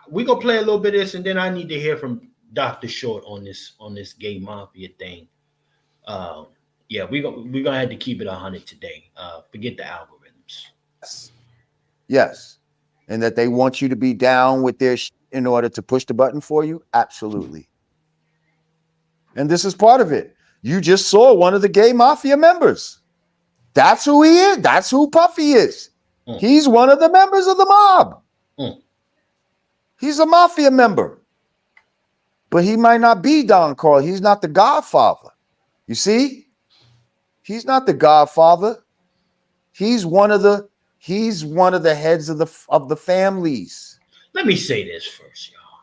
we gonna play a little bit of this, and then I need to hear from Dr. Short on this Gay Mafia thing. Um, yeah, we're gonna have to keep it 100 today. Forget the algorithms. Yes. Yes. And that they want you to be down with their in order to push the button for you? Absolutely. And this is part of it. You just saw one of the Gay Mafia members. That's who he is. That's who Puffy is. He's one of the members of the mob. He's a mafia member. But he might not be Don Carl. He's not the godfather. You see? He's not the godfather. He's one of the heads of the families. Let me say this first, y'all.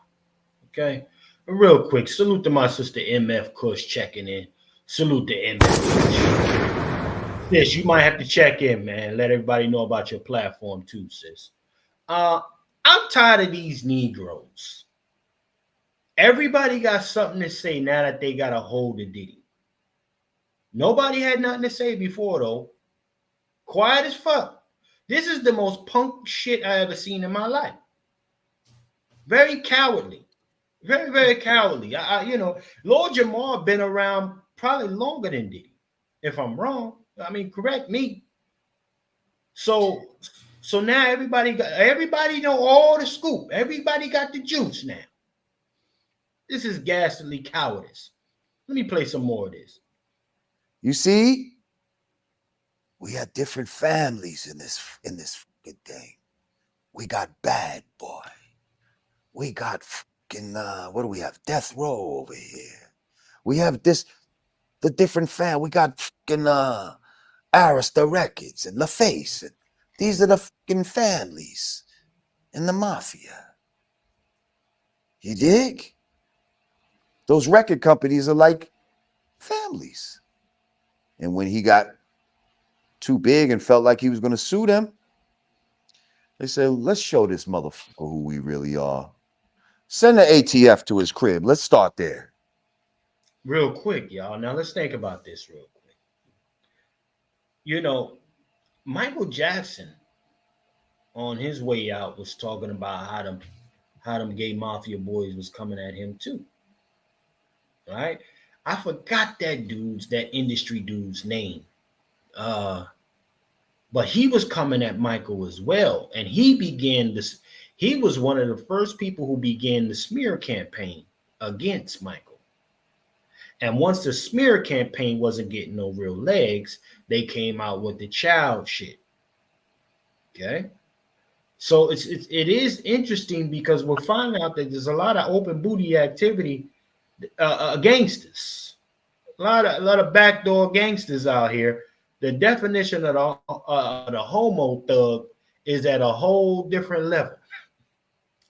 Okay? Real quick, salute to my sister MF Kush checking in. Salute to MF Kush. Sis, you might have to check in, man. Let everybody know about your platform too, sis. I'm tired of these Negroes. Everybody got something to say now that they got a hold of Diddy. Nobody had nothing to say before, though. Quiet as fuck. This is the most punk shit I ever seen in my life. Very cowardly. Very, very cowardly. Lord Jamar been around probably longer than Diddy. If I'm wrong, I mean, correct me. So now everybody know all the scoop. Everybody got the juice now. This is ghastly cowardice. Let me play some more of this. You see, we had different families in this fucking thing. We got Bad Boy. We got fucking what do we have? Death Row over here. We have the different We got fucking Arista Records and LaFace. And these are the fucking families in the mafia. You dig? Those record companies are like families. And when he got too big and felt like he was going to sue them, they said, let's show this motherfucker who we really are. Send the ATF to his crib. Let's start there. Real quick, y'all. Now let's think about this real quick. You know, Michael Jackson on his way out was talking about how them Gay Mafia boys was coming at him too. Right? I forgot that industry dude's name. But he was coming at Michael as well. And he was one of the first people who began the smear campaign against Michael. And once the smear campaign wasn't getting no real legs, they came out with the child shit. Okay? So it is interesting because we're finding out that there's a lot of open booty activity gangsters, a lot of backdoor gangsters out here. The definition of the homo thug is at a whole different level,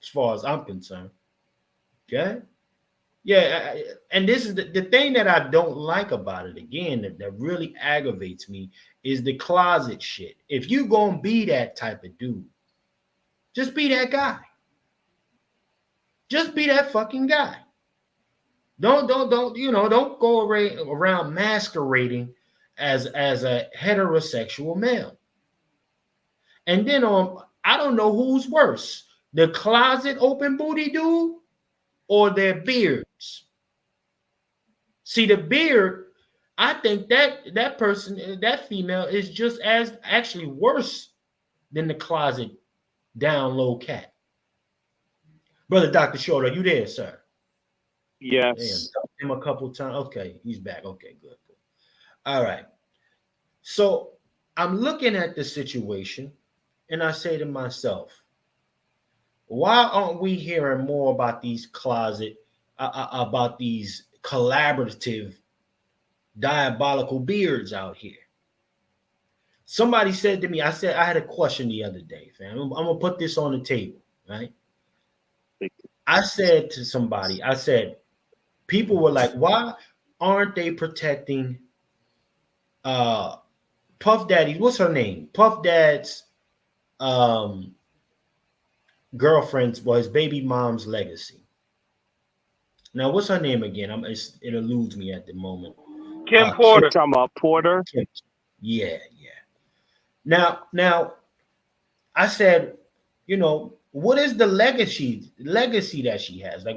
as far as I'm concerned. Okay, yeah, and this is the thing that I don't like about it. Again, that really aggravates me is the closet shit. If you gonna be that type of dude, just be that guy. Just be that fucking guy. Don't go around masquerading as a heterosexual male. And then I don't know who's worse, the closet open booty dude or their beards. See, the beard, I think that person, that female is just as actually worse than the closet down low cat. Brother Dr. Short, are you there, sir? Yes. Damn, him a couple times. Okay, he's back. Okay, good. All right. So I'm looking at the situation and I say to myself, why aren't we hearing more about these about these collaborative, diabolical beards out here? Somebody said to me, I had a question the other day, fam. I'm going to put this on the table, right? I said to somebody, people were like, why aren't they protecting Puff Daddy? What's her name? Puff Dad's girlfriend's, well, his baby mom's legacy. Now, what's her name again? It eludes me at the moment. Kim Porter. Talking about Porter? Yeah. Now, I said, what is the legacy that she has? Like,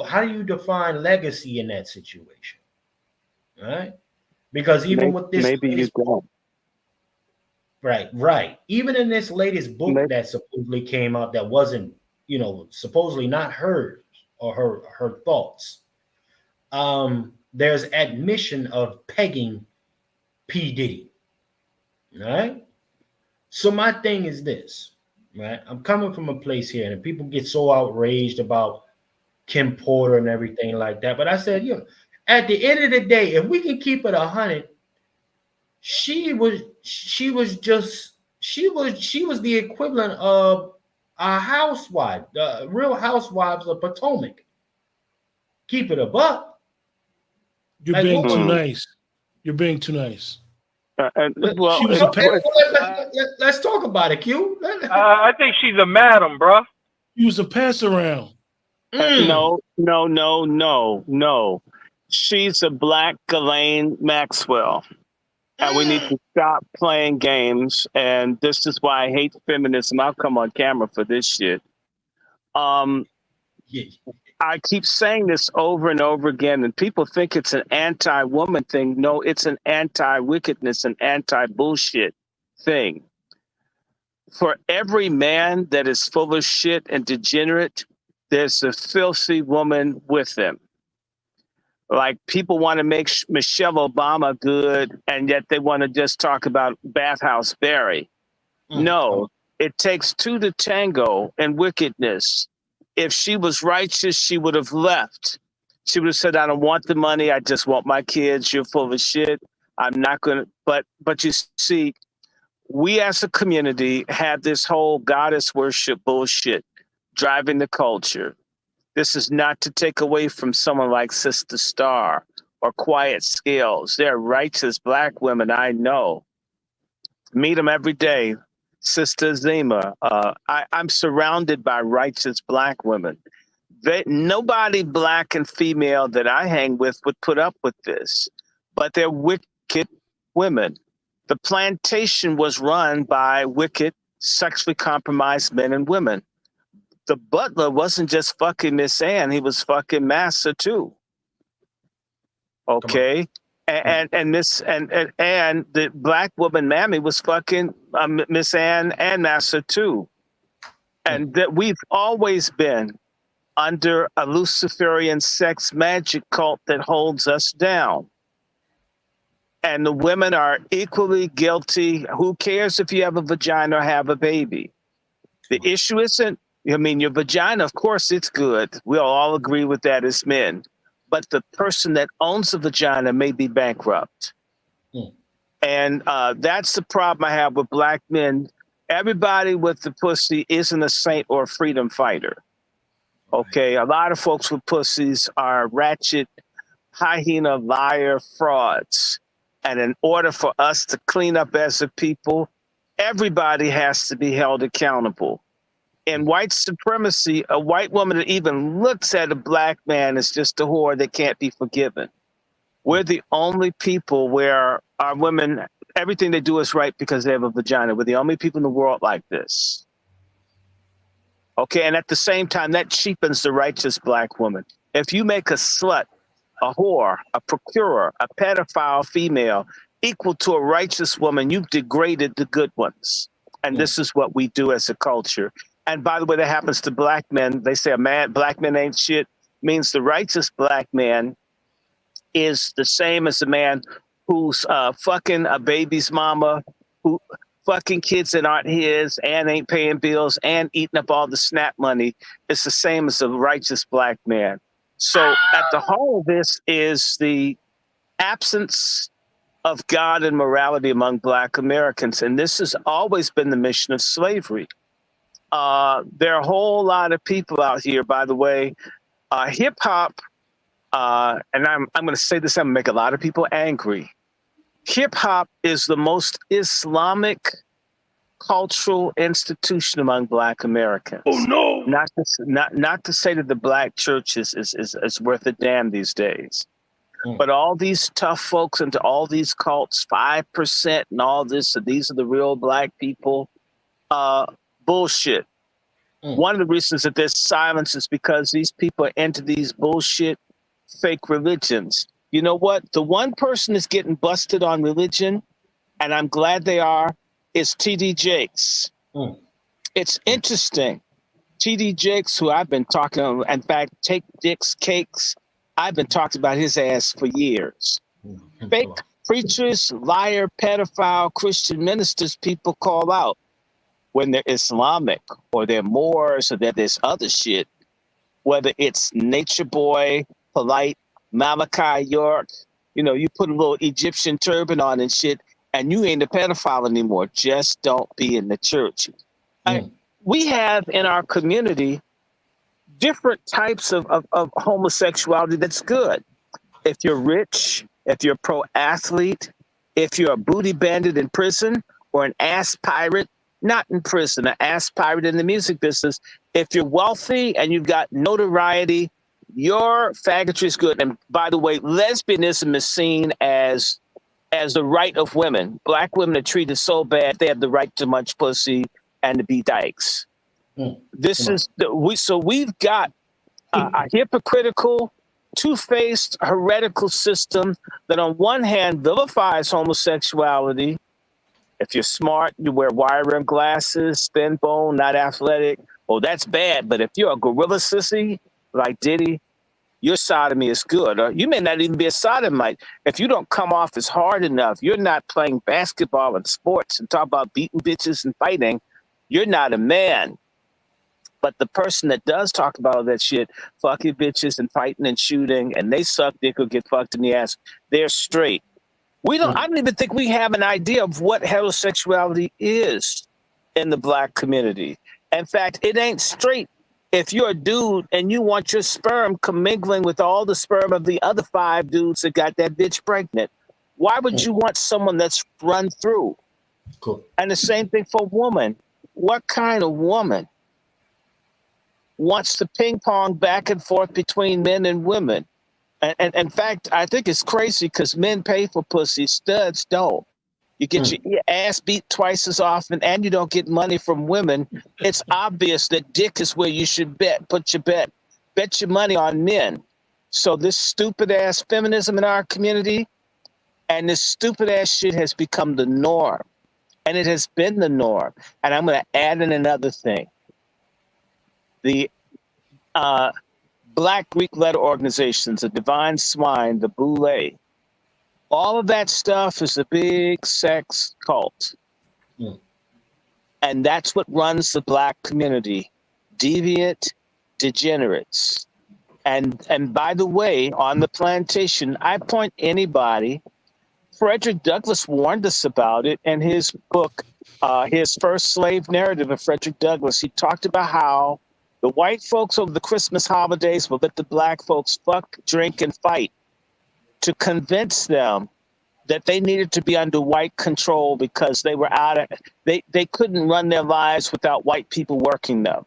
how do you define legacy in that situation? All right, because even with this maybe you don't. Right. Even in this latest book that supposedly came out, that wasn't, supposedly not hers or her thoughts. There's admission of pegging P. Diddy. All right. So my thing is this, right? I'm coming from a place here, and people get so outraged about Kim Porter and everything like that. But I said, at the end of the day, if we can keep it 100, she was the equivalent of a housewife, the Real Housewives of Potomac. Keep it a buck. You're being too nice. You're being too nice. Let's talk about it, Q. I think she's a madam, bro. She was a pass around. No. She's a black Ghislaine Maxwell. And we need to stop playing games. And this is why I hate feminism. I'll come on camera for this shit. I keep saying this over and over again, and people think it's an anti-woman thing. No, it's an anti-wickedness and anti-bullshit thing. For every man that is full of shit and degenerate, there's a filthy woman with him. Like, people want to make Michelle Obama good, and yet they want to just talk about Bathhouse Barry. No, it takes two to tango in wickedness. If she was righteous, she would have left. She would have said, I don't want the money. I just want my kids. You're full of shit. I'm not going to. But you see, we as a community have this whole goddess worship bullshit driving the culture. This is not to take away from someone like Sister Star or Quiet Scales. They're righteous black women I know. Meet them every day. Sister Zima. I'm surrounded by righteous black women. Nobody black and female that I hang with would put up with this, but they're wicked women. The plantation was run by wicked, sexually compromised men and women. The butler wasn't just fucking Miss Ann, he was fucking Massa too. Okay? And the black woman Mammy was fucking Miss Ann and Massa too. And that we've always been under a Luciferian sex magic cult that holds us down. And the women are equally guilty. Who cares if you have a vagina or have a baby? The issue isn't, your vagina, of course, it's good. We'll all agree with that as men. But the person that owns the vagina may be bankrupt. And that's the problem I have with black men. Everybody with the pussy isn't a saint or a freedom fighter. Okay, a lot of folks with pussies are ratchet, hyena, liar, frauds. And in order for us to clean up as a people, everybody has to be held accountable. In white supremacy, a white woman that even looks at a black man is just a whore that can't be forgiven. We're the only people where our women, everything they do is right because they have a vagina. We're the only people in the world like this. Okay, and at the same time, that cheapens the righteous black woman. If you make a slut, a whore, a procurer, a pedophile female equal to a righteous woman, you've degraded the good ones. And this is what we do as a culture. And by the way, that happens to black men. They say black men ain't shit, means the righteous black man is the same as a man who's fucking a baby's mama, who fucking kids that aren't his and ain't paying bills and eating up all the SNAP money. It's the same as a righteous black man. So at the heart of this is the absence of God and morality among black Americans. And this has always been the mission of slavery. There are a whole lot of people out here, by the way, hip hop, and I'm going to say this, I'm going to make a lot of people angry. Hip hop is the most Islamic cultural institution among black Americans. Oh no! Not to say that the black church is worth a damn these days. But all these tough folks into all these cults, 5% and all this, so these are the real black people. Bullshit. One of the reasons that there's silence is because these people are into these bullshit fake religions. You know what? The one person that's getting busted on religion, and I'm glad they are, is T.D. Jakes. It's interesting. T.D. Jakes, who I've been talking to, in fact, Take Dick's Cakes, I've been talking about his ass for years. Fake preachers, liar, pedophile, Christian ministers, people call out when they're Islamic or they're Moors or they're this other shit, whether it's Nature Boy, Polite, Malachi York, you know, you put a little Egyptian turban on and shit, and you ain't a pedophile anymore. Just don't be in the church. We have in our community different types of homosexuality that's good. If you're rich, if you're a pro athlete, if you're a booty bandit in prison or an ass pirate, not in prison, an ass pirate in the music business, if you're wealthy and you've got notoriety, your faggotry is good. And by the way, lesbianism is seen as the right of women. Black women are treated so bad, they have the right to munch pussy and to be dykes. We've got a hypocritical, two-faced, heretical system that on one hand vilifies homosexuality. If you're smart, you wear wire rim glasses, thin bone, not athletic. Oh, that's bad. But if you're a gorilla sissy like Diddy, your sodomy is good. Or you may not even be a sodomite. If you don't come off as hard enough, you're not playing basketball and sports and talk about beating bitches and fighting, you're not a man. But the person that does talk about all that shit, fucking bitches and fighting and shooting, and they suck dick or get fucked in the ass, they're straight. I don't even think we have an idea of what heterosexuality is in the Black community. In fact, it ain't straight. If you're a dude and you want your sperm commingling with all the sperm of the other 5 dudes that got that bitch pregnant, why would you want someone that's run through? Cool. And the same thing for woman. What kind of woman wants to ping pong back and forth between men and women? And in fact, I think it's crazy because men pay for pussy, studs don't. You get your ass beat twice as often and you don't get money from women. It's obvious that dick is where you should bet. Put your bet your money on men. So this stupid ass feminism in our community and this stupid ass shit has become the norm. And it has been the norm. And I'm going to add in another thing. The Black Greek letter organizations, the Divine Swine, the Boule, all of that stuff is a big sex cult. And that's what runs the Black community. Deviant degenerates. And by the way, on the plantation, I point anybody, Frederick Douglass warned us about it in his book, his first slave narrative of Frederick Douglass. He talked about how the white folks over the Christmas holidays will let the Black folks fuck, drink, and fight to convince them that they needed to be under white control because they were they couldn't run their lives without white people working them.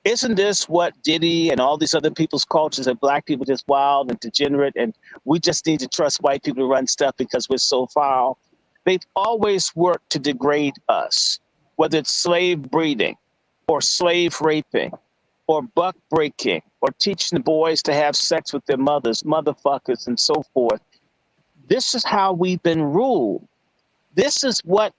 Isn't this what Diddy and all these other people's cultures that Black people just wild and degenerate and we just need to trust white people to run stuff because we're so foul? They've always worked to degrade us, whether it's slave breeding or slave raping or buck breaking or teaching the boys to have sex with their mothers, motherfuckers, and so forth. This is how we've been ruled. This is what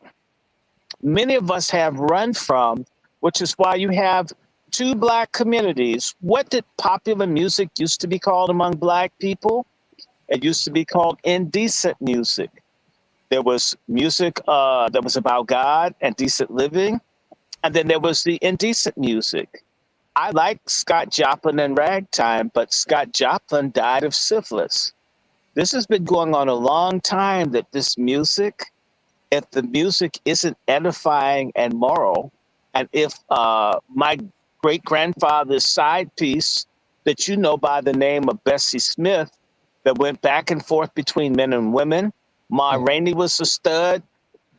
many of us have run from, which is why you have 2 Black communities. What did popular music used to be called among Black people? It used to be called indecent music. There was music that was about God and decent living, and then there was the indecent music. I like Scott Joplin and ragtime, but Scott Joplin died of syphilis. This has been going on a long time, that this music, if the music isn't edifying and moral, and if my great-grandfather's side piece that you know by the name of Bessie Smith that went back and forth between men and women, Ma Rainey was a stud.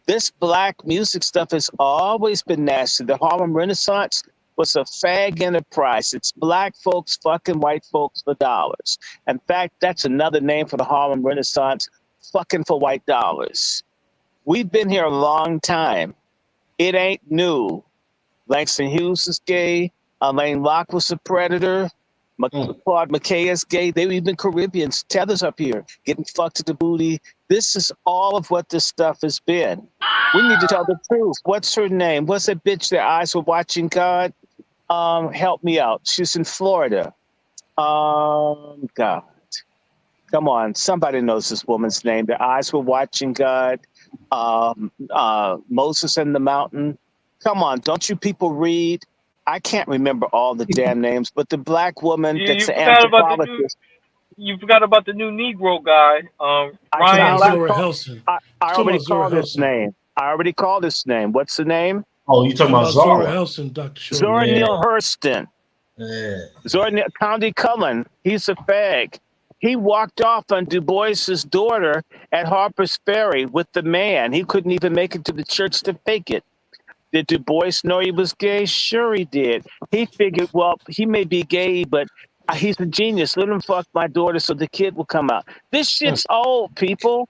This Black music stuff has always been nasty. The Harlem Renaissance was a fag enterprise. It's Black folks fucking white folks for dollars. In fact, that's another name for the Harlem Renaissance, fucking for white dollars. We've been here a long time. It ain't new. Langston Hughes is gay. Alain Locke was a predator. Claude McKay is gay. They were even Caribbeans. Tether's up here getting fucked to the booty. This is all of what this stuff has been. We need to tell the truth. What's her name? What's that bitch? Their eyes were watching God. Help me out. She's in Florida. God. Come on. Somebody knows this woman's name. Their eyes were watching God. Moses in the mountain. Come on. Don't you people read? I can't remember all the damn names, but the black woman that's an anthropologist. You forgot about the new Negro guy, Ryan. I already called his name. I already called his name. What's the name? Oh, you talking about Zora Helson, Dr. Zora Neale Hurston. Yeah. Zora County Cullen. He's a fag. He walked off on Du Bois's daughter at Harper's Ferry with the man. He couldn't even make it to the church to fake it. Did Du Bois know he was gay? Sure he did. He figured, well, he may be gay, but he's a genius. Let him fuck my daughter so the kid will come out. This shit's old, people.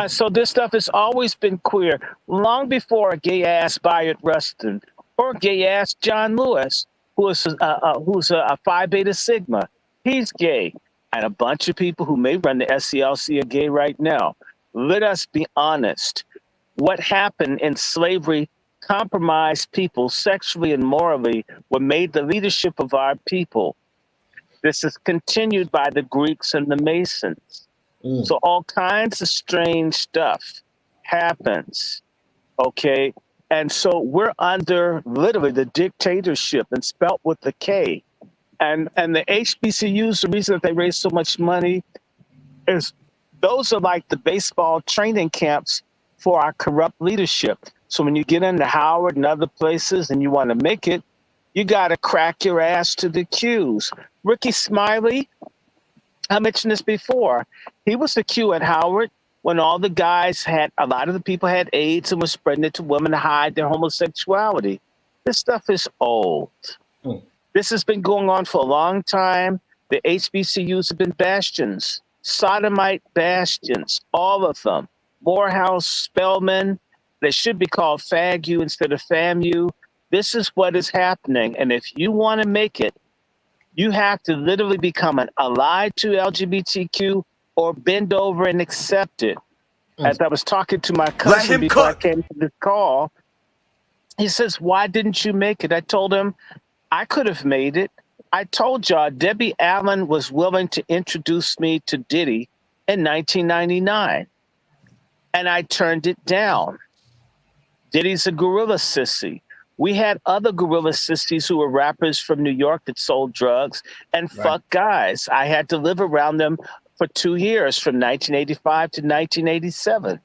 So this stuff has always been queer. Long before a gay-ass Bayard Rustin or gay-ass John Lewis, who's a Phi Beta Sigma. He's gay. And a bunch of people who may run the SCLC are gay right now. Let us be honest. What happened in slavery compromised people sexually and morally, what made the leadership of our people. This is continued by the Greeks and the Masons. So all kinds of strange stuff happens, okay? And so we're under literally the dictatorship, and spelt with the K. And the HBCUs, the reason that they raise so much money is those are like the baseball training camps for our corrupt leadership. So when you get into Howard and other places and you want to make it, you got to crack your ass to the Qs. Ricky Smiley, I mentioned this before. He was the Q at Howard when all the guys a lot of the people had AIDS and were spreading it to women to hide their homosexuality. This stuff is old. This has been going on for a long time. The HBCUs have been bastions, sodomite bastions, all of them. Morehouse, Spelman, they should be called FAGU instead of FAMU. This is what is happening. And if you want to make it, you have to literally become an ally to LGBTQ or bend over and accept it. As I was talking to my cousin before I came to this call, he says, why didn't you make it? I told him, I could have made it. I told y'all Debbie Allen was willing to introduce me to Diddy in 1999. And I turned it down. Diddy's a gorilla sissy. We had other gorilla sissies who were rappers from New York that sold drugs and fucked guys. I had to live around them for 2 years from 1985 to 1987.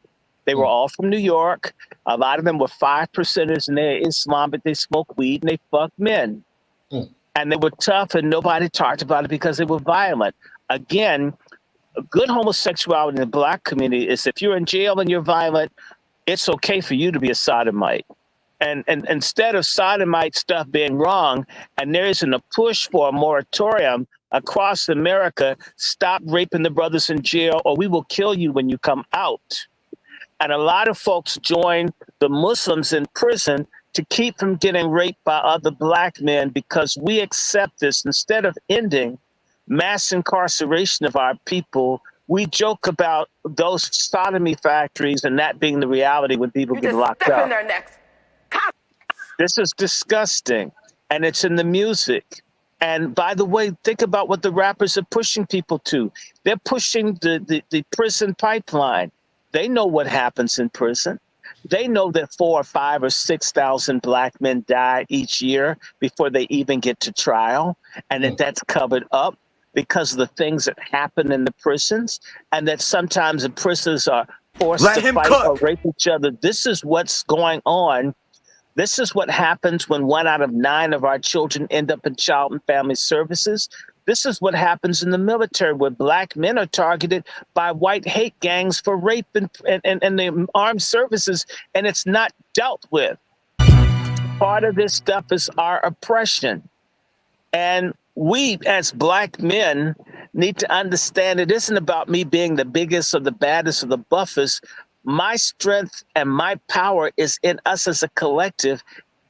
They were all from New York. A lot of them were 5%ers and they're Islam, but they smoke weed and they fuck men. And they were tough and nobody talked about it because they were violent. Again, good homosexuality in the black community is if you're in jail and you're violent, it's okay for you to be a sodomite. And instead of sodomite stuff being wrong, and there isn't a push for a moratorium across America, stop raping the brothers in jail or we will kill you when you come out. And a lot of folks join the Muslims in prison to keep from getting raped by other black men because we accept this. Instead of ending mass incarceration of our people, we joke about those sodomy factories and that being the reality when people get locked up. In their necks. This is disgusting, and it's in the music. And by the way, think about what the rappers are pushing people to. They're pushing the prison pipeline. They know what happens in prison. They know that 4,000 or 5,000 or 6,000 black men die each year before they even get to trial, and that's covered up because of the things that happen in the prisons, and that sometimes the prisoners are forced to fight or rape each other. This is what's going on. This is what happens when 1 out of 9 of our children end up in child and family services. This is what happens in the military where black men are targeted by white hate gangs for rape and the armed services, and it's not dealt with. Part of this stuff is our oppression. And we as black men need to understand it isn't about me being the biggest or the baddest or the buffest. My strength and my power is in us as a collective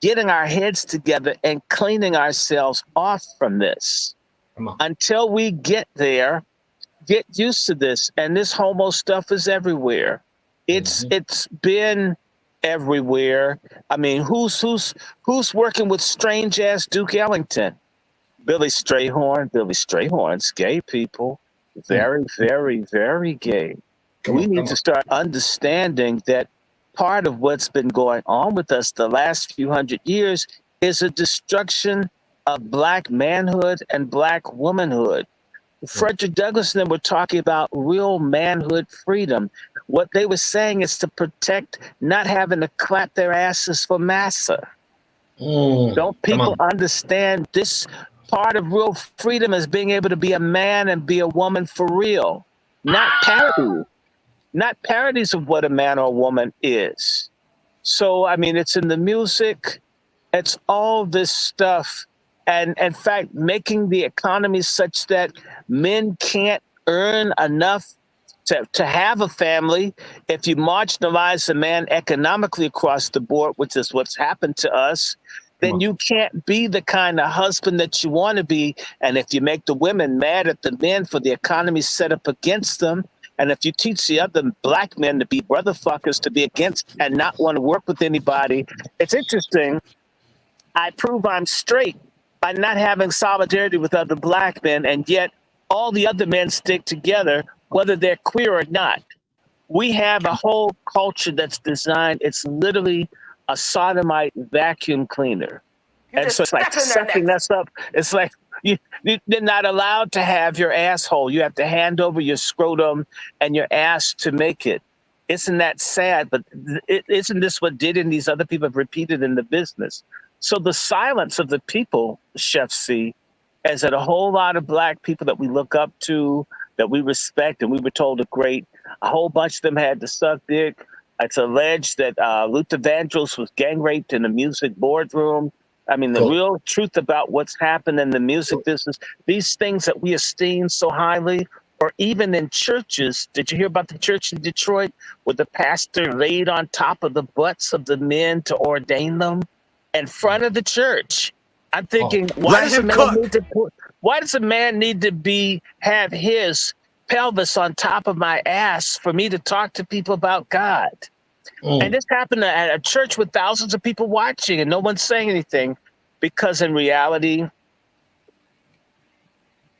getting our heads together and cleaning ourselves off from this. Come on. Until we get there, get used to this. And this homo stuff is everywhere. It's been everywhere. I mean, who's working with strange ass Duke Ellington? Billy Strayhorn's gay, people. Very, very, very gay. We need to start understanding that part of what's been going on with us the last few hundred years is a destruction of Black manhood and Black womanhood. Frederick Douglass and them were talking about real manhood freedom. What they were saying is to protect not having to clap their asses for massa. Don't people understand this part of real freedom is being able to be a man and be a woman for real, not parodies of what a man or a woman is. So, I mean, it's in the music, it's all this stuff. And in fact, making the economy such that men can't earn enough to have a family. If you marginalize a man economically across the board, which is what's happened to us, then you can't be the kind of husband that you want to be. And if you make the women mad at the men for the economy set up against them, and if you teach the other Black men to be brotherfuckers, to be against and not want to work with anybody, it's interesting. I prove I'm straight by not having solidarity with other Black men, and yet all the other men stick together, whether they're queer or not. We have a whole culture that's designed, it's literally a sodomite vacuum cleaner. And so it's like sucking us up. It's like you're not allowed to have your asshole. You have to hand over your scrotum and your ass to make it. Isn't that sad? But isn't this what Diddy and these other people have repeated in the business? So the silence of the people, Chef C, is that a whole lot of Black people that we look up to, that we respect, and we were told are great, a whole bunch of them had to suck dick. It's alleged that Luther Vandross was gang raped in a music boardroom. I mean, the real truth about what's happened in the music business, these things that we esteem so highly, or even in churches. Did you hear about the church in Detroit where the pastor laid on top of the butts of the men to ordain them in front of the church? I'm thinking, why does a man need to have his pelvis on top of my ass for me to talk to people about God? And this happened at a church with thousands of people watching and no one's saying anything, because in reality,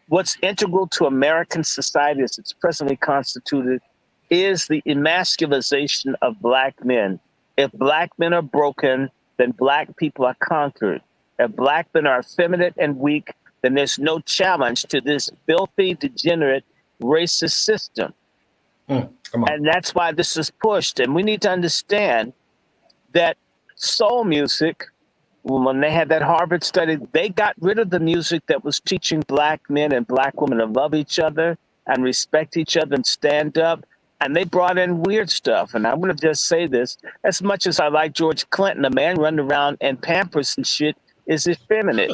what's integral to American society as it's presently constituted is the emasculization of Black men. If Black men are broken, then Black people are conquered. If Black men are effeminate and weak, then there's no challenge to this filthy, degenerate, racist system. And that's why this is pushed. And we need to understand that soul music, when they had that Harvard study, they got rid of the music that was teaching Black men and Black women to love each other and respect each other and stand up. And they brought in weird stuff. And I'm going to just say this, as much as I like George Clinton, a man running around in Pampers and shit is effeminate.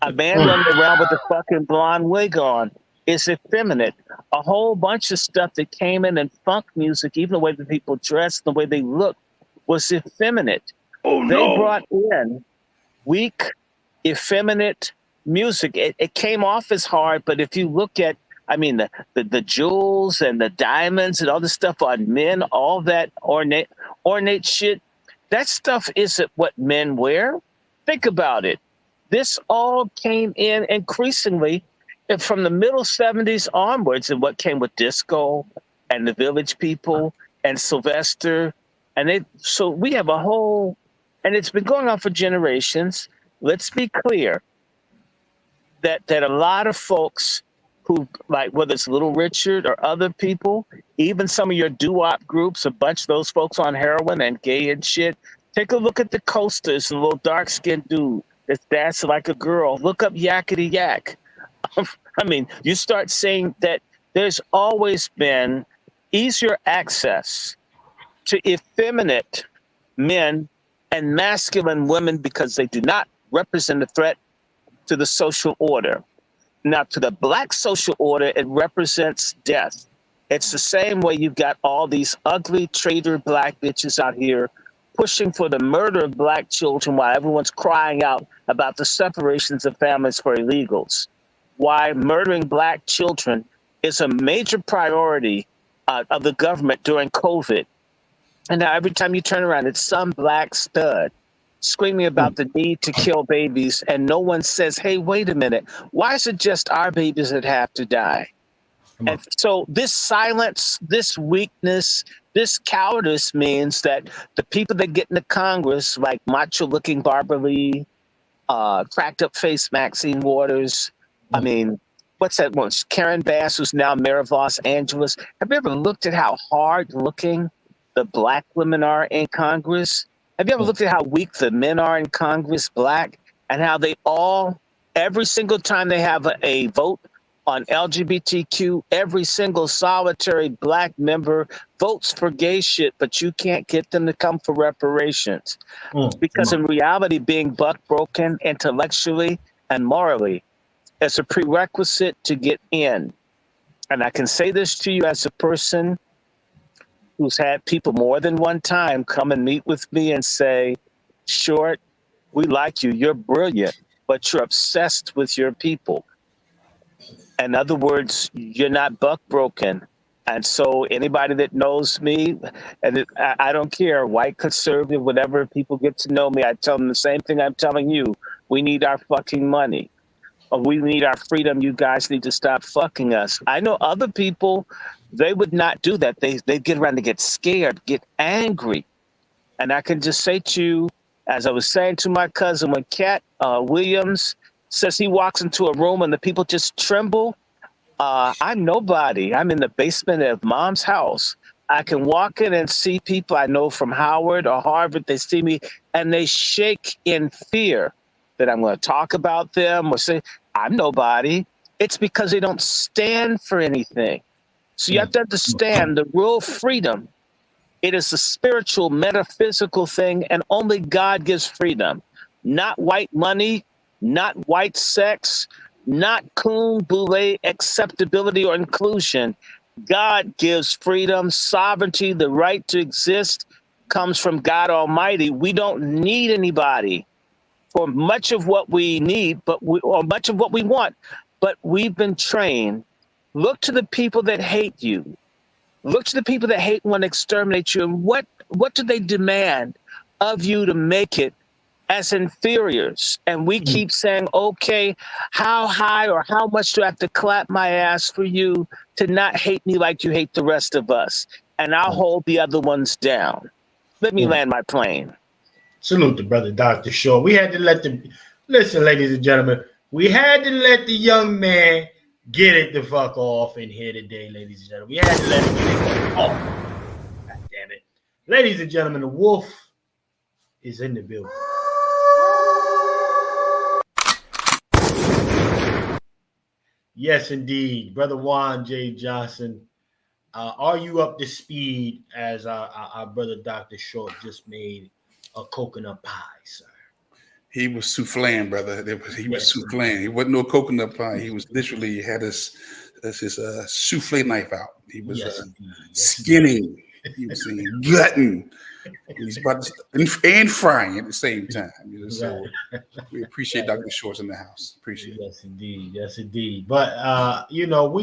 A man running around with a fucking blonde wig on is effeminate. A whole bunch of stuff that came in funk music, even the way that people dressed, the way they looked, was effeminate. They brought in weak, effeminate music. It came off as hard, but if you look at, I mean, the jewels and the diamonds and all the stuff on men, all that ornate shit, that stuff isn't what men wear. Think about it. This all came in increasingly from the middle 70s onwards, and what came with disco and the Village People and Sylvester. So we have a whole, and it's been going on for generations. Let's be clear that a lot of folks who, like, whether it's Little Richard or other people, even some of your doo-wop groups, a bunch of those folks on heroin and gay and shit, take a look at the Coasters, the little dark-skinned dude that's dancing like a girl. Look up Yakety Yak. I mean, you start saying that there's always been easier access to effeminate men and masculine women because they do not represent a threat to the social order. Now, to the Black social order, it represents death. It's the same way you've got all these ugly traitor Black bitches out here pushing for the murder of black children while everyone's crying out about the separations of families for illegals. Why murdering black children is a major priority of the government during COVID. And now every time you turn around, it's some black stud screaming about the need to kill babies, and no one says, hey, wait a minute, why is it just our babies that have to die? And so this silence, this weakness, this cowardice means that the people that get into Congress, like macho-looking Barbara Lee, cracked-up face Maxine Waters, I mean, what's that one? Karen Bass, who's now mayor of Los Angeles. Have you ever looked at how hard-looking the black women are in Congress? Have you ever looked at how weak the men are in Congress, black, and how they all, every single time they have a vote on LGBTQ, every single solitary black member votes for gay shit, but you can't get them to come for reparations. Because in reality, being buck broken intellectually and morally is a prerequisite to get in. And I can say this to you as a person who's had people more than one time come and meet with me and say, Short, we like you, you're brilliant, but you're obsessed with your people. In other words, you're not buck broken. And so anybody that knows me, and I don't care, white, conservative, whatever, people get to know me, I tell them the same thing I'm telling you. We need our fucking money. Or we need our freedom. You guys need to stop fucking us. I know other people, they would not do that. They get around to get scared, get angry. And I can just say to you, as I was saying to my cousin, when Cat Williams says he walks into a room and the people just tremble, I'm nobody. I'm in the basement of mom's house. I can walk in and see people I know from Howard or Harvard. They see me and they shake in fear that I'm going to talk about them or say, I'm nobody. It's because they don't stand for anything. So you have to understand the real freedom. It is a spiritual, metaphysical thing, and only God gives freedom. Not white money, not white sex, not coon, boule, acceptability, or inclusion. God gives freedom, sovereignty, the right to exist comes from God Almighty. We don't need anybody for much of what we need, or much of what we want, but we've been trained. Look to the people that hate you. Look to the people that hate and want to exterminate you. And what do they demand of you to make it as inferiors? And we keep saying, okay, how high or how much do I have to clap my ass for you to not hate me like you hate the rest of us? And I'll hold the other ones down. Let me land my plane. Salute to brother Dr. Short. We had to let listen, ladies and gentlemen, we had to let the young man get it the fuck off in here today, ladies and gentlemen. We had to let him get it off. God damn it. Ladies and gentlemen, the wolf is in the building. Yes, indeed. Brother Juan J. Johnson, are you up to speed as our brother Dr. Short just made a coconut pie, sir? He was souffling, brother. He was souffling. He wasn't no coconut pie. He was literally had his souffle knife out. He was skinning. He was gutting. He's about to, and frying at the same time. You know, so we appreciate Dr. Shorts in the house. Appreciate it. Yes, indeed. Yes, indeed. But you know,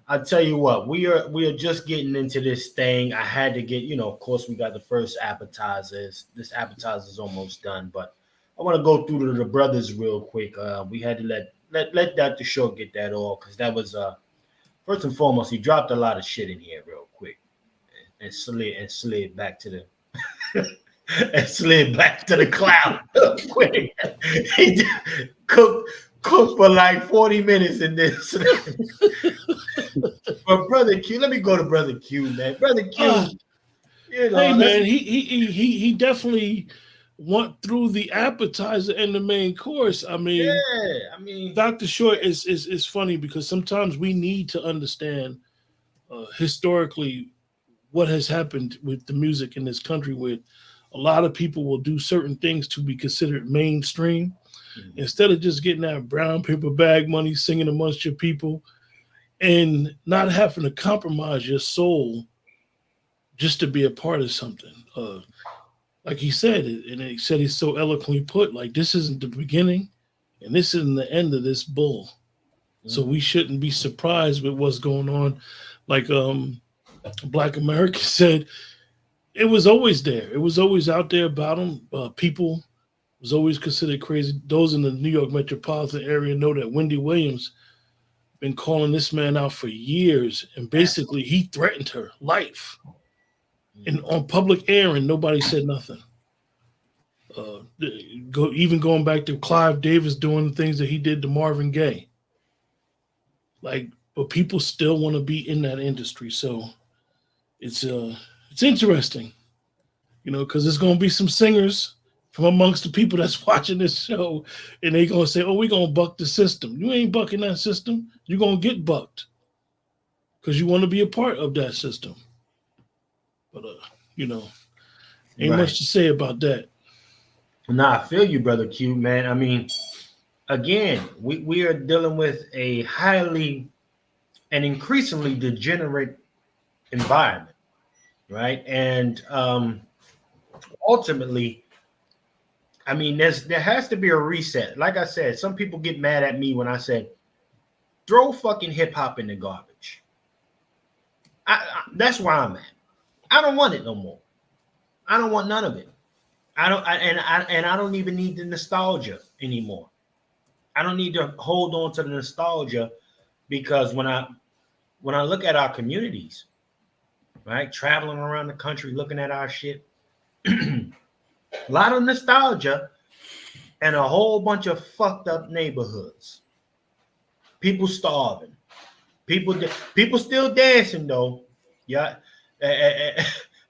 I tell you what, we are just getting into this thing. I had to get, you know, of course, we got the first appetizers. This appetizer is almost done, but I want to go through the brothers real quick. We had to let Dr. Short get that all, because that was first and foremost, he dropped a lot of shit in here real quick and slid back to the and slid back to the cloud real quick. He cooked for like 40 minutes in this. But brother Q, let me go to brother Q, man. Brother Q, you know, hey man, he definitely went through the appetizer and the main course. I mean, Dr. Short is funny because sometimes we need to understand historically what has happened with the music in this country, where a lot of people will do certain things to be considered mainstream. Instead of just getting that brown paper bag money, singing amongst your people, and not having to compromise your soul just to be a part of something. like he said, and he said he's so eloquently put, like this isn't the beginning, and this isn't the end of this bull. So we shouldn't be surprised with what's going on. Like Black America said, it was always there. It was always out there about him. People was always considered crazy. Those in the New York metropolitan area know that Wendy Williams been calling this man out for years, and basically he threatened her life. And on public air, and nobody said nothing. Even going back to Clive Davis doing the things that he did to Marvin Gaye. Like, but people still want to be in that industry, so it's interesting, you know, because there's going to be some singers from amongst the people that's watching this show, and they going to say, "Oh, we're going to buck the system." You ain't bucking that system. You're going to get bucked because you want to be a part of that system. But you know, ain't much to say about that. Nah, I feel you, brother Q, man. I mean, again, we are dealing with a highly and increasingly degenerate environment, right? And ultimately, I mean, there has to be a reset. Like I said, some people get mad at me when I said, throw fucking hip hop in the garbage. That's where I'm at. I don't want it no more. I don't want none of it. I don't even need the nostalgia anymore. I don't need to hold on to the nostalgia, because when I look at our communities, right, traveling around the country, looking at our shit, a lot of nostalgia and a whole bunch of fucked up neighborhoods. People starving. People still dancing though. Yeah.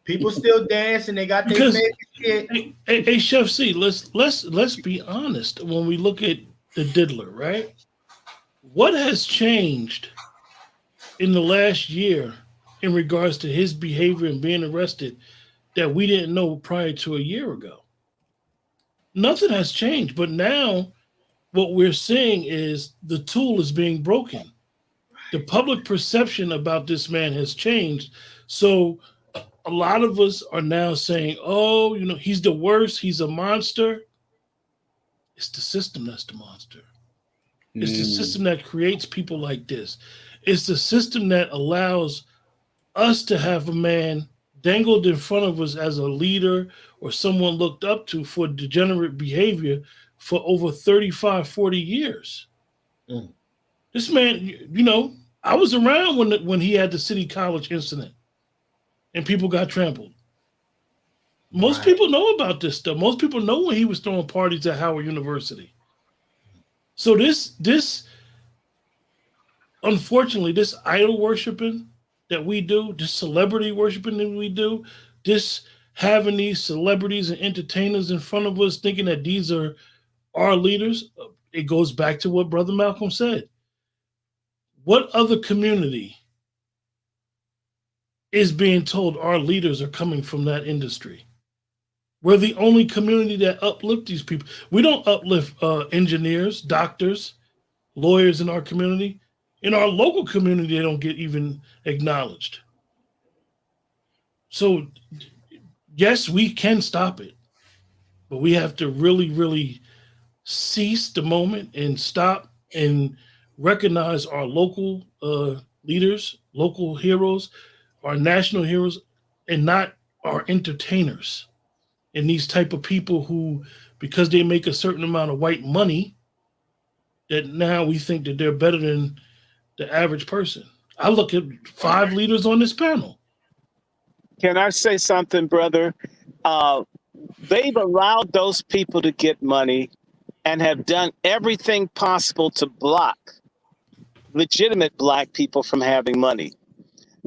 People still dancing. They got their favorite shit. Hey, Chef C, let's be honest. When we look at the diddler, right? What has changed in the last year in regards to his behavior and being arrested that we didn't know prior to a year ago? Nothing has changed, but now what we're seeing is the tool is being broken. The public perception about this man has changed. So a lot of us are now saying, oh, you know, he's the worst. He's a monster. It's the system that's the monster. It's the system that creates people like this. It's the system that allows us to have a man dangled in front of us as a leader or someone looked up to for degenerate behavior for over 35, 40 years. This man, you know, I was around when he had the City College incident and people got trampled. Most people know about this stuff. Most people know when he was throwing parties at Howard University. So this unfortunately, this idol worshiping that we do, this celebrity worshiping that we do, this having these celebrities and entertainers in front of us thinking that these are our leaders, it goes back to what Brother Malcolm said. What other community is being told our leaders are coming from that industry? We're the only community that uplift these people. We don't uplift engineers, doctors, lawyers in our community. In our local community, they don't get even acknowledged. So, yes, we can stop it, but we have to really, really cease the moment and stop and recognize our local leaders, local heroes, our national heroes, and not our entertainers and these type of people who, because they make a certain amount of white money, that now we think that they're better than the average person. I look at 5 leaders on this panel. Can I say something, brother? They've allowed those people to get money and have done everything possible to block legitimate Black people from having money,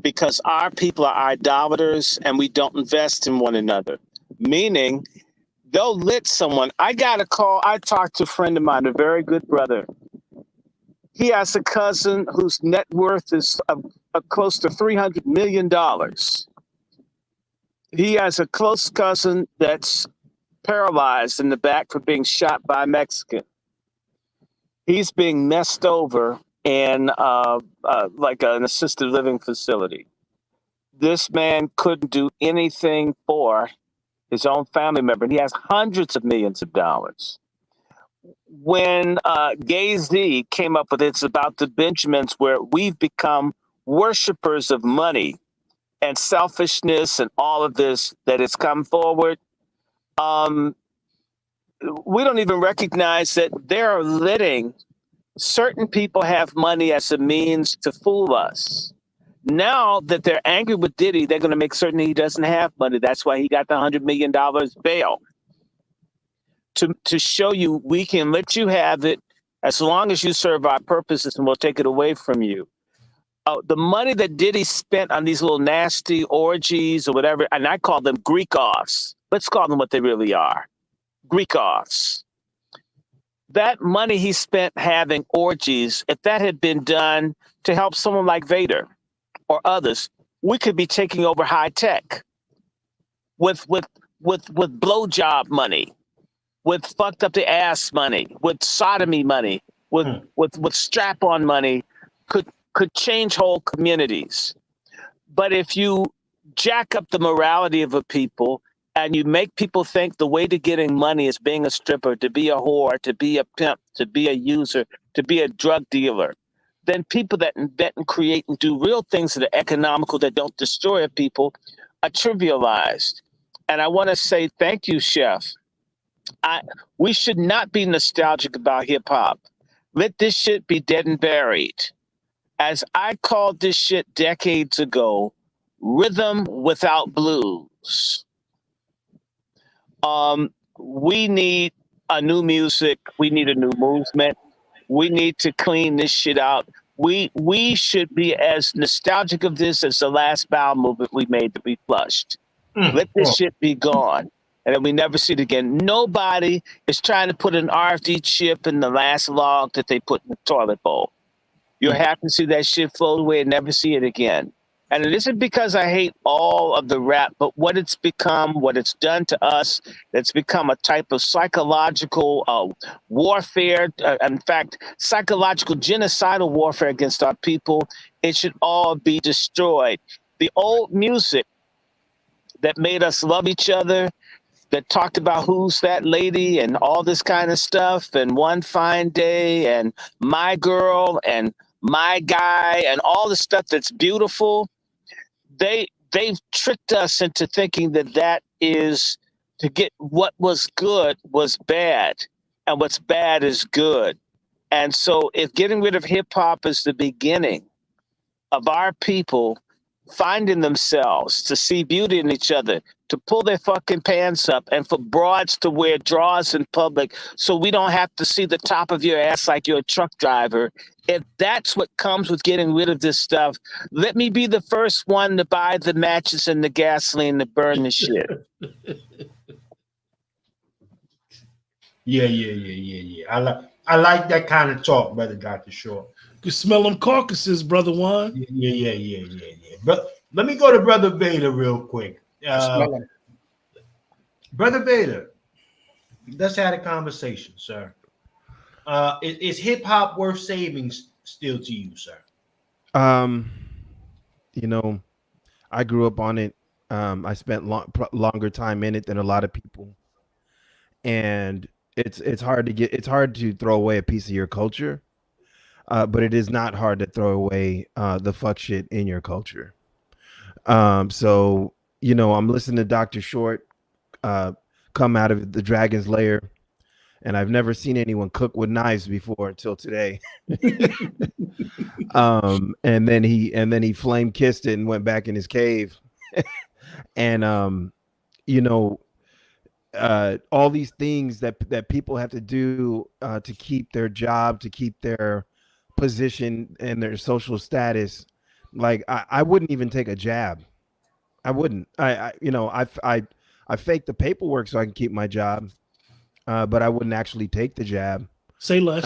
because our people are idolaters and we don't invest in one another. Meaning, they'll let someone. I got a call. I talked to a friend of mine, a very good brother. He has a cousin whose net worth is close to $300 million. He has a close cousin that's paralyzed in the back for being shot by a Mexican. He's being messed over in like an assisted living facility. This man couldn't do anything for his own family member, and he has hundreds of millions of dollars. When Gay Z came up with It's About the Benjamins, where we've become worshipers of money and selfishness and all of this that has come forward, we don't even recognize that they're letting certain people have money as a means to fool us. Now that they're angry with Diddy, they're going to make certain he doesn't have money. That's why he got the $100 million bail. To show you we can let you have it as long as you serve our purposes, and we'll take it away from you. The money that Diddy spent on these little nasty orgies or whatever, and I call them Greek-offs. Let's call them what they really are. Greek-offs. That money he spent having orgies, if that had been done to help someone like Vader or others, we could be taking over high tech with blowjob money, with fucked up the ass money, with sodomy money, with strap on money, could change whole communities. But if you jack up the morality of a people and you make people think the way to getting money is being a stripper, to be a whore, to be a pimp, to be a user, to be a drug dealer, then people that invent and create and do real things that are economical, that don't destroy a people, are trivialized. And I want to say thank you, Chef. We should not be nostalgic about hip hop. Let this shit be dead and buried. As I called this shit decades ago, rhythm without blues. We need a new music. We need a new movement. We need to clean this shit out. We should be as nostalgic of this as the last bowel movement we made that we flushed. Let this shit be gone. And then we never see it again. Nobody is trying to put an RFD chip in the last log that they put in the toilet bowl. You're happy to see that shit float away and never see it again. And it isn't because I hate all of the rap, but what it's become, what it's done to us, it's become a type of psychological warfare. In fact, psychological genocidal warfare against our people. It should all be destroyed. The old music that made us love each other, that talked about who's that lady and all this kind of stuff, and One Fine Day and My Girl and My Guy and all the stuff that's beautiful, they've tricked us into thinking that is to get what was good was bad, and what's bad is good. And so if getting rid of hip hop is the beginning of our people finding themselves to see beauty in each other, to pull their fucking pants up, and for broads to wear drawers in public so we don't have to see the top of your ass like you're a truck driver. If that's what comes with getting rid of this stuff, let me be the first one to buy the matches and the gasoline to burn the shit. Yeah. I like that kind of talk, brother Dr. Short. You can smell them carcasses, brother Juan. Yeah. But let me go to Brother Vader real quick. Brother Vader, let's have a conversation, sir. Is hip hop worth saving still to you, sir? You know, I grew up on it. I spent longer time in it than a lot of people, and it's hard to throw away a piece of your culture, but it is not hard to throw away the fuck shit in your culture. So I'm listening to Dr. Short come out of the dragon's lair, and I've never seen anyone cook with knives before until today. And then he flame kissed it and went back in his cave. And all these things that people have to do to keep their job, to keep their position and their social status. Like I wouldn't even take a jab. I wouldn't. I fake the paperwork so I can keep my job, but I wouldn't actually take the jab. Say less.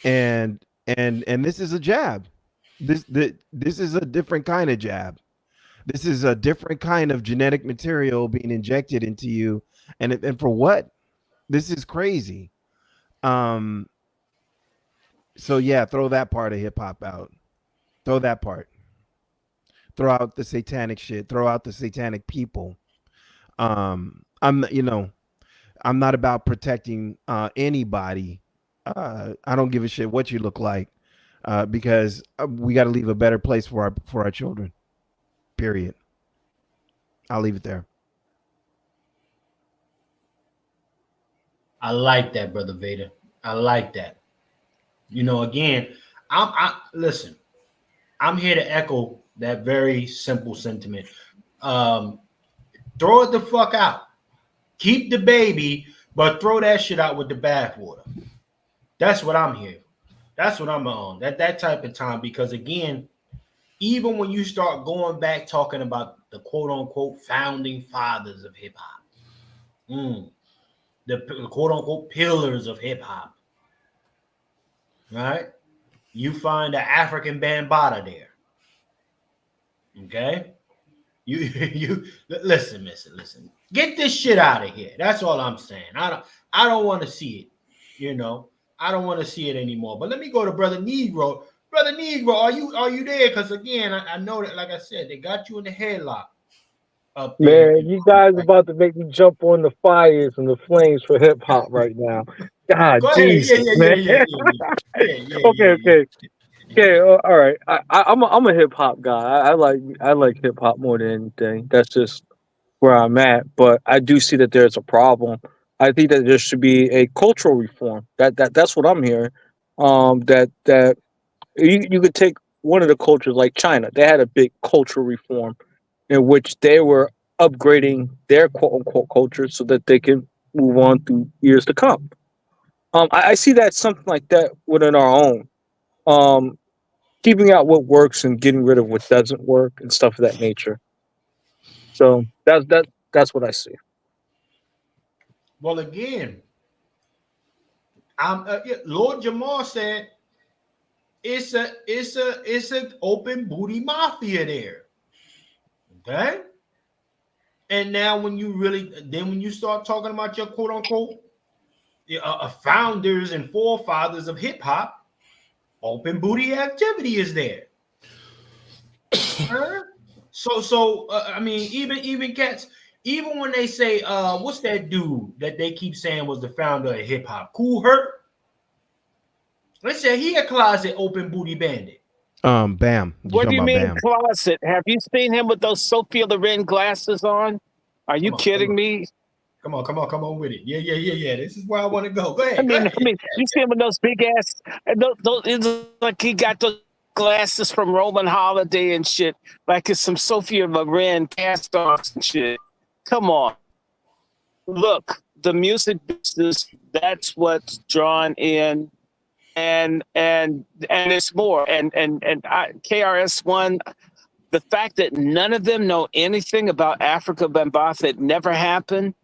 And this is a jab. This is a different kind of jab. This is a different kind of genetic material being injected into you, and for what? This is crazy. So yeah, throw that part of hip hop out. Throw that part. Throw out the satanic shit. Throw out the satanic people. I'm you know I'm not about protecting anybody. I don't give a shit what you look like, because we got to leave a better place for our children. Period. I'll leave it there. I like that, brother Vader. I like that. You know, again, I listen. I'm here to echo that very simple sentiment. Um, Throw it the fuck out. Keep the baby, but throw that shit out with the bathwater. That's what I'm here. That's what I'm on. That type of time. Because again, even when you start going back talking about the quote unquote founding fathers of hip hop, the quote unquote pillars of hip hop, right? You find the African Bambaataa there. Okay? You listen. Get this shit out of here. That's all I'm saying. I don't want to see it. You know, I don't want to see it anymore. But let me go to Brother Negro. Brother Negro, are you there? Because again, I know that, like I said, they got you in the headlock up there. Man, you guys about to make me jump on the fires and the flames for hip hop right now. God, Go ahead. Jesus, man. Okay. Yeah, all right. I'm a hip hop guy. I like hip hop more than anything. That's just where I'm at. But I do see that there's a problem. I think that there should be a cultural reform. That's what I'm hearing. That you could take one of the cultures like China. They had a big cultural reform in which they were upgrading their quote unquote culture so that they can move on through years to come. I see that something like that within our own. Um, Keeping out what works and getting rid of what doesn't work and stuff of that nature. So that's what I see. Well, again, Lord Jamar said it's an open booty mafia there. Okay. And now when you start talking about your quote unquote founders and forefathers of hip hop, open booty activity is there. I mean, even cats, even when they say, what's that dude that they keep saying was the founder of hip hop? Cool Herc. They say he a closet open booty bandit. Bam. What do you mean Bam? closet? Have you seen him with those Sophia Loren glasses on? Are you kidding me? Come on with it. Yeah. This is where I want to go. Go ahead. I mean, you see him with those big ass, it's like he got those glasses from Roman Holiday and shit, like it's some Sophia Loren cast offs and shit. Come on. Look, the music business, that's what's drawn in, and it's more. And KRS-One, the fact that none of them know anything about Africa Bambaataa, it never happened,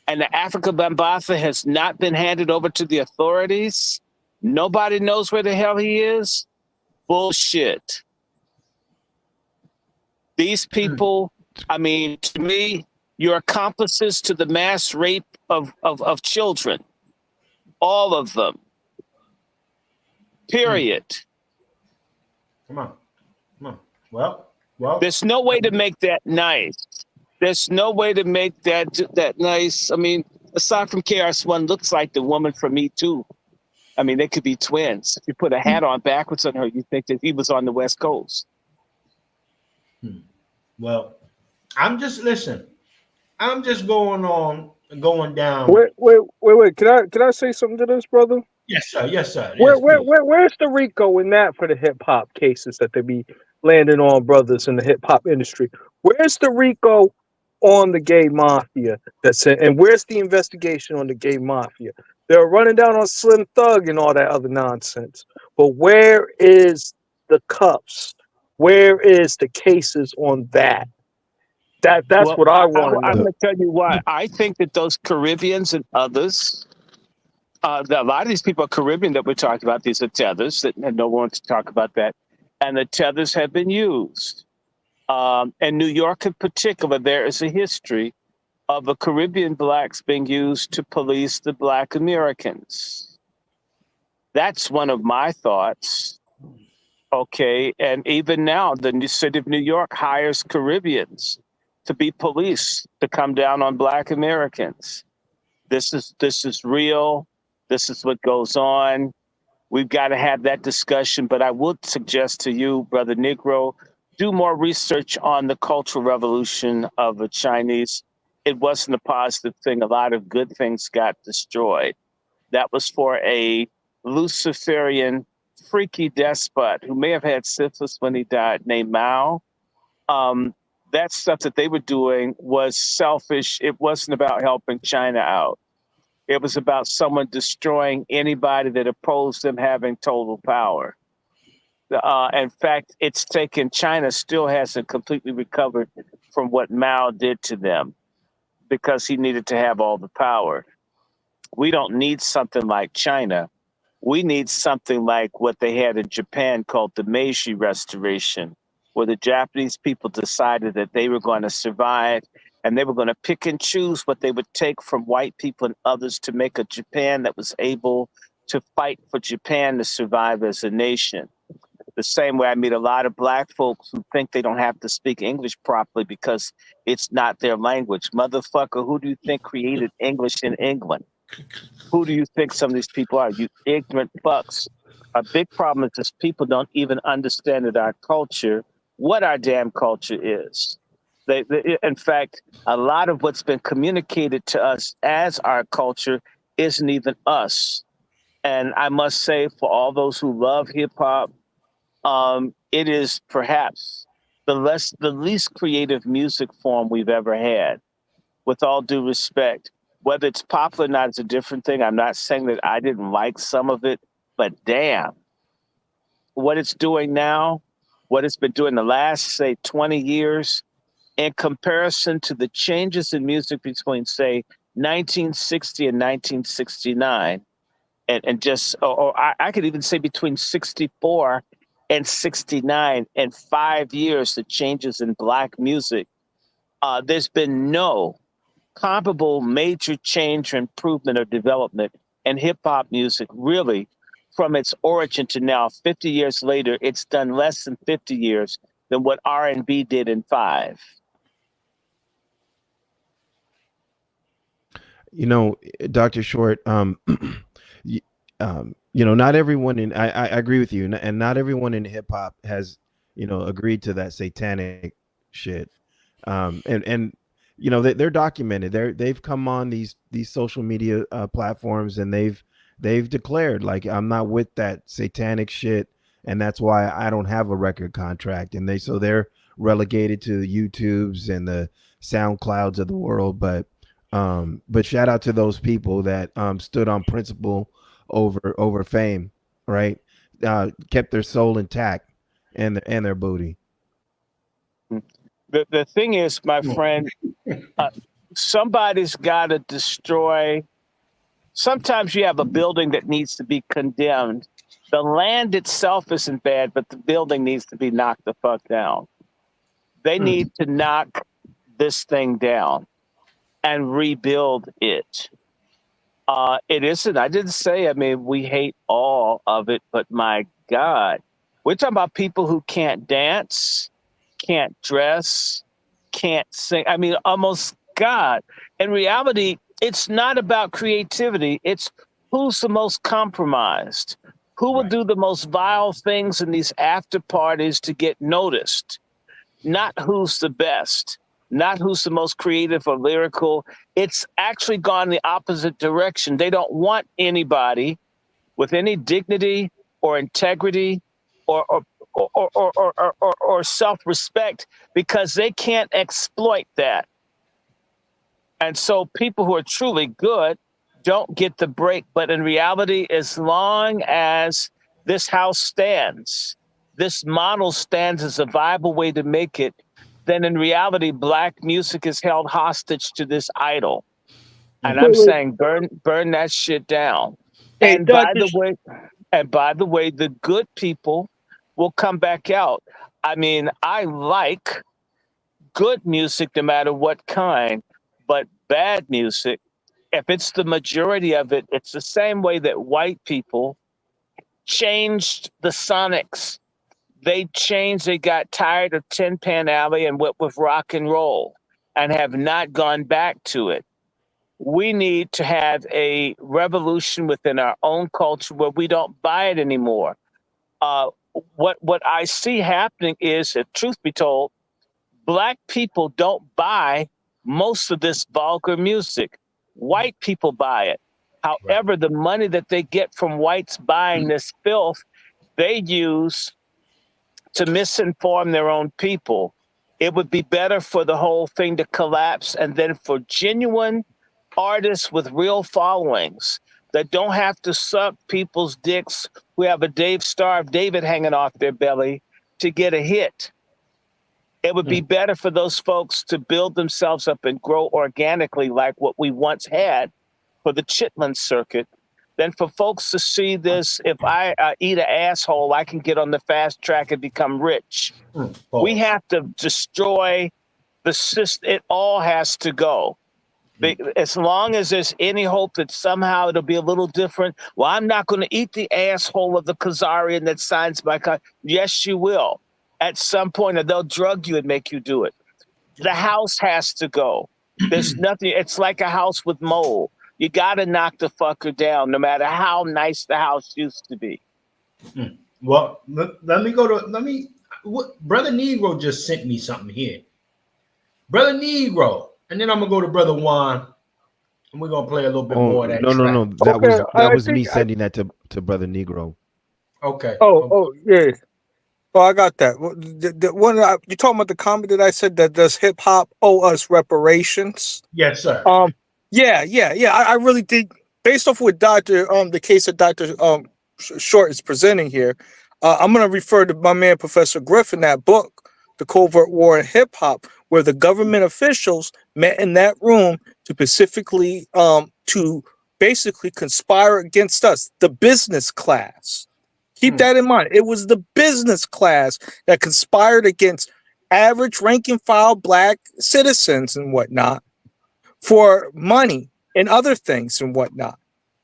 and the Africa Bambaataa has not been handed over to the authorities. Nobody knows where the hell he is. Bullshit. These people, I mean, to me, you're accomplices to the mass rape of children. All of them. Period. Come on. Well. There's no way to make that nice. There's no way to make that nice. I mean, aside from KRS-One, looks like the woman from Me.2. I mean, they could be twins. If you put a hat on backwards on her, you think that he was on the West Coast. Well, I'm just going down. Wait. Can I say something to this, brother? Yes, sir. Yes, Where's the Rico in that for the hip hop cases that they be landing on brothers in the hip hop industry? Where's the Rico on the Ghay Mafia? And where's the investigation on the Ghay Mafia? They're running down on Slim Thug and all that other nonsense. But where is the cuffs? Where is the cases on that? That's what I want to know. I'm going to tell you why. I think that those Caribbeans and others, a lot of these people are Caribbean that we're talking about. These are tethers, and no one wants to talk about that. And the tethers have been used. In New York in particular, there is a history of the Caribbean blacks being used to police the Black Americans. That's one of my thoughts. Okay, and even now, the city of New York hires Caribbeans to be police, to come down on Black Americans. This is real. This is what goes on. We've got to have that discussion. But I would suggest to you, Brother Negro, do more research on the Cultural Revolution of the Chinese. It wasn't a positive thing. A lot of good things got destroyed. That was for a Luciferian, freaky despot who may have had syphilis when he died, named Mao. That stuff that they were doing was selfish. It wasn't about helping China out. It was about someone destroying anybody that opposed them having total power. In fact, it's taken, China still hasn't completely recovered from what Mao did to them because he needed to have all the power. We don't need something like China. We need something like what they had in Japan called the Meiji Restoration, where the Japanese people decided that they were going to survive and they were going to pick and choose what they would take from white people and others to make a Japan that was able to fight for Japan to survive as a nation. The same way I meet a lot of Black folks who think they don't have to speak English properly because it's not their language. Motherfucker, who do you think created English in England? Who do you think some of these people are? You ignorant fucks. A big problem is this people don't even understand that our culture, what our damn culture is. In fact, a lot of what's been communicated to us as our culture isn't even us. And I must say, for all those who love hip hop, it is perhaps the least creative music form we've ever had. With all due respect, whether it's popular or not is a different thing. I'm not saying that I didn't like some of it, but damn, what it's doing now, what it's been doing the last, say, 20 years, in comparison to the changes in music between, say, 1960 and 1969, and just, or I could even say between 64 and 69, in 5 years, the changes in Black music, there's been no comparable major change or improvement or development in hip hop music, really, from its origin to now. 50 years later, it's done less than 50 years than what R&B did in 5. You know, Dr. Short, you know, not everyone in, I agree with you, and not everyone in hip hop has, you know, agreed to that satanic shit. And you know, they're documented. They've come on these social media platforms, and they've declared, like, I'm not with that satanic shit, and that's why I don't have a record contract. And they're relegated to the YouTubes and the SoundClouds of the world. But shout out to those people that stood on principle over fame, right? Kept their soul intact and their booty. The thing is, my friend, somebody's got to destroy. Sometimes you have a building that needs to be condemned. The land itself isn't bad, but the building needs to be knocked the fuck down. They need to knock this thing down and rebuild it. It isn't, I didn't say, I mean, we hate all of it, but my God, we're talking about people who can't dance, can't dress, can't sing. I mean, almost God. In reality, it's not about creativity. It's who's the most compromised, who will do the most vile things in these after parties to get noticed, not who's the best, not who's the most creative or lyrical. It's actually gone the opposite direction. They don't want anybody with any dignity or integrity or self-respect, because they can't exploit that. And so people who are truly good don't get the break. But in reality, as long as this house stands, this model stands as a viable way to make it, then in reality, Black music is held hostage to this idol. And I'm saying burn that shit down. Hey, and by the way, the good people will come back out. I mean, I like good music no matter what kind, but bad music, if it's the majority of it, it's the same way that white people changed the Sonics. They got tired of Tin Pan Alley and went with rock and roll. and have not gone back to it. We need to have a revolution within our own culture where we don't buy it anymore. What I see happening is, if truth be told, Black people don't buy most of this vulgar music. White people buy it. However, the money that they get from whites buying this filth, they use to misinform their own people. It would be better for the whole thing to collapse, and then for genuine artists with real followings that don't have to suck people's dicks who have a Star of David hanging off their belly to get a hit. It would be better for those folks to build themselves up and grow organically like what we once had for the Chitlin circuit than for folks to see this. If I eat an asshole, I can get on the fast track and become rich. We have to destroy the system. It all has to go. As long as there's any hope that somehow it'll be a little different. Well, I'm not going to eat the asshole of the Khazarian that signs my contract. Yes, you will. At some point, they'll drug you and make you do it. The house has to go. There's nothing. It's like a house with mold. You got to knock the fucker down, no matter how nice the house used to be. Well, let me go to Brother Negro just sent me something here. Brother Negro, and then I'm gonna go to Brother Juan, and we're gonna play a little bit more of that. No. That was me sending that to Brother Negro. Okay. Oh, yeah. Oh, I got that. The one you talking about the comment that I said that does hip hop owe us reparations? Yes, sir. Yeah. I really think, based off what the case that Dr. Short is presenting here, I'm going to refer to my man Professor Griffin, that book, The Covert War in Hip Hop, where the government officials met in that room to specifically to basically conspire against us, the business class. Keep that in mind. It was the business class that conspired against average rank and file Black citizens and whatnot for money and other things and whatnot.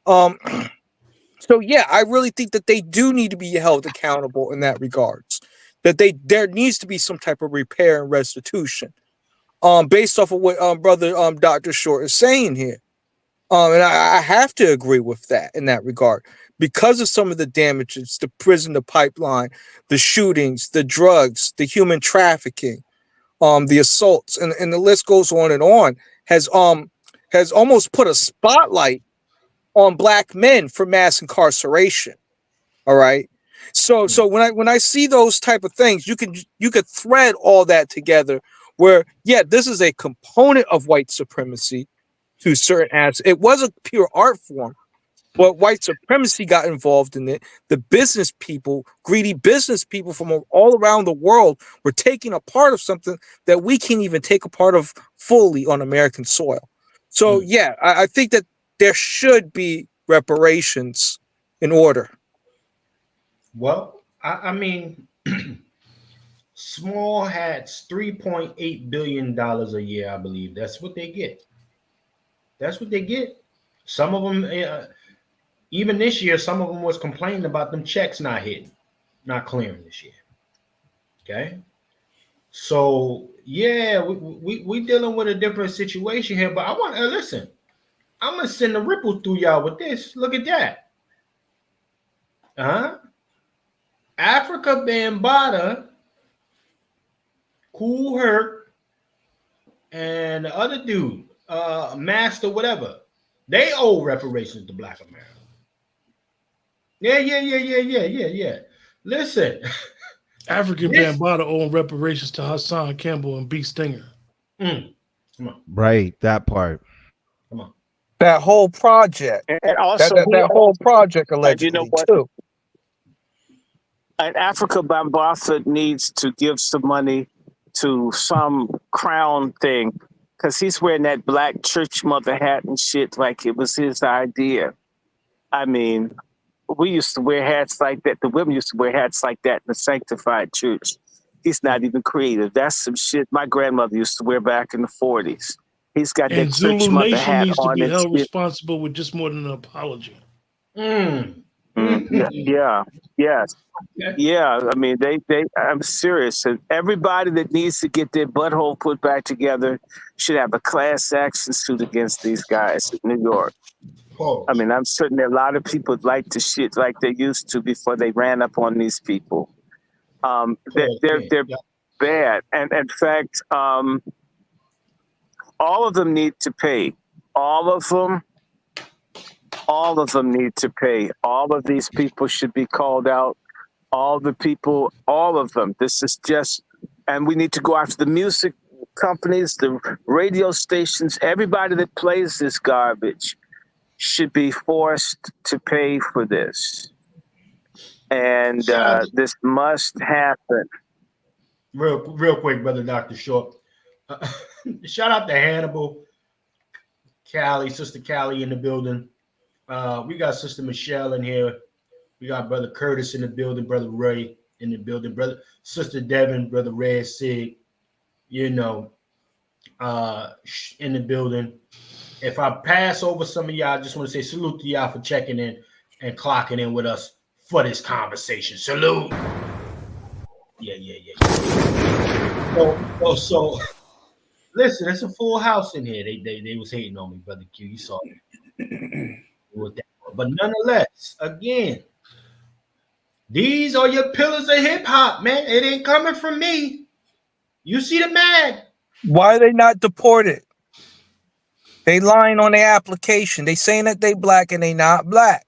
So yeah, I really think that they do need to be held accountable in that regards. That there needs to be some type of repair and restitution, based off of what brother Dr. Short is saying here. And I have to agree with that in that regard, because of some of the damages, the prison, the pipeline, the shootings, the drugs, the human trafficking, the assaults, and the list goes on, has almost put a spotlight on Black men for mass incarceration. All right. So when I see those type of things, you could thread all that together where, yeah, this is a component of white supremacy to certain aspects. It was a pure art form, but white supremacy got involved in it. The business people, greedy business people from all around the world, were taking a part of something that we can't even take a part of fully on American soil. So yeah, I think that there should be reparations in order. Well, I mean, Small Hats, $3.8 billion a year, I believe. That's what they get. That's what they get. Some of them, even this year, some of them was complaining about them checks not clearing this year. Okay. So yeah, we dealing with a different situation here, but I want to listen. I'm gonna send the ripples through y'all with this. Look at that. Africa Bambaataa, Kool Herc, and the other dude, Master whatever, they owe reparations to Black America. Yeah. Listen. African Bambaataa owe reparations to Hassan Campbell and B. Stinger. Come on. Right, that part. Come on. That whole project. And also that whole project allegedly, you know what? too. And Africa Bambaataa needs to give some money to some crown thing, because he's wearing that black church mother hat and shit like it was his idea. I mean, we used to wear hats like that. The women used to wear hats like that in the sanctified church. He's not even creative. That's some shit my grandmother used to wear back in the 40s. He's got that Zulu church mother Nation hat needs to on be held shit. responsible with just more than an apology. Yeah. Yes. Yeah. I mean, I'm serious. And everybody that needs to get their butthole put back together should have a class action suit against these guys in New York. I mean, I'm certain that a lot of people like to shit like they used to before they ran up on these people. They're bad. And in fact, all of them need to pay. All of them need to pay. All of these people should be called out. All the people, all of them. This is just, and we need to go after the music companies, the radio stations, everybody that plays this garbage should be forced to pay for this. And this must happen. Real quick, brother Dr. Short. Shout out to Hannibal, Callie, Sister Callie in the building. We got Sister Michelle in here. We got Brother Curtis in the building, Brother Ray in the building, Brother Sister Devin, Brother Red Sig, in the building. If I pass over some of y'all, I just want to say salute to y'all for checking in and clocking in with us for this conversation. Salute. Yeah. So listen, it's a full house in here. They was hating on me, Brother Q. You saw it. But nonetheless, again, these are your pillars of hip hop, man. It ain't coming from me. You see the man. Why are they not deported? They lying on their application. They saying that they black and they not black.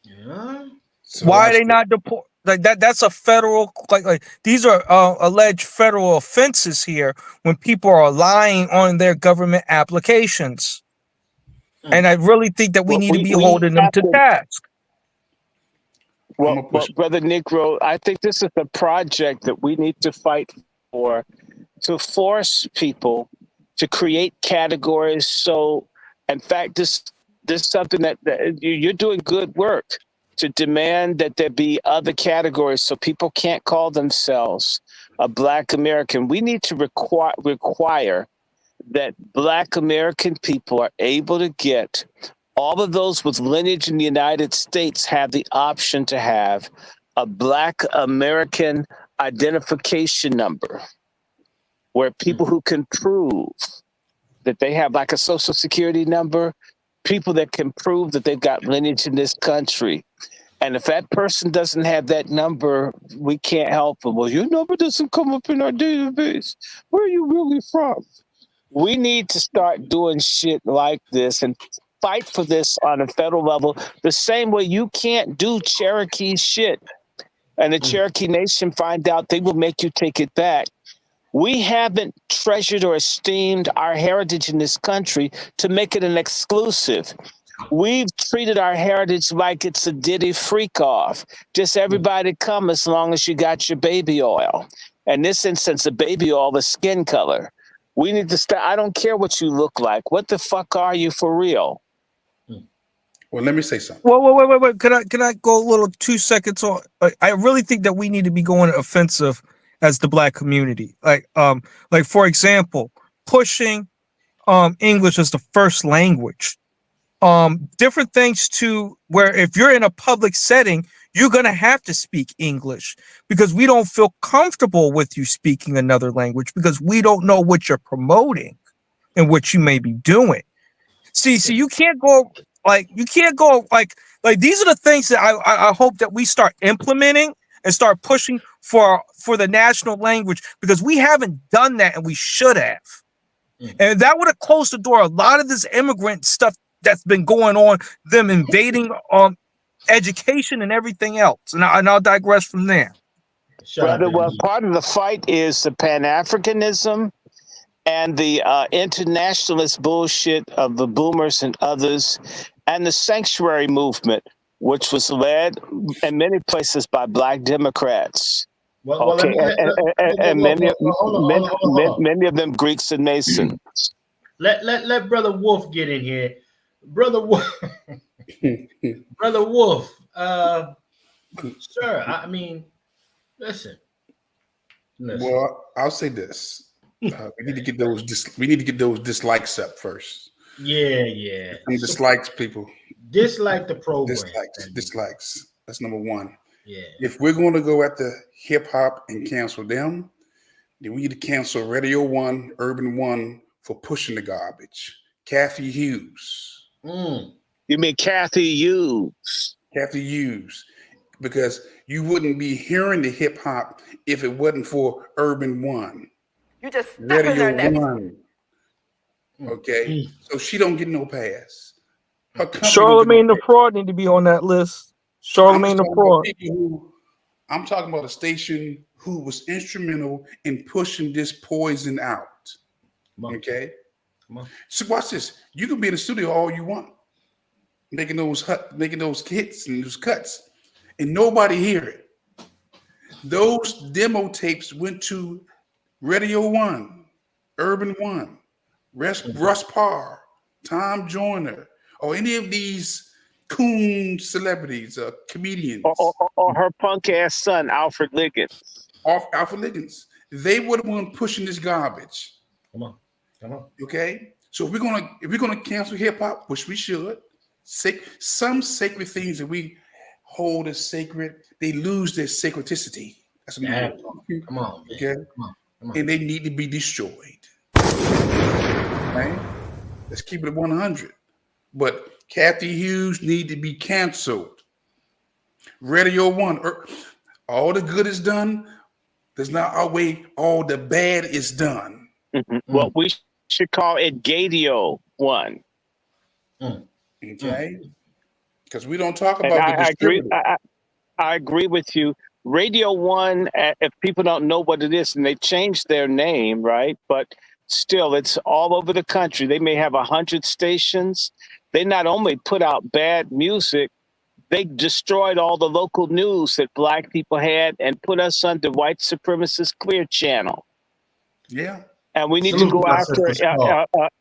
Yeah. So why are they not deported? Like that's a federal, like these are alleged federal offenses here when people are lying on their government applications. And I really think that we need to be holding them to task. Well, Brother Negro, I think this is a project that we need to fight for, to force people to create categories. So, in fact, this is something that you're doing good work to demand that there be other categories so people can't call themselves a Black American. We need to require that Black American people are able to get all of those with lineage in the United States have the option to have a Black American identification number where people who can prove that they have like a social security number, people that can prove that they've got lineage in this country. And if that person doesn't have that number, we can't help them. Well, your number doesn't come up in our database. Where are you really from? We need to start doing shit like this and fight for this on a federal level, the same way you can't do Cherokee shit. And the Cherokee Nation find out, they will make you take it back. We haven't treasured or esteemed our heritage in this country to make it an exclusive. We've treated our heritage like it's a Diddy freak off. Just everybody come as long as you got your baby oil. In this instance, the baby oil is skin color. We need to start. I don't care what you look like. What the fuck are you for real? Well, let me say something. Wait. Can I go a little 2 seconds on? I really think that we need to be going offensive as the Black community. Like for example, pushing English as the first language. Different things to where if you're in a public setting, you're going to have to speak English because we don't feel comfortable with you speaking another language because we don't know what you're promoting and what you may be doing. See, you can't go like these are the things that I hope that we start implementing and start pushing for the national language because we haven't done that and we should have. And that would have closed the door. A lot of this immigrant stuff that's been going on, them invading education and everything else. And I'll digress from there. Well, part of the fight is the Pan-Africanism and the internationalist bullshit of the boomers and others, and the sanctuary movement, which was led in many places by Black Democrats. Many of them Greeks and Masons. Let Brother Wolf get in here. Brother Wolf, Brother Wolf, sir. I mean, listen. Well, I'll say this: we need to get those. We need to get those dislikes up first. Yeah. Some dislikes, people. Dislike the program. Dislikes. That's number one. Yeah. If we're going to go at the hip hop and cancel them, then we need to cancel Radio One, Urban One for pushing the garbage. Kathy Hughes. You mean Kathy Hughes? Kathy Hughes. Because you wouldn't be hearing the hip hop if it wasn't for Urban One. You just Radio One. Okay. So she don't get no pass. Charlamagne the Fraud need to be on that list. Charlamagne the Fraud. I'm talking about a station who was instrumental in pushing this poison out. Okay. Come on. So watch this. You can be in the studio all you want, making those hits and those cuts, and nobody hear it. Those demo tapes went to Radio One, Urban One, Russ Parr, Tom Joyner, or any of these coon celebrities, comedians. Or her punk ass son, Alfred Liggins. Alfred Liggins. They were the one pushing this garbage. Come on. Okay? So if we're gonna cancel hip hop, which we should, some sacred things that we hold as sacred, they lose their sacredicity. That's another one. Come on. Man. Okay. Come on. And they need to be destroyed. Okay? Let's keep it 100. But Kathy Hughes need to be canceled. Radio One, all the good is done does not outweigh all the bad is done. Well, we should call it Gadio One. Okay? Because we don't talk about the distributor. I agree with you. Radio One, if people don't know what it is, and they changed their name, right? But still, it's all over the country. They may have 100 stations. They not only put out bad music, they destroyed all the local news that Black people had and put us under white supremacist Clear Channel. Yeah. And we need to go after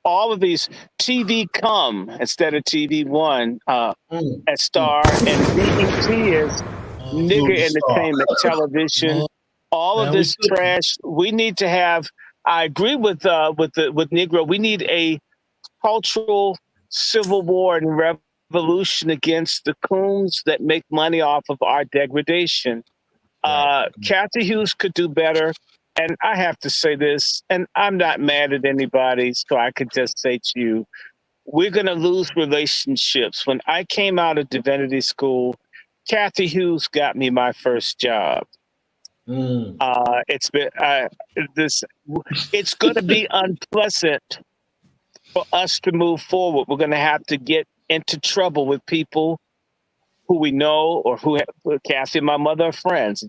all of these TV Come instead of TV One at Star, and BET is nigger entertainment television. All of this trash. We need to have. I agree with Negro. We need a cultural civil war and revolution against the coons that make money off of our degradation. Kathy Hughes could do better. And I have to say this, and I'm not mad at anybody, so I could just say to you, we're going to lose relationships. When I came out of divinity school, Kathy Hughes got me my first job. It's going to be unpleasant for us to move forward. We're going to have to get into trouble with people who we know or who Kathy and my mother are friends.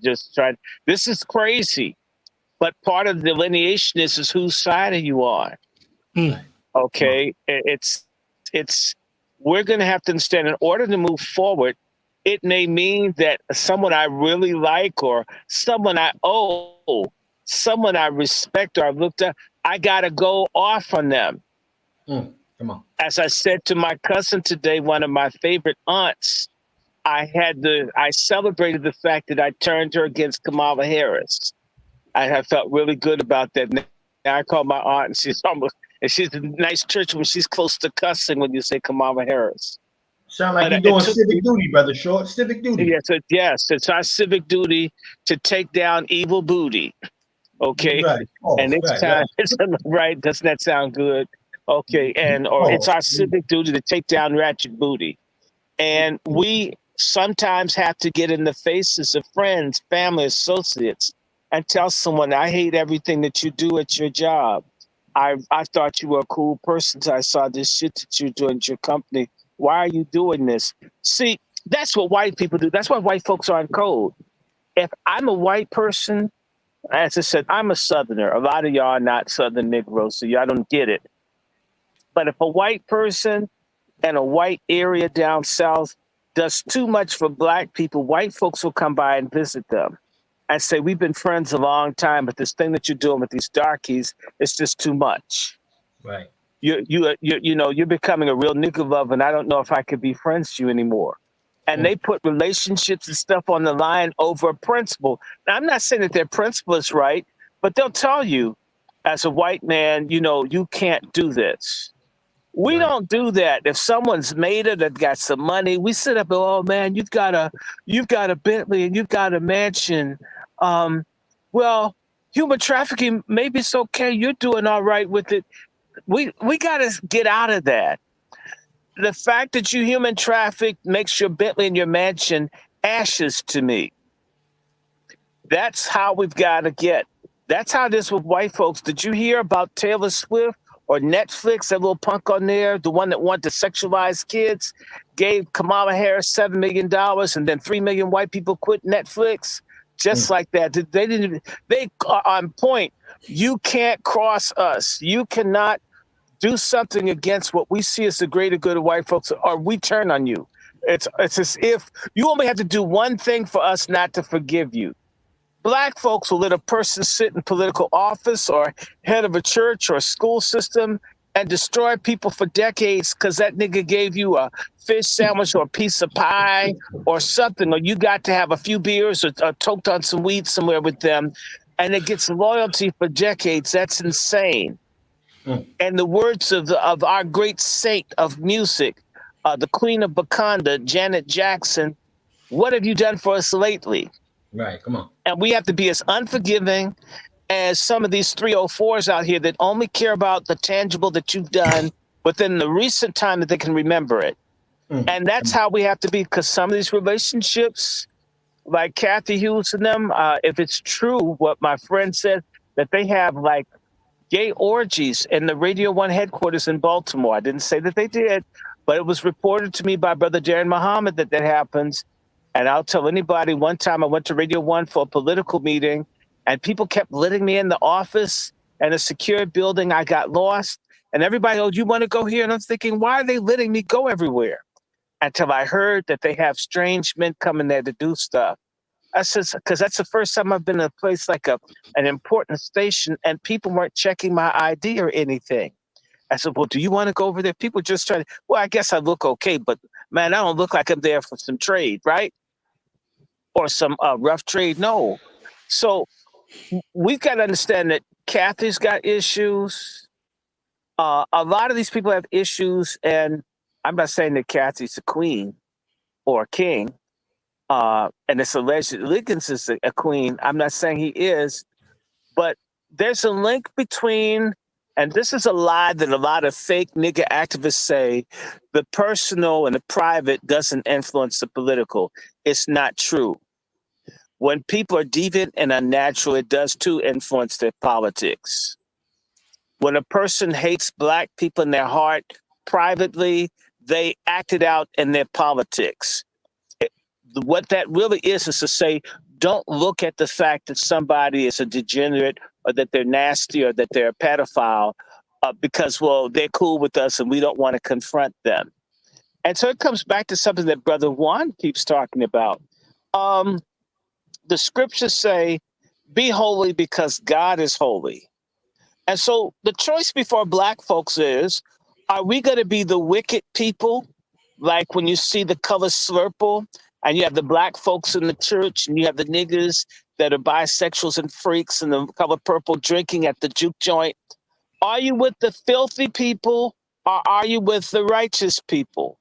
This is crazy. But part of the delineation is whose side are you on? Okay, we're going to have to understand, in order to move forward, it may mean that someone I really like or someone I owe, someone I respect or I've looked at, I got to go off on them. Come on. As I said to my cousin today, one of my favorite aunts, I celebrated the fact that I turned her against Kamala Harris. I felt really good about that. Now I call my aunt, and she's a nice church when she's close to cussing when you say Kamala Harris. Sound like you're doing civic duty, brother Short. Civic duty. Yes, it's our civic duty to take down evil booty. Okay, right. And it's time. Right? Doesn't that sound good? Okay, it's our civic duty to take down ratchet booty, and we sometimes have to get in the faces of friends, family, associates, and tell someone, I hate everything that you do at your job. I thought you were a cool person until I saw this shit that you're doing at your company. Why are you doing this? See, that's what white people do. That's why white folks are in code. If I'm a white person, as I said, I'm a Southerner. A lot of y'all are not Southern Negroes, so y'all don't get it. But if a white person in a white area down south does too much for Black people, white folks will come by and visit them. I say, we've been friends a long time, but this thing that you're doing with these darkies, it's just too much. Right. You're becoming a real nigga lover, and I don't know if I could be friends with you anymore. And they put relationships and stuff on the line over a principle. Now, I'm not saying that their principle is right, but they'll tell you, as a white man, you can't do this. We don't do that. If someone's made it, that got some money, we sit up and, oh man, you've got a Bentley and you've got a mansion. Well, human trafficking, maybe it's okay. You're doing all right with it. We got to get out of that. The fact that you human traffic makes your Bentley and your mansion ashes to me. That's how we've got to get. That's how it is with white folks. Did you hear about Taylor Swift or Netflix, that little punk on there, the one that wanted to sexualize kids, gave Kamala Harris $7 million and then 3 million white people quit Netflix? Just like that. They are on point. You can't cross us. You cannot do something against what we see as the greater good of white folks, or we turn on you. It's as if you only have to do one thing for us not to forgive you. Black folks will let a person sit in political office or head of a church or a school system and destroy people for decades because that nigga gave you a fish sandwich or a piece of pie or something, or you got to have a few beers or toked on some weed somewhere with them, and it gets loyalty for decades. That's insane. And the words of our great saint of music, the Queen of Bakanda, Janet Jackson, what have you done for us lately? Right, come on. And we have to be as unforgiving as some of these 304s out here that only care about the tangible that you've done within the recent time that they can remember it. And that's how we have to be, because some of these relationships, like Kathy Hughes and them, if it's true what my friend said, that they have like gay orgies in the Radio 1 headquarters in Baltimore. I didn't say that they did, but it was reported to me by Brother Darren Muhammad that happens. And I'll tell anybody, one time I went to Radio 1 for a political meeting, and people kept letting me in the office and a secure building. I got lost, and everybody, oh, you want to go here? And I'm thinking, why are they letting me go everywhere? Until I heard that they have strange men coming there to do stuff. I said, because that's the first time I've been in a place like an important station, and people weren't checking my ID or anything. I said, well, do you want to go over there? People just trying to, well, I guess I look okay, but man, I don't look like I'm there for some trade, right? Or some rough trade. No. So we've got to understand that Kathy's got issues. A lot of these people have issues, and I'm not saying that Kathy's a queen or a king, and it's alleged that Liggins is a queen. I'm not saying he is, but there's a link between, and this is a lie that a lot of fake nigga activists say, the personal and the private doesn't influence the political. It's not true. When people are deviant and unnatural, it does too influence their politics. When a person hates Black people in their heart privately, they act it out in their politics. What that really is to say, don't look at the fact that somebody is a degenerate or that they're nasty or that they're a pedophile because, well, they're cool with us and we don't want to confront them. And so it comes back to something that Brother Juan keeps talking about. The scriptures say, be holy because God is holy. And so the choice before Black folks is, are we going to be the wicked people? Like when you see the color Slurple and you have the Black folks in the church and you have the niggas that are bisexuals and freaks and the color purple drinking at the juke joint. Are you with the filthy people or are you with the righteous people?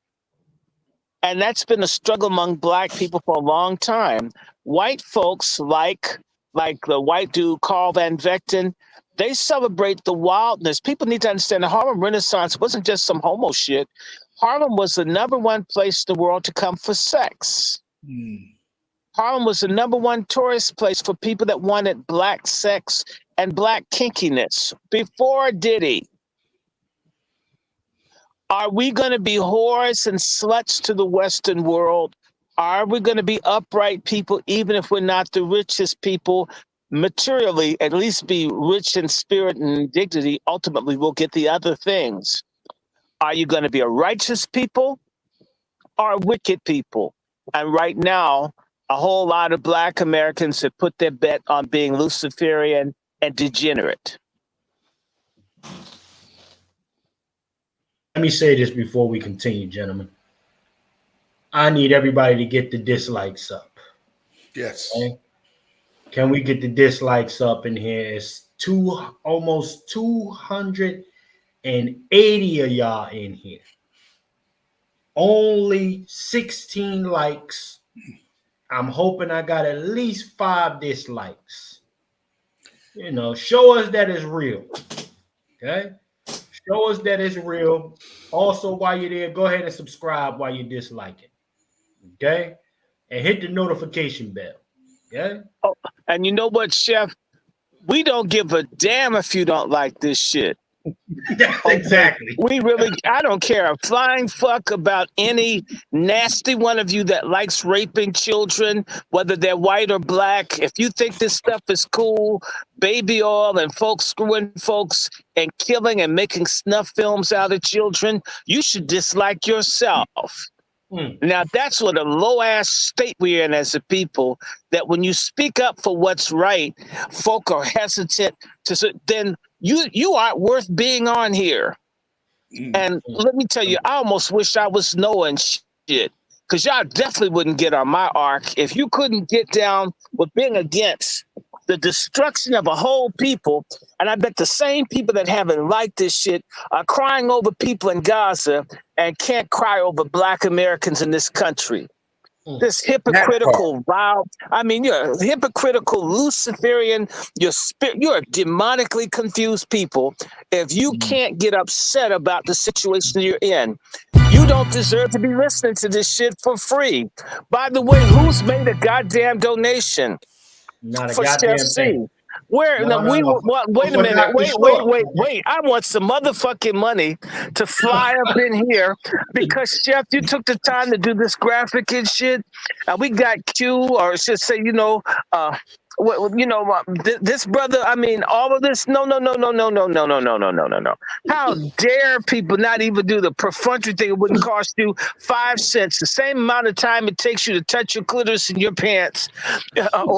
And that's been a struggle among Black people for a long time. White folks like the white dude, Carl Van Vechten, they celebrate the wildness. People need to understand the Harlem Renaissance wasn't just some homo shit. Harlem was the #1 place in the world to come for sex. Harlem was the #1 tourist place for people that wanted Black sex and Black kinkiness before Diddy. Are we going to be whores and sluts to the Western world? Are we going to be upright people, even if we're not the richest people materially, at least be rich in spirit and dignity? Ultimately, we'll get the other things. Are you going to be a righteous people or a wicked people? And right now, a whole lot of Black Americans have put their bet on being Luciferian and degenerate. Let me say this before we continue, gentlemen. I need everybody to get the dislikes up. Yes. Okay? Can we get the dislikes up in here? It's almost 200 and 80 of y'all in here. Only 16 likes. I'm hoping I got at least 5 dislikes. You know, show us that it's real. Okay? Show us that it's real. Also, while you're there, go ahead and subscribe while you're disliking. Okay? And hit the notification bell. Okay? Oh, and you know what, Chef? We don't give a damn if you don't like this shit. Exactly. I don't care a flying fuck about any nasty one of you that likes raping children, whether they're white or black. If you think this stuff is cool, baby oil and folks screwing folks and killing and making snuff films out of children, you should dislike yourself. Now, that's what a low-ass state we're in as a people, that when you speak up for what's right, folk are hesitant to, then you aren't worth being on here. And let me tell you, I almost wish I was knowing shit, because y'all definitely wouldn't get on my arc if you couldn't get down with being against the destruction of a whole people. And I bet the same people that haven't liked this shit are crying over people in Gaza and can't cry over Black Americans in this country. This hypocritical, vile, I mean, you're a hypocritical, Luciferian, you're a demonically confused people. If you can't get upset about the situation you're in, you don't deserve to be listening to this shit for free. By the way, who's made a goddamn donation? Not a for goddamn Chef thing. C? Where? No, No, no. wait a For minute. Dr. Wait. Short. I want some motherfucking money to fly up in here because, Chef, you took the time to do this graphic and shit. And we got Q, or I should say, this brother, I mean, all of this. No. How dare people not even do the perfunctory thing? It wouldn't cost you 5 cents, the same amount of time it takes you to touch your clitoris in your pants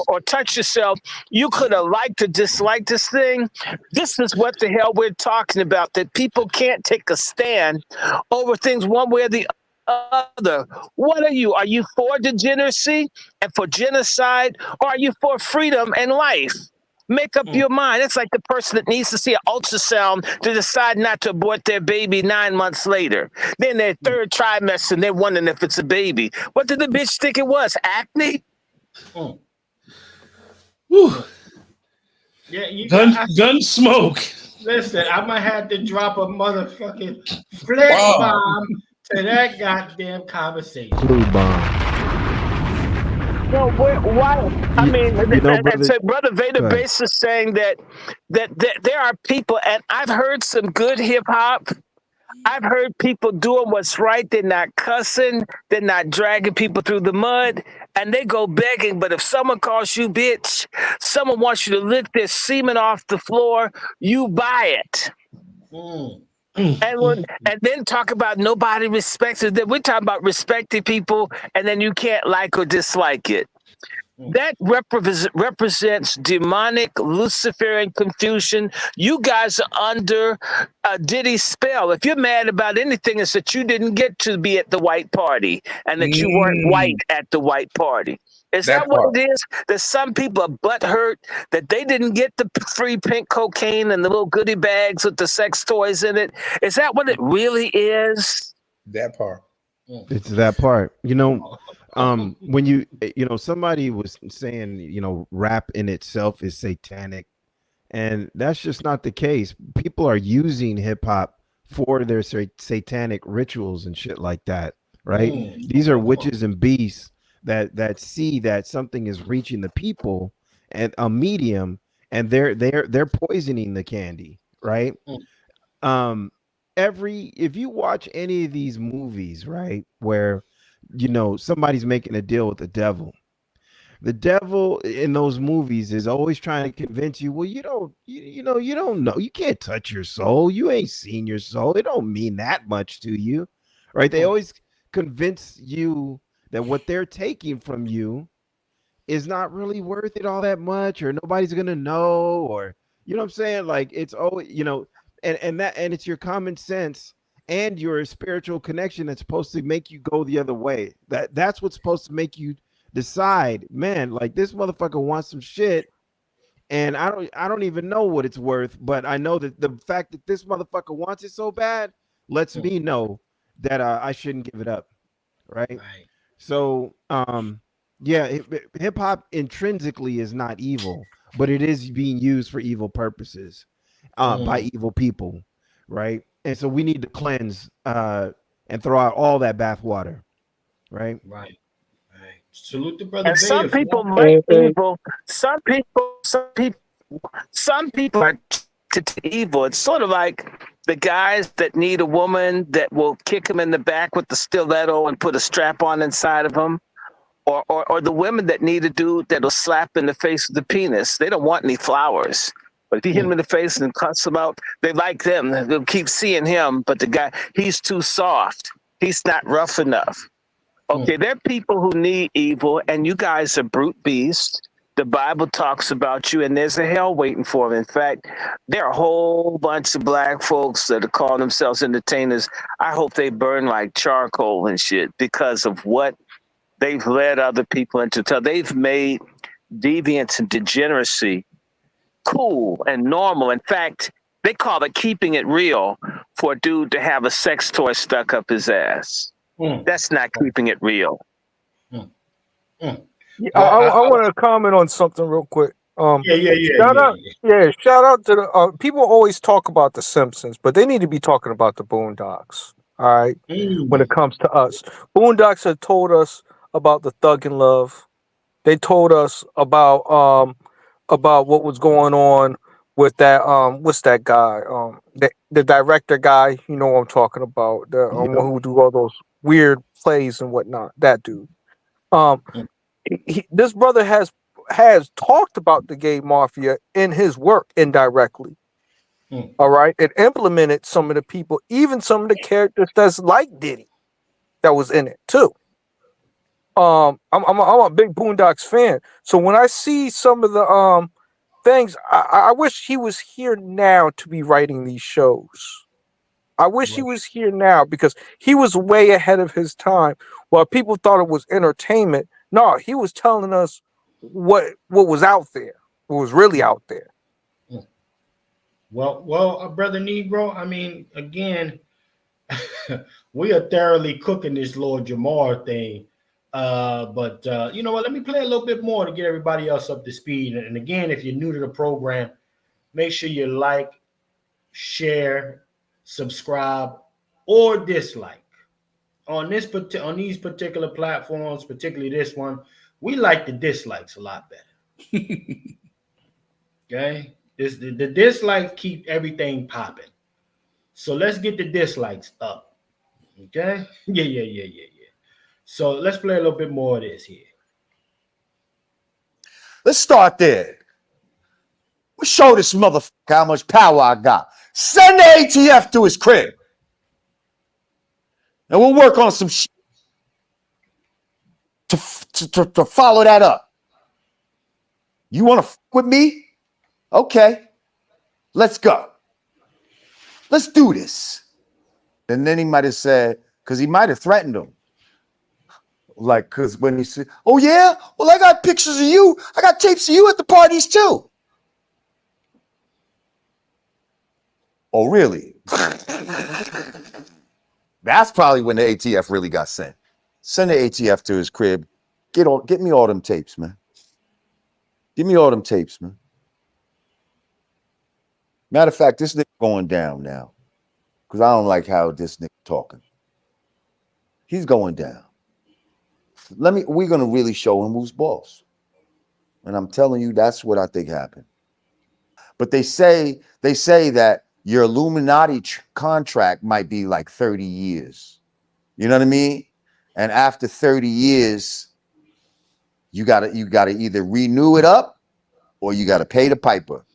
or touch yourself. You could have liked or disliked this thing. This is what the hell we're talking about, that people can't take a stand over things one way or the other. What are you? Are you for degeneracy and for genocide, or are you for freedom and life? Make up your mind. It's like the person that needs to see an ultrasound to decide not to abort their baby 9 months later. Then their third trimester, and they're wondering if it's a baby. What did the bitch think it was? Acne? Yeah, gun smoke. Listen, I might have to drop a motherfucking flex bomb to that goddamn conversation. Blue bomb. Well, why? I mean, Brother Vader Base is saying that there are people, and I've heard some good hip hop. I've heard people doing what's right. They're not cussing. They're not dragging people through the mud, and they go begging. But if someone calls you bitch, someone wants you to lick their semen off the floor, you buy it. And then talk about nobody respects it. Then we're talking about respecting people, and then you can't like or dislike it. That represents demonic Luciferian confusion. You guys are under Diddy's spell. If you're mad about anything, it's that you didn't get to be at the white party and that you weren't white at the white party. Is that what it is? That some people are butthurt that they didn't get the free pink cocaine and the little goodie bags with the sex toys in it. Is that what it really is? That part. It's that part. When somebody was saying, rap in itself is satanic, and that's just not the case. People are using hip hop for their satanic rituals and shit like that, right? These are witches and beasts that see that something is reaching the people and a medium, and they're poisoning the candy, right? If you watch any of these movies, right, where somebody's making a deal with the devil in those movies is always trying to convince you, well, you don't know, you can't touch your soul, you ain't seen your soul, it don't mean that much to you, right? They always convince you that what they're taking from you is not really worth it all that much, or nobody's gonna know, or you know what I'm saying? Like, it's always, and it's your common sense and your spiritual connection that's supposed to make you go the other way. That's what's supposed to make you decide, man, like, this motherfucker wants some shit, And I don't even know what it's worth, but I know that the fact that this motherfucker wants it so bad lets me know that I shouldn't give it up, right? Right. So, yeah, hip hop intrinsically is not evil, but it is being used for evil purposes, by evil people, right? And so we need to cleanse and throw out all that bathwater, right? Right. Right. Salute the brother And some Beta. people like evil. Some people are to evil. It's sort of like the guys that need a woman that will kick him in the back with the stiletto and put a strap on inside of him. Or the women that need a dude that'll slap in the face with the penis. They don't want any flowers. But if you hit him in the face and cuss him out, they like them. They'll keep seeing him, but the guy, he's too soft. He's not rough enough. Okay, there are people who need evil, and you guys are brute beasts. The Bible talks about you, and there's a hell waiting for them. In fact, there are a whole bunch of black folks that are calling themselves entertainers. I hope they burn like charcoal and shit because of what they've led other people into. They've made deviance and degeneracy cool and normal. In fact, they call it keeping it real for a dude to have a sex toy stuck up his ass. That's not keeping it real. I want to comment on something real quick. Shout out to the people always talk about the Simpsons, but they need to be talking about the Boondocks. All right, when it comes to us, Boondocks have told us about the Thug and Love. They told us about what was going on with that what's that guy the director guy, you know what I'm talking about, the one who do all those weird plays and whatnot, that dude. This brother has talked about the Ghay Mafia in his work indirectly. All right, and implemented some of the people, even some of the characters that's like Diddy that was in it too. I'm a big Boondocks fan, so when I see some of the things, I wish he was here now to be writing these shows. I wish he was here now because he was way ahead of his time. While people thought it was entertainment, no, he was telling us what was out there, what was really out there. Well, brother Negro, I mean, again, we are thoroughly cooking this Lord Jamar thing. But you know what? Let me play a little bit more to get everybody else up to speed. And again, if you're new to the program, make sure you like, share, subscribe, or dislike. On these particular platforms, particularly this one, we like the dislikes a lot better. Okay, the dislikes keep everything popping. So let's get the dislikes up. Okay, yeah. So let's play a little bit more of this here. Let's start there. We'll show this motherfucker how much power I got. Send the ATF to his crib. And we'll work on some shit to follow that up. You want to fuck with me? Okay. Let's go. Let's do this. And then he might have said, because he might have threatened him. Like, because when he said, oh, yeah? Well, I got pictures of you. I got tapes of you at the parties, too. Oh, really? That's probably when the ATF really got sent. Send the ATF to his crib. Get me all them tapes, man. Give me all them tapes, man. Matter of fact, this nigga going down now. Because I don't like how this nigga talking. He's going down. We're gonna really show him who's boss. And I'm telling you, that's what I think happened. But they say that your Illuminati contract might be like 30 years. You know what I mean? And after 30 years, you gotta either renew it up or you gotta pay the piper.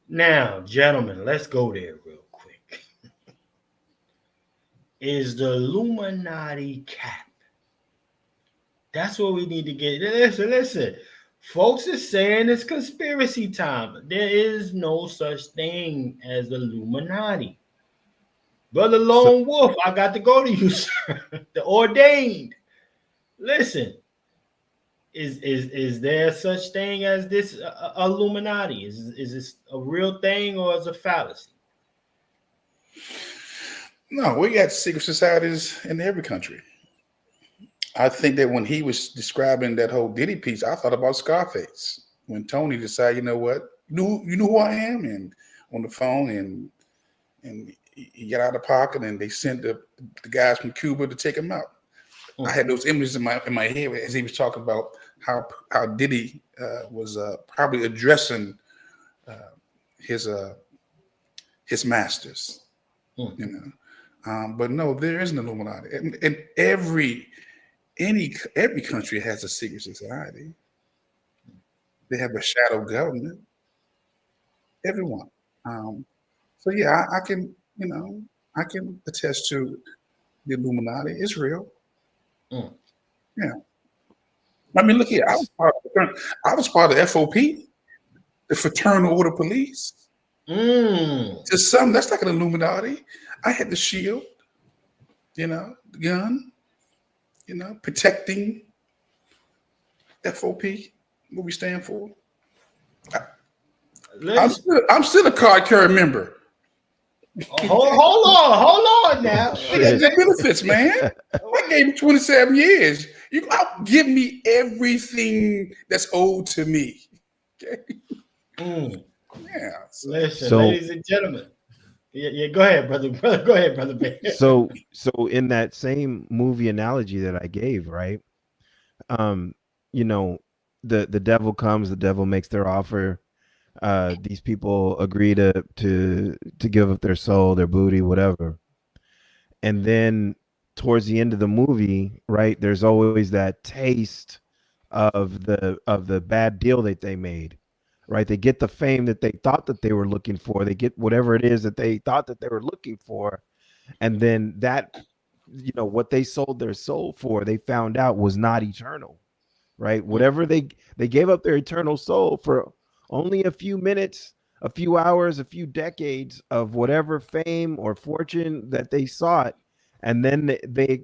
Now, gentlemen, let's go there real quick. Is the Illuminati cap? That's what we need to get. Listen. Folks are saying it's conspiracy time. There is no such thing as the Illuminati. Brother Lone Wolf, I got to go to you, sir. The ordained. Listen, is there such thing as this Illuminati? Is this a real thing or is it a fallacy? No, we got secret societies in every country. I think that when he was describing that whole Diddy piece, I thought about Scarface. When Tony decided, you know what, you know who I am, and on the phone, and he got out of the pocket, and they sent the guys from Cuba to take him out. I had those images in my head as he was talking about how Diddy was probably addressing his masters, you know. But no, there is an Illuminati, and every country has a secret society. They have a shadow government. Everyone. So yeah, I can attest to the Illuminati. It's real. Yeah. I mean, look here. I was part of the FOP, the Fraternal Order Police. To some, that's like an Illuminati. I had the shield, the gun, protecting FOP, what we stand for. I'm still a card carrying member. Hold on now. I got the benefits, man. I gave him 27 years. I'll give me everything that's owed to me. Okay. Yeah. Listen, ladies and gentlemen. Yeah, go ahead, brother. Go ahead, brother. So in that same movie analogy that I gave, right? The devil comes, the devil makes their offer. These people agree to give up their soul, their booty, whatever. And then towards the end of the movie, right, there's always that taste of the bad deal that they made, right? They get the fame that they thought that they were looking for. They get whatever it is that they thought that they were looking for. And then that, what they sold their soul for, they found out was not eternal, right? Whatever they gave up their eternal soul for only a few minutes, a few hours, a few decades of whatever fame or fortune that they sought, and then they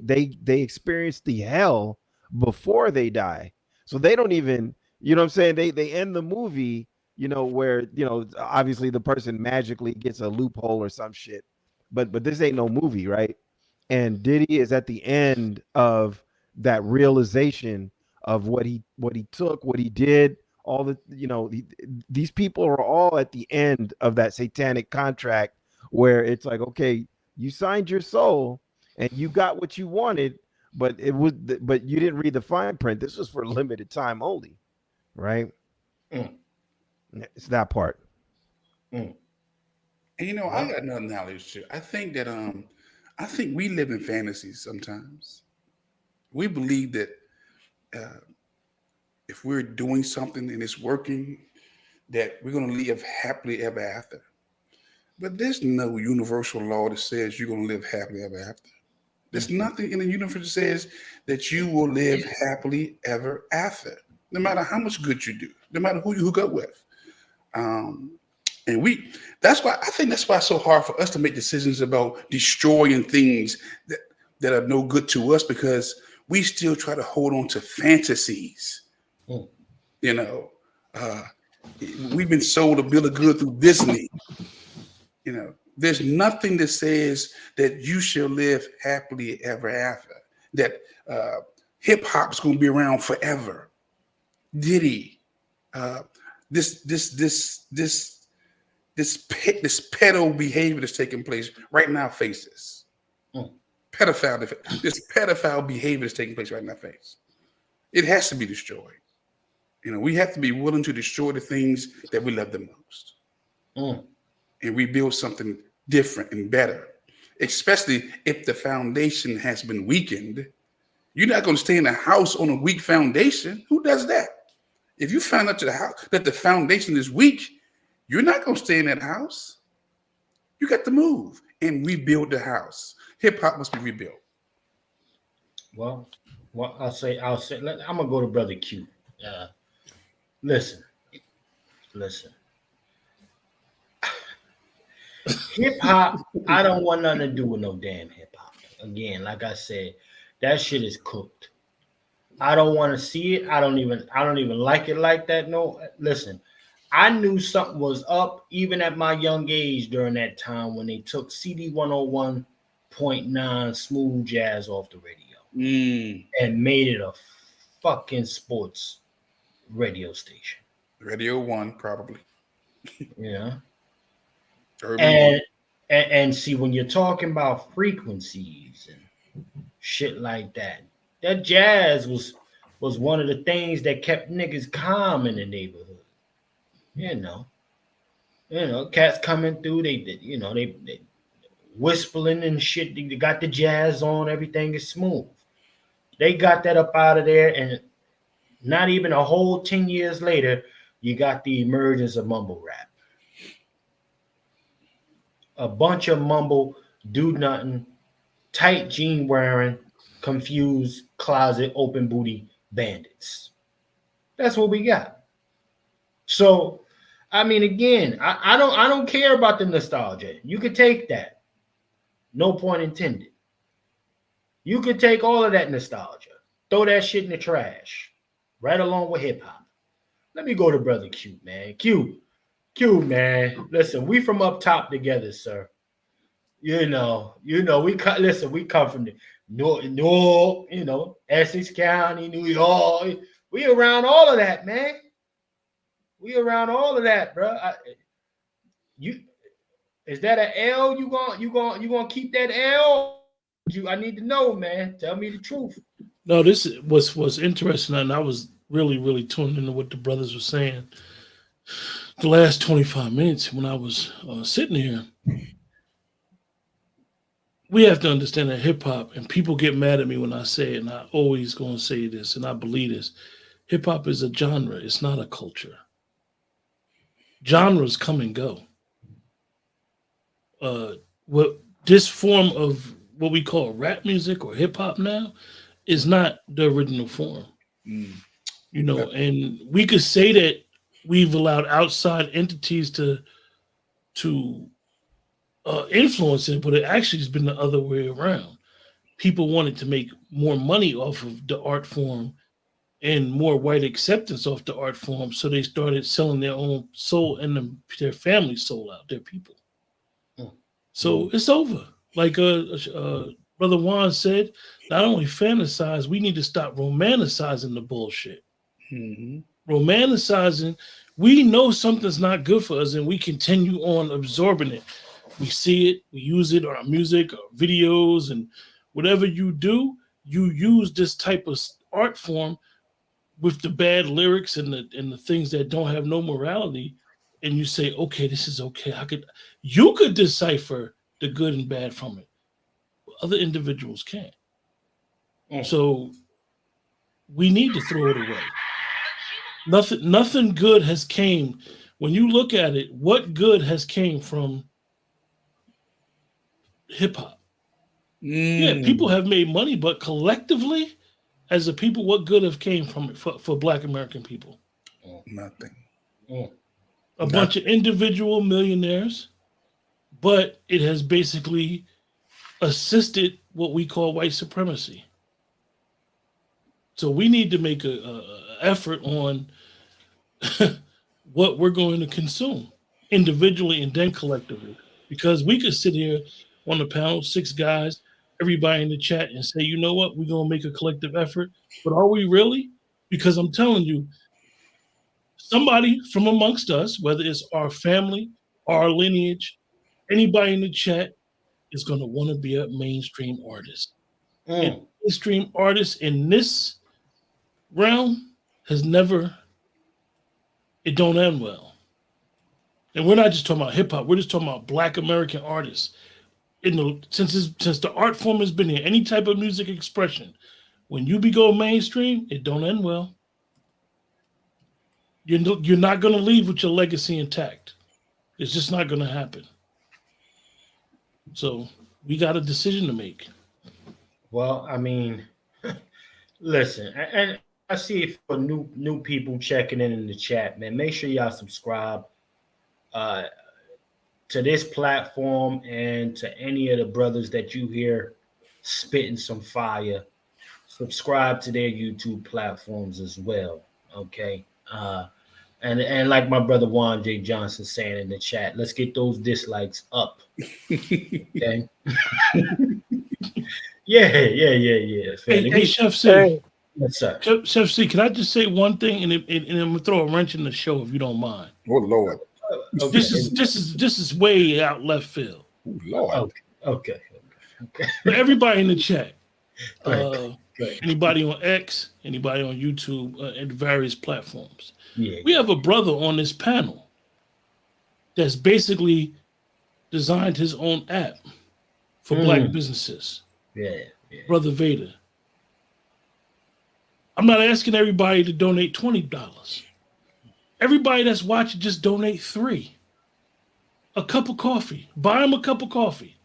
experience the hell before they die. So they don't even, what I'm saying, they end the movie, where obviously the person magically gets a loophole or some shit, but this ain't no movie, right? And Diddy is at the end of that realization of what he took, what he did. All the these people are all at the end of that satanic contract where it's like, okay, you signed your soul and you got what you wanted, but you didn't read the fine print. This was for a limited time only, right? It's that part. And I got another knowledge too. I think that I think we live in fantasies sometimes. We believe that if we're doing something and it's working, that we're going to live happily ever after. But there's no universal law that says you're going to live happily ever after. There's nothing in the universe that says that you will live happily ever after, no matter how much good you do, no matter who you hook up with. And that's why it's so hard for us to make decisions about destroying things that are no good to us, because we still try to hold on to fantasies. We've been sold a bill of goods through Disney. There's nothing that says that you shall live happily ever after, that hip hop's going to be around forever. Diddy, this pedo behavior that's taking place right now faces. This pedophile behavior that's taking place right in our face. It has to be destroyed. We have to be willing to destroy the things that we love the most and rebuild something different and better, especially if the foundation has been weakened. You're not going to stay in a house on a weak foundation. Who does that? If you find out that the foundation is weak, you're not going to stay in that house. You got to move and rebuild the house. Hip hop must be rebuilt. Well, I'll say, I'm going to go to Brother Q. Listen. Hip hop, I don't want nothing to do with no damn hip hop. Again, like I said, that shit is cooked. I don't want to see it. I don't even like it like that. No, listen, I knew something was up even at my young age during that time when they took CD 101.9 smooth jazz off the radio and made it a fucking sports radio station. Radio One, probably. Yeah. Urban And see, when you're talking about frequencies and shit like that, that jazz was one of the things that kept niggas calm in the neighborhood. You know, cats coming through, they whistling and shit. They got the jazz on, everything is smooth. They got that up out of there, and not even a whole 10 years later, you got the emergence of mumble rap. A bunch of mumble, do nothing, tight jean wearing, confused, closet, open booty bandits. That's what we got. So, I mean, again, I don't care about the nostalgia. You could take that. No point intended. You could take all of that nostalgia, throw that shit in the trash, right along with hip hop. Let me go to Brother Q, man. Q, man. Listen, we from up top together, sir. We come from the North, Essex County, New York. We around all of that, man. We around all of that, bro. Is that an L? You gonna keep that L? I need to know, man. Tell me the truth. No, this was interesting, and I was really tuned into what the brothers were saying. The last 25 minutes when I was sitting here, we have to understand that hip hop, and people get mad at me when I say it, and I always gonna say this, and I believe this. Hip hop is a genre; it's not a culture. Genres come and go. What this form of what we call rap music or hip hop now is not the original form. And we could say that we've allowed outside entities to influence it, but it actually has been the other way around. People wanted to make more money off of the art form and more white acceptance off the art form, so they started selling their own soul and their family soul out, their people. So it's over. Like Brother Juan said, not only fantasize, we need to stop romanticizing the bullshit. Romanticizing, we know something's not good for us, and we continue on absorbing it. We see it, we use it on our music, our videos, and whatever you do, you use this type of art form with the bad lyrics and the things that don't have no morality, and you say, okay, this is okay. You could decipher the good and bad from it. Other individuals can't. So we need to throw it away. Nothing good has came. When you look at it, what good has came from hip hop? Yeah, people have made money, but collectively, as a people, what good have came from it for Black American people? Nothing. A bunch of individual millionaires, but it has basically assisted what we call white supremacy. So we need to make a effort on what we're going to consume individually and then collectively, because we could sit here on the panel, 6 guys, everybody in the chat, and say, you know what, we're going to make a collective effort. But are we really? Because I'm telling you, somebody from amongst us, whether it's our family, our lineage, anybody in the chat is going to want to be a mainstream artist. And mainstream artists in this realm has never, it don't end well. And we're not just talking about hip hop, we're just talking about Black American artists. Since the art form has been here, any type of music expression, when you go mainstream, it don't end well. You're not going to leave with your legacy intact. It's just not going to happen. So we got a decision to make. Well, I mean, listen, and I see for new people checking in the chat, man, make sure y'all subscribe to this platform and to any of the brothers that you hear spitting some fire. subscribe to their YouTube platforms as well. Okay. And like my brother Juan J. Johnson saying in the chat, let's get those dislikes up. Okay. Yeah. Hey, Chef C. Hey. Yes, sir. Chef C, can I just say one thing, and I'm gonna throw a wrench in the show if you don't mind. Oh Lord. Okay. This is way out left field. Oh Lord. Okay. For everybody in the chat, Go ahead. anybody on X, anybody on YouTube, and various platforms. Yeah. We have a brother on this panel that's basically designed his own app for black businesses. Yeah. Brother Vader. I'm not asking everybody to donate $20. Everybody that's watching, just donate $3. A cup of coffee. Buy him a cup of coffee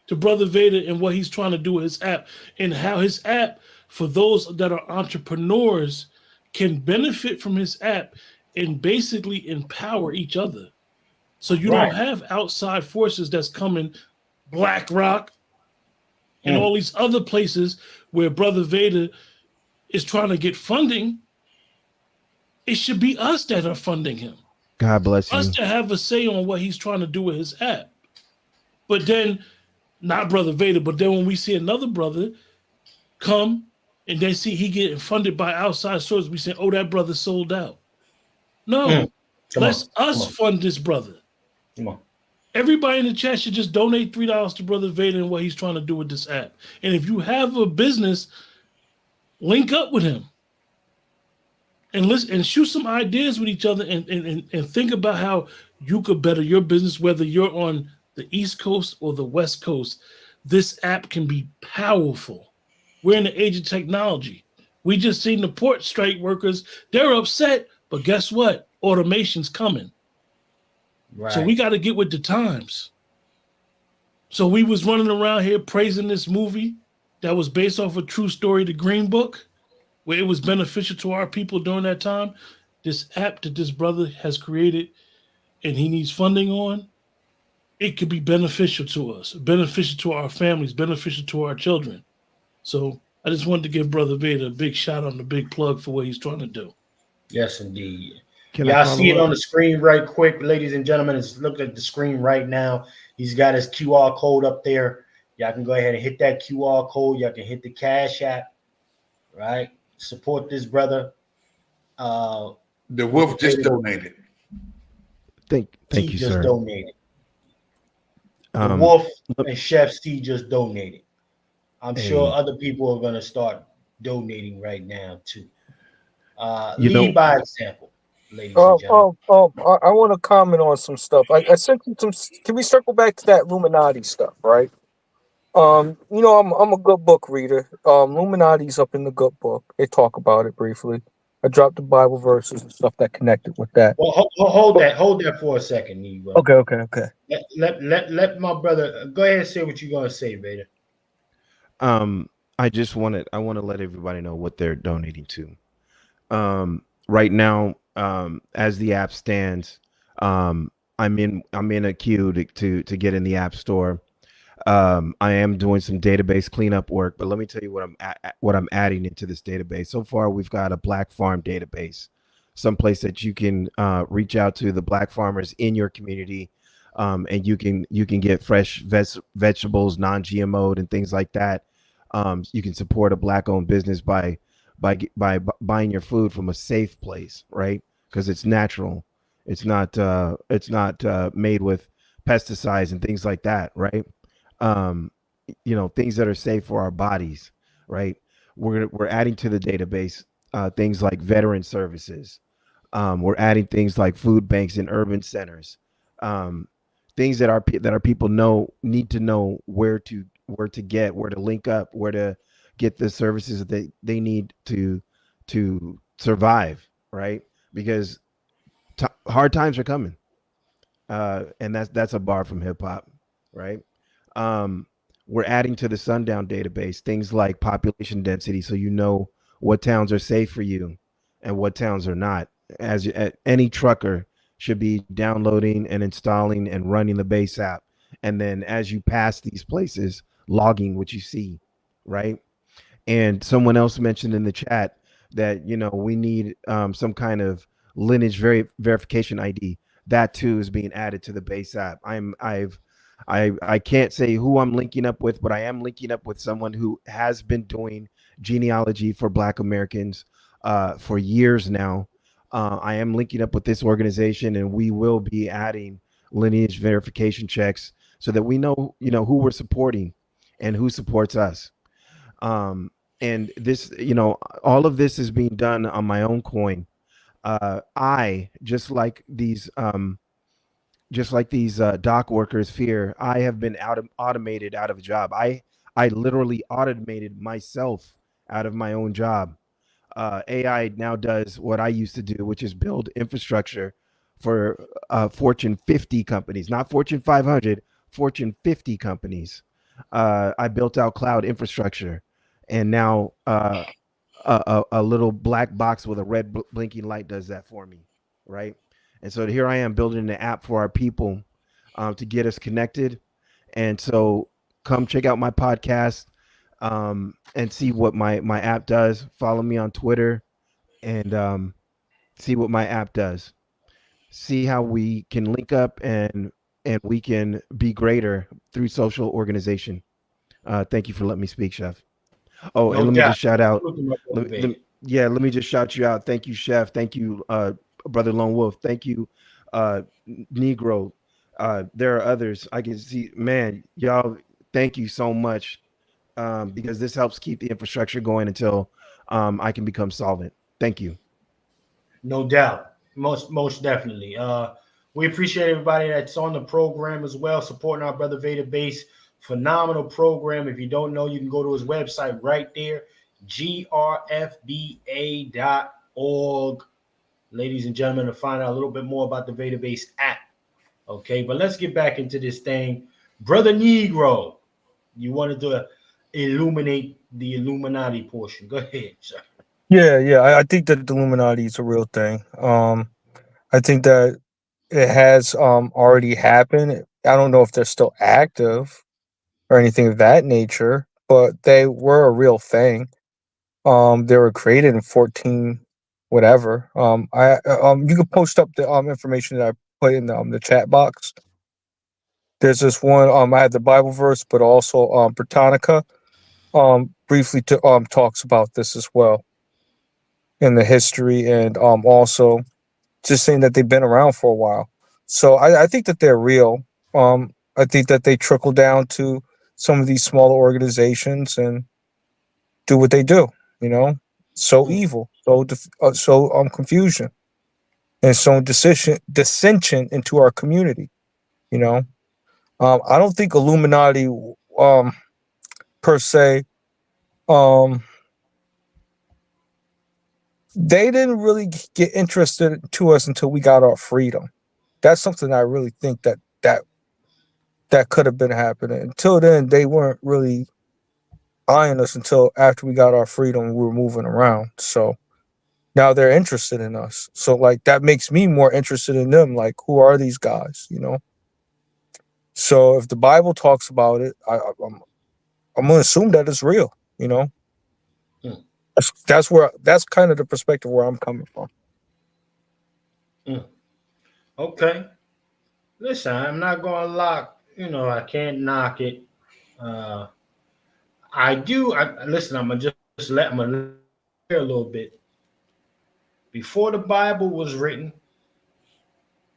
to Brother Vader and what he's trying to do with his app, and how his app, for those that are entrepreneurs, can benefit from his app and basically empower each other. So you don't have outside forces that's coming, BlackRock and all these other places where Brother Vader is trying to get funding. It should be us that are funding him. God bless you. Us to have a say on what he's trying to do with his app. But then, not Brother Vader, but then when we see another brother come and then see he getting funded by outside sources, we say, oh, that brother sold out. No, let's fund this brother. Come on. Everybody in the chat should just donate $3 to Brother Vader and what he's trying to do with this app. And if you have a business, link up with him and listen and shoot some ideas with each other, and think about how you could better your business, whether you're on the East Coast or the West Coast. This app can be powerful. We're in the age of technology. We just seen the port strike workers. They're upset, but guess what? Automation's coming. Right. So we got to get with the times. So we was running around here praising this movie that was based off a true story, The Green Book, where it was beneficial to our people during that time. This app that this brother has created and he needs funding on, it could be beneficial to us, beneficial to our families, beneficial to our children. So I just wanted to give Brother Vader a big shout out and a big plug for what he's trying to do. Yes, indeed. Can Y'all I see it follow on the screen right quick, ladies and gentlemen. It's look at the screen right now. He's got his QR code up there. Y'all can go ahead and hit that QR code. Y'all can hit the Cash App, right? Support this brother. The Wolf just donated. Thank you, just sir. Donated. The Wolf and Chef C just donated. I'm sure other people are going to start donating right now too. Lead by example, ladies and gentlemen. I want to comment on some stuff. I sent you some. Can we circle back to that Illuminati stuff, right? I'm a good book reader. Illuminati's up in the good book. They talk about it briefly. I dropped the Bible verses and stuff that connected with that. Well, hold that for a second, Negro. Okay. Let my brother go ahead and say what you're gonna say, Vader. I want to let everybody know what they're donating to. Right now, as the app stands, I'm in a queue to get in the App Store. I am doing some database cleanup work, but let me tell you what I'm adding into this database. So far, we've got a Black Farm database, someplace that you can reach out to the Black farmers in your community, and you can get fresh vegetables, non-GMO'd, and things like that. You can support a Black-owned business by buying your food from a safe place, right? Because it's natural. It's not made with pesticides and things like that, right? Things that are safe for our bodies, right? We're adding to the database things like veteran services. We're adding things like food banks in urban centers. Things that our people need to know where to link up, where to get the services that they need to survive, right? Because hard times are coming, and that's a bar from hip hop, right? We're adding to the Sundown database things like population density, so you know what towns are safe for you and what towns are not. Any trucker should be downloading and installing and running the base app, and then as you pass these places, logging what you see, right? And someone else mentioned in the chat that we need some kind of lineage verification ID. That too is being added to the base app. I can't say who I'm linking up with, but I am linking up with someone who has been doing genealogy for Black Americans for years now. I am linking up with this organization, and we will be adding lineage verification checks so that we know who we're supporting and who supports us. And this, all of this is being done on my own coin. I just like these dock workers fear, I have been automated out of a job. I literally automated myself out of my own job. AI now does what I used to do, which is build infrastructure for Fortune 50 companies, not Fortune 500, Fortune 50 companies. I built out cloud infrastructure, and now a little black box with a red blinking light does that for me, right? And so here I am building an app for our people to get us connected. And so come check out my podcast and see what my app does. Follow me on Twitter and see what my app does. See how we can link up and we can be greater through social organization. Thank you for letting me speak, Chef. Oh, and No let me doubt. just shout out. Look at my brother Vader. Let me just shout you out. Thank you, Chef. Thank you, Brother Lone Wolf. Thank you, Negro. There are others I can see. Man, y'all, thank you so much because this helps keep the infrastructure going until I can become solvent. Thank you. No doubt. Most definitely. We appreciate everybody that's on the program as well, supporting our brother Vader Base. Phenomenal program. If you don't know, you can go to his website right there, grfba.org, ladies and gentlemen, to find out a little bit more about the Vader Base app. Okay, but let's get back into this thing. Brother Negro, you wanted to illuminate the Illuminati portion. Go ahead, sir. Yeah. I think that the Illuminati is a real thing. I think that it has already happened. I don't know if they're still active or anything of that nature, but they were a real thing. They were created in 14 whatever. You can post up the information that I put in the chat box. There's this one I had the Bible verse, but also Britannica briefly talks about this as well in the history, and also just saying that they've been around for a while. So I think that they're real. I think that they trickle down to some of these smaller organizations and do what they do. So evil, so confusion, and so dissension into our community. I don't think Illuminati per se. They didn't really get interested to us until we got our freedom. That's something I really think that could have been happening. Until then, they weren't really eyeing us until after we got our freedom and we were moving around. So now they're interested in us. So like that makes me more interested in them. Like, who are these guys? So if the Bible talks about it, I'm gonna assume that it's real. That's kind of the perspective where I'm coming from. Okay. Listen, I'm not gonna lock. I can't knock it. I do. Listen. I'm gonna just let them hear a little bit. Before the Bible was written,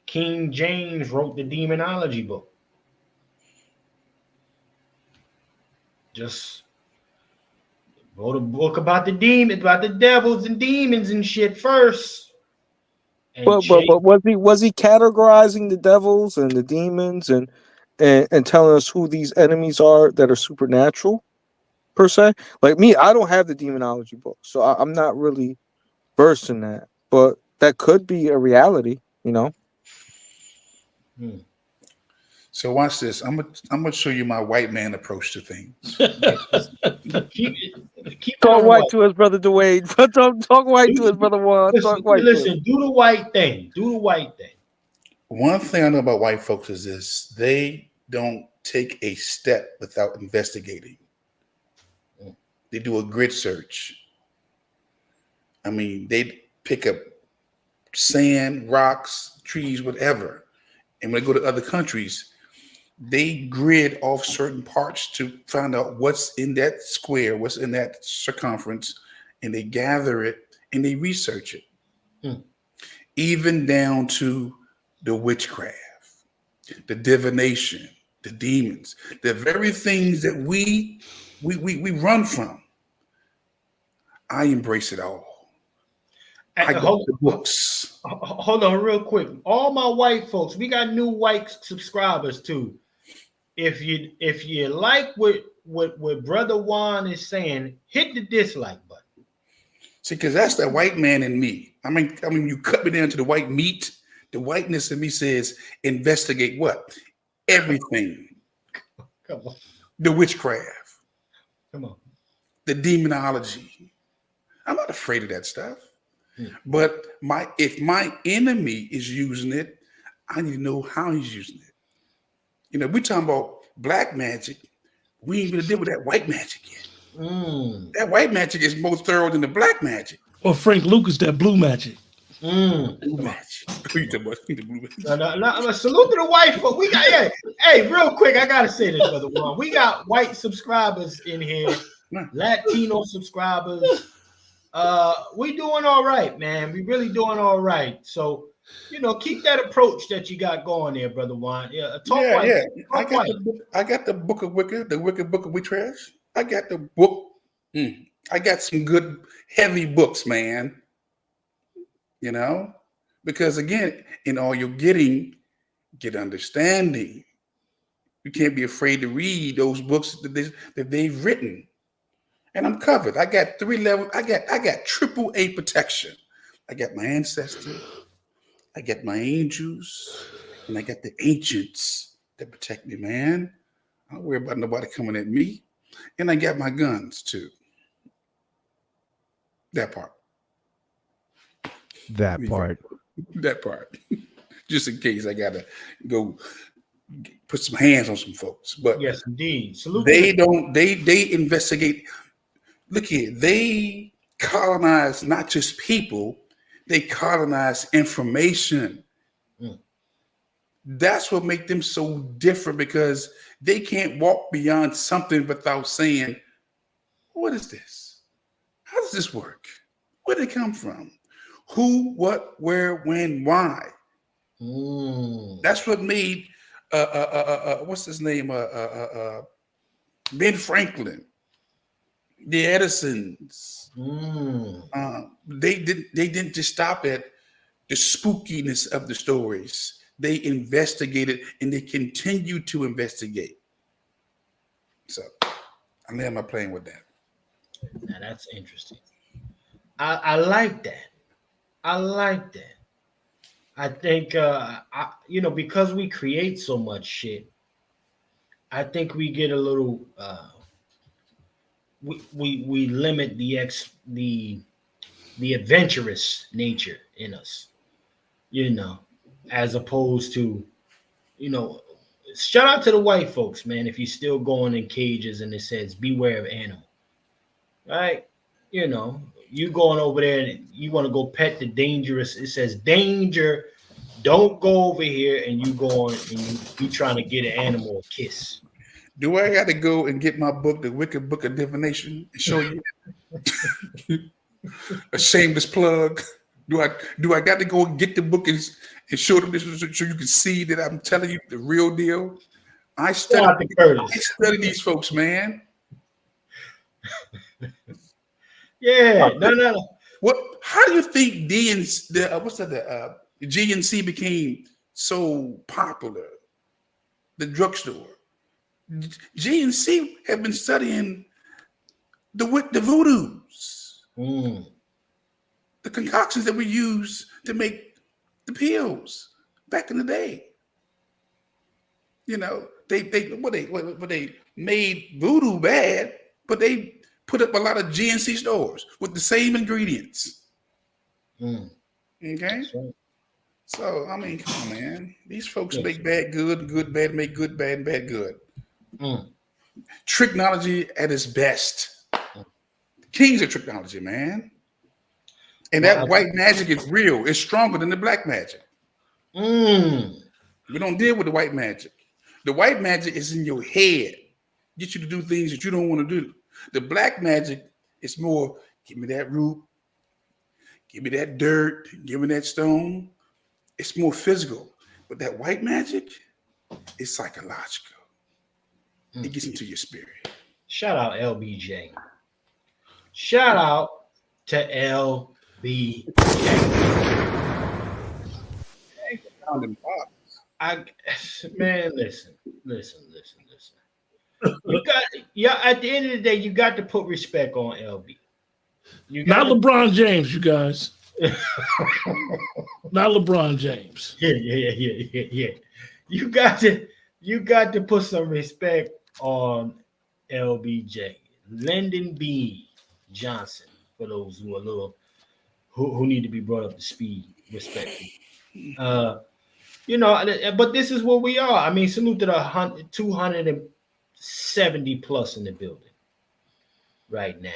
King James wrote the demonology book. Just wrote a book about the demons, about the devils and demons and shit first. But was he categorizing the devils and the demons and telling us who these enemies are that are supernatural per se? Like me, I don't have the demonology book, so I'm not really versed in that. But that could be a reality. So watch this. I'm gonna show you my white man approach to things. keep talk white to his brother Dwayne. talk white to his brother Juan. Talk white. Listen, do the white thing. Do the white thing. One thing I know about white folks is this: they don't take a step without investigating. They do a grid search. I mean, they pick up sand, rocks, trees, whatever. And when they go to other countries, they grid off certain parts to find out what's in that square, what's in that circumference, and they gather it and they research it. Even down to the witchcraft, the divination, the demons, the very things that we run from. I embrace it all. I got the books. Hold on real quick. All my white folks, we got new white subscribers too. If you like what Brother Juan is saying, hit the dislike button. See, because that's the white man in me. I mean, you cut me down to the white meat. The whiteness in me says, investigate what? Everything. Come on. The witchcraft. Come on. The demonology. I'm not afraid of that stuff. But if my enemy is using it, I need to know how he's using it. You know, we're talking about black magic. We ain't gonna deal with that white magic yet. That white magic is more thorough than the black magic. Or Frank Lucas, that blue magic. Blue magic. No, salute to the white folk. We got hey, real quick, I gotta say this, Brother Juan. We got white subscribers in here, Latino subscribers. We doing all right, man. We really doing all right. So, you know, keep that approach that you got going there, Brother Juan. I got the book of Wicca, the Wicked Book of Witchcraft. I got the book. I got some good heavy books, man. You know, because again, in all you're getting, get understanding. You can't be afraid to read those books that they've written. And I'm covered. I got 3 levels. I got AAA protection. I got my ancestors, I got my angels, and I got the ancients that protect me, man. I don't worry about nobody coming at me. And I got my guns too. That part. That part. Just in case I gotta go put some hands on some folks. But yes, indeed. Salute they investigate. Look here, they colonize not just people, they colonize information. That's what makes them so different, because they can't walk beyond something without saying, what is this? How does this work? Where did it come from? Who, what, where, when, why? That's what made what's his name? Ben Franklin, the Edisons. They didn't just stop at the spookiness of the stories. They investigated and they continue to investigate. So I land my plane with that. Now that's interesting. I like that. I like that. I think because we create so much shit, I think we get a little we limit the adventurous nature in us, as opposed to, shout out to the white folks, man. If you're still going in cages and it says beware of animal, right? You going over there and you want to go pet the dangerous. It says danger. Don't go over here, and you going and you trying to get an animal a kiss. Do I got to go and get my book, The Wicked Book of Divination, and show you? A shameless plug. Do I got to go and get the book and show them this so you can see that I'm telling you the real deal? I study these folks, man. Yeah, no. How do you think GNC became so popular? The drugstore. GNC have been studying the voodoos, the concoctions that we use to make the pills back in the day. They made voodoo bad, but they put up a lot of GNC stores with the same ingredients. Okay. So, I mean, come on, man. These folks make bad good, good bad, make good bad, and bad good. Technology at its best. Kings of technology, man. And that white magic is real. It's stronger than the black magic. We don't deal with the white magic. The white magic is in your head. Get you to do things that you don't want to do. The black magic is more, give me that root, give me that dirt, give me that stone. It's more physical. But that white magic is psychological. It gets into your spirit. Shout out LBJ. Shout out to LBJ. Man, listen. You got, at the end of the day, you got to put respect on LB. Not LeBron James, you guys. Not LeBron James. Yeah. You got to put some respect on LBJ. Lyndon B. Johnson, for those who are who need to be brought up to speed, respectfully. But this is what we are. I mean, salute to the 270 plus in the building right now.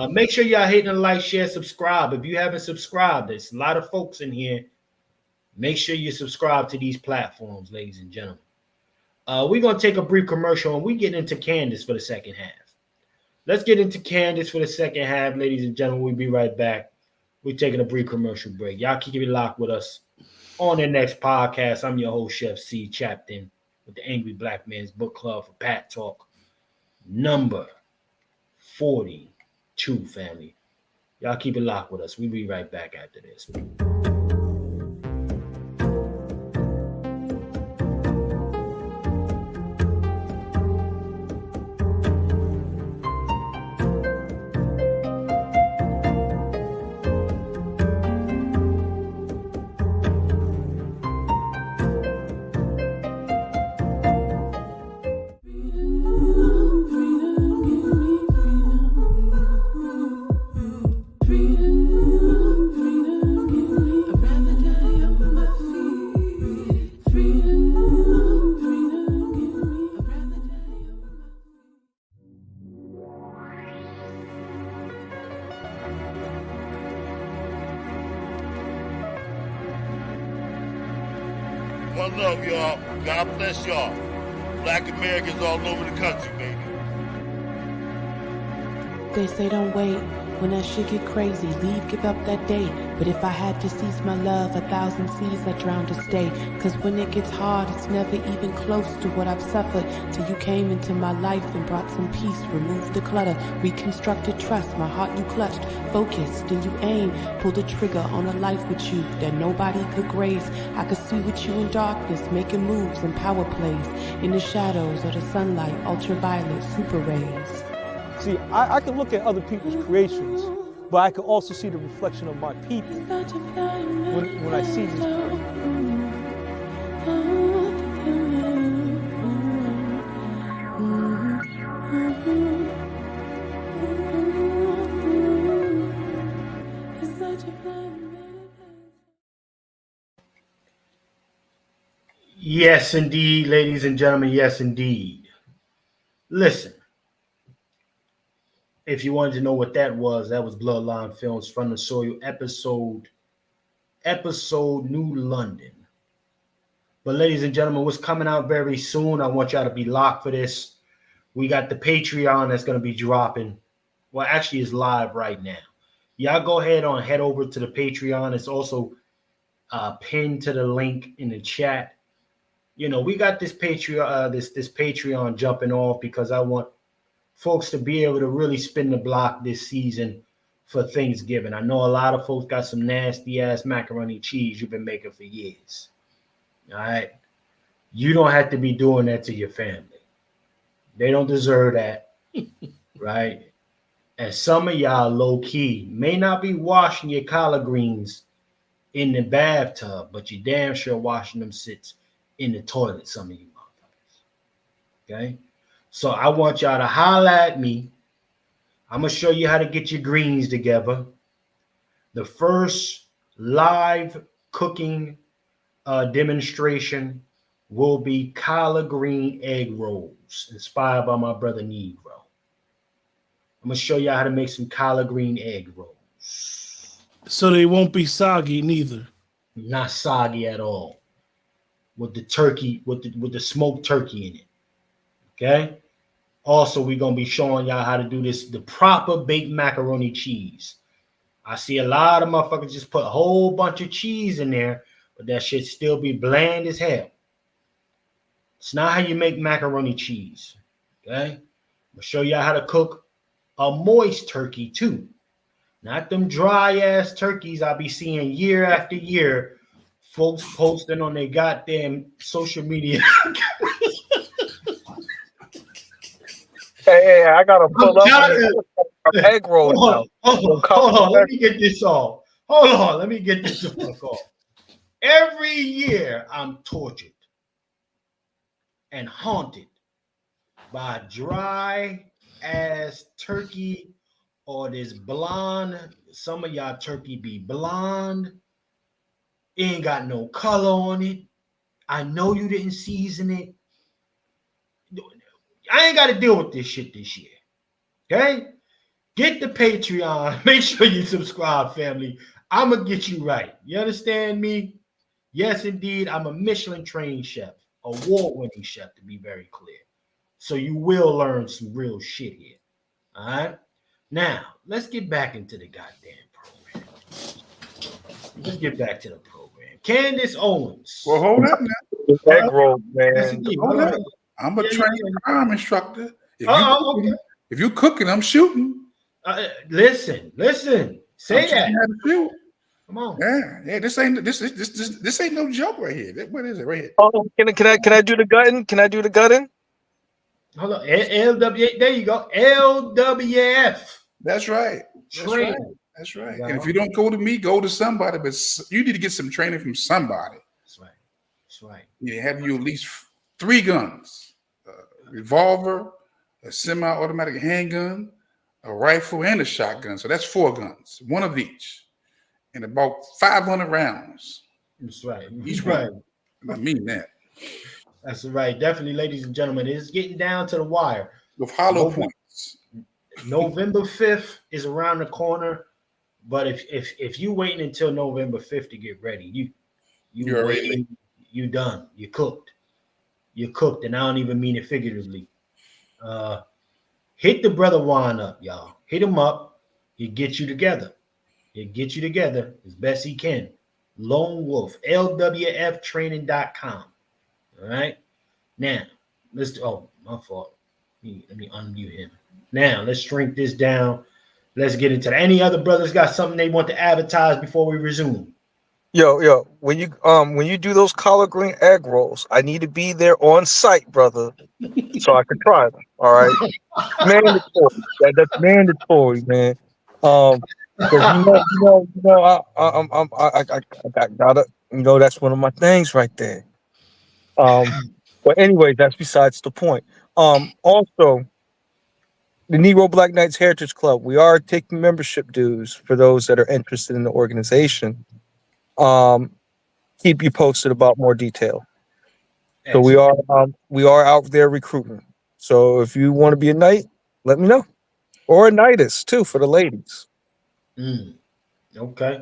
Make sure y'all hitting the like, share, subscribe. If you haven't subscribed, there's a lot of folks in here. Make sure you subscribe to these platforms, ladies and gentlemen. We're going to take a brief commercial and we get into Candace for the second half. Let's get into Candace for the second half, ladies and gentlemen. We'll be right back. We're taking a brief commercial break. Y'all keep it locked with us on the next podcast. I'm your host, Chef C, chapped in with the Angry Black Man's Book Club for Pat Talk number 42, family. Y'all keep it locked with us. We'll be right back after this. One love, y'all. God bless y'all. Black Americans all over the country, baby. They say don't wait. When that shit get crazy, leave, give up that day. But if I had to cease my love, 1,000 seas I drown to stay. Cause when it gets hard, it's never even close to what I've suffered. Till you came into my life and brought some peace, removed the clutter, reconstructed trust. My heart you clutched, focused, and you aimed. Pulled the trigger on a life with you that nobody could grace. I could see with you in darkness, making moves and power plays. In the shadows of the sunlight, ultraviolet, super rays. See, I can look at other people's creations, but I can also see the reflection of my people when I see these creations. Yes, indeed, ladies and gentlemen. Yes, indeed. Listen. If you wanted to know what that was Bloodline Films From the Soil episode New London. But ladies and gentlemen, what's coming out very soon, I want y'all to be locked for this. We got the Patreon that's going to be dropping. Well, actually, it's live right now. Y'all go ahead head over to the Patreon. It's also pinned to the link in the chat. You know, we got this Patreon, this Patreon jumping off because I want folks to be able to really spin the block this season for Thanksgiving. I know a lot of folks got some nasty ass macaroni cheese you've been making for years. All right. You don't have to be doing that to your family. They don't deserve that. Right. And some of y'all low key may not be washing your collard greens in the bathtub, but you damn sure washing them sits in the toilet, some of you motherfuckers. Okay. So I want y'all to holler at me. I'm going to show you how to get your greens together. The first live cooking demonstration will be collard green egg rolls, inspired by my brother Negro. I'm gonna show y'all how to make some collard green egg rolls. So they won't be soggy neither. Not soggy at all. With the turkey, with the smoked turkey in it. Okay. Also, we're gonna be showing y'all how to do this, the proper baked macaroni cheese. I see a lot of motherfuckers just put a whole bunch of cheese in there, but that shit still be bland as hell. It's not how you make macaroni cheese. Okay. I'm gonna show y'all how to cook a moist turkey too. Not them dry ass turkeys I be seeing year after year, folks posting on their goddamn social media. Hey, I gotta pull up egg rolls out. Hold on, let me get this off. Hold on, let me get this the fuck off. Every year I'm tortured and haunted by dry ass turkey or this blonde. Some of y'all turkey be blonde. It ain't got no color on it. I know you didn't season it. I ain't got to deal with this shit this year. Okay? Get the Patreon. Make sure you subscribe, family. I'm going to get you right. You understand me? Yes, indeed. I'm a Michelin trained chef, award-winning chef, to be very clear. So you will learn some real shit here. All right? Now, let's get back into the goddamn program. Let's get back to the program. Candace Owens. Well, hold up now. Egg roll, man. Yes, indeed. Hold up. I'm a trained crime instructor. If you cooking, I'm shooting. Listen. Say that. Come on. Yeah. This ain't no joke right here. What is it right here? Oh, can I do the gutting? Can I do the gutting? Hold on. LW. There you go. LWF. That's right. That's right. And if you don't go to me, go to somebody. But you need to get some training from somebody. That's right. You have you at least 3 guns: a revolver, a semi-automatic handgun, a rifle, and a shotgun. So that's 4 guns, 1 of each, and about 500 rounds. That's right. Each one. I mean that. That's right. Definitely, ladies and gentlemen, it's getting down to the wire. With hollow points. November 5th is around the corner. But if you waiting until November 5th to get ready, you're already you done. You cooked. And I don't even mean it figuratively. Hit the brother Juan up, y'all. Hit him up. He'll get you together. As best he can. Lone Wolf, LWFtraining.com. All right. Now, my fault. Let me unmute him. Now, let's shrink this down. Let's get into that. Any other brothers got something they want to advertise before we resume? Yo, when you do those collard green egg rolls, I need to be there on site, brother, so I can try them. All right, mandatory. That's mandatory, man. Because I gotta, that's one of my things right there. But anyway, that's besides the point. Also, the Negro Black Knights Heritage Club, we are taking membership dues for those that are interested in the organization. Keep you posted about more detail. So we are out there recruiting. So if you want to be a knight, let me know, or a knightess too for the ladies. Okay.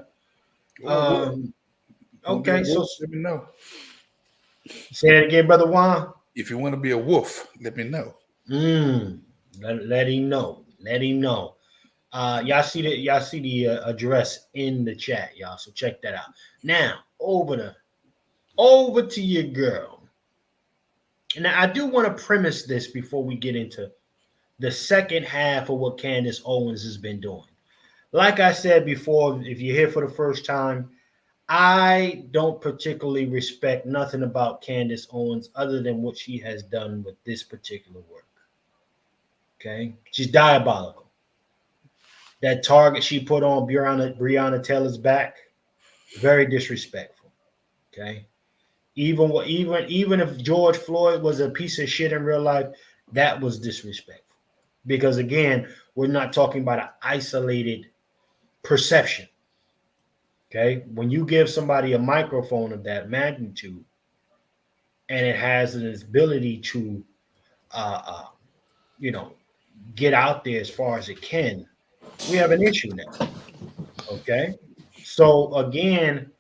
Okay. So let me know. Say that again, brother Juan. If you want to be a wolf, let me know. Let him know. Y'all see the address in the chat, y'all. So check that out. Now over to your girl. And I do want to premise this before we get into the second half of what Candace Owens has been doing. Like I said before, if you're here for the first time, I don't particularly respect nothing about Candace Owens other than what she has done with this particular work. Okay? She's diabolical. That target she put on Breonna Taylor's back, very disrespectful. Okay? Even if George Floyd was a piece of shit in real life, that was disrespectful. Because again, we're not talking about an isolated perception. Okay, when you give somebody a microphone of that magnitude, and it has an ability to, get out there as far as it can, we have an issue now. Okay. So again,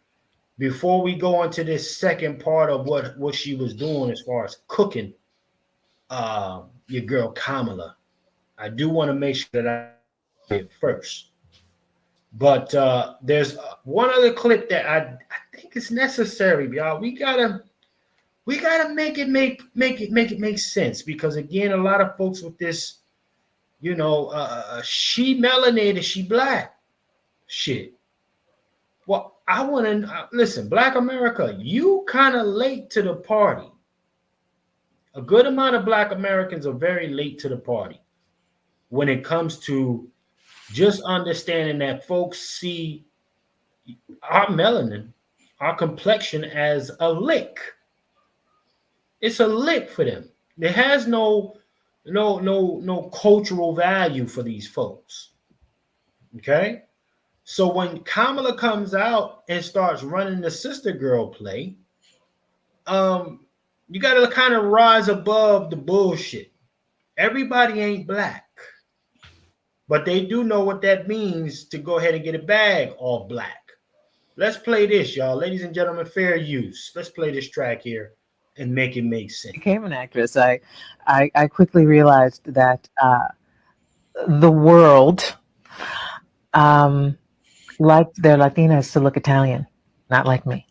before we go into this second part of what she was doing as far as cooking, your girl Kamala, I do want to make sure that I it first. But there's one other clip that I think is necessary, y'all. We gotta make it make sense, because again, a lot of folks with this, you know, she melanated, she black shit. Well, I want to listen, Black America, you kind of late to the party. A good amount of Black Americans are very late to the party when it comes to just understanding that folks see our melanin, our complexion, as a lick. It's a lick for them. It has no cultural value for these folks. Okay? So when Kamala comes out and starts running the sister girl play, you got to kind of rise above the bullshit. Everybody ain't black, but they do know what that means to go ahead and get a bag all black. Let's play this, y'all. Ladies and gentlemen, fair use. Let's play this track here and make it make sense. Became an actress, I quickly realized that the world liked their Latinas to look Italian, not like me.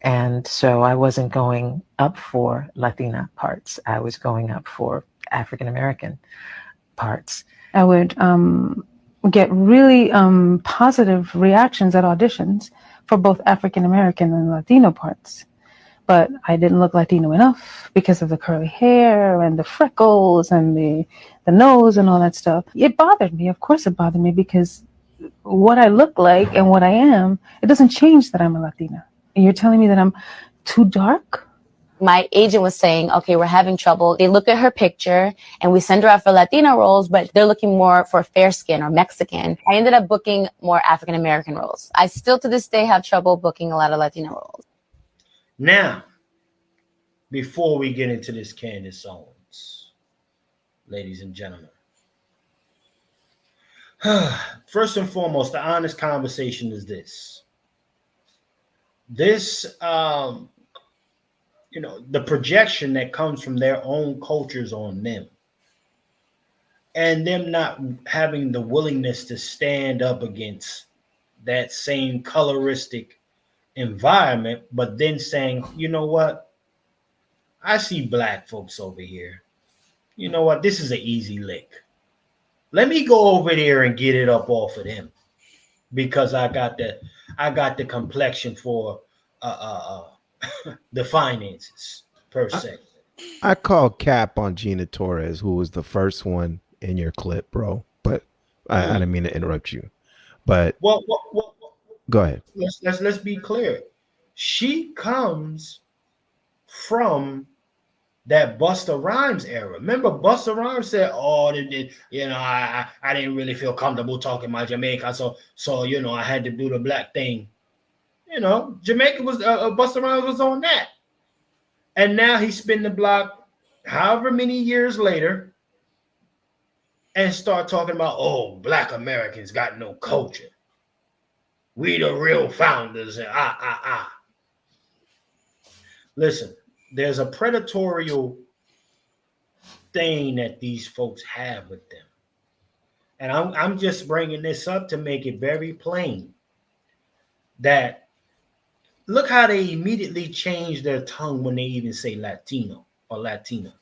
And so I wasn't going up for Latina parts. I was going up for African American parts. I would get really positive reactions at auditions for both African American and Latino parts. But I didn't look Latino enough because of the curly hair and the freckles and the nose and all that stuff. It bothered me. Of course it bothered me, because what I look like and what I am, it doesn't change that I'm a Latina. And you're telling me that I'm too dark? My agent was saying, okay, we're having trouble. They look at her picture and we send her out for Latina roles, but they're looking more for fair skin or Mexican. I ended up booking more African American roles. I still to this day have trouble booking a lot of Latina roles. Now, before we get into this Candace Owens, ladies and gentlemen, first and foremost, the honest conversation is this. This, you know, the projection that comes from their own cultures on them, and them not having the willingness to stand up against that same coloristic environment, but then saying, you know what, I see black folks over here. You know what, this is an easy lick. Let me go over there and get it up off of them, because I got the complexion for the finances per se. I call cap on Gina Torres, who was the first one in your clip, bro. But I didn't mean to interrupt you. But well, go ahead. Let's be clear. She comes from that Busta Rhymes era. Remember, Busta Rhymes said, "Oh, you know, I didn't really feel comfortable talking my Jamaica, so you know, I had to do the black thing." You know, Jamaica was Busta Rhymes was on that, and now he spin the block, however many years later, and start talking about, oh, black Americans got no culture. We the real founders, and Listen, there's a predatorial thing that these folks have with them, and I'm just bringing this up to make it very plain that. Look how they immediately change their tongue when they even say Latino or Latina.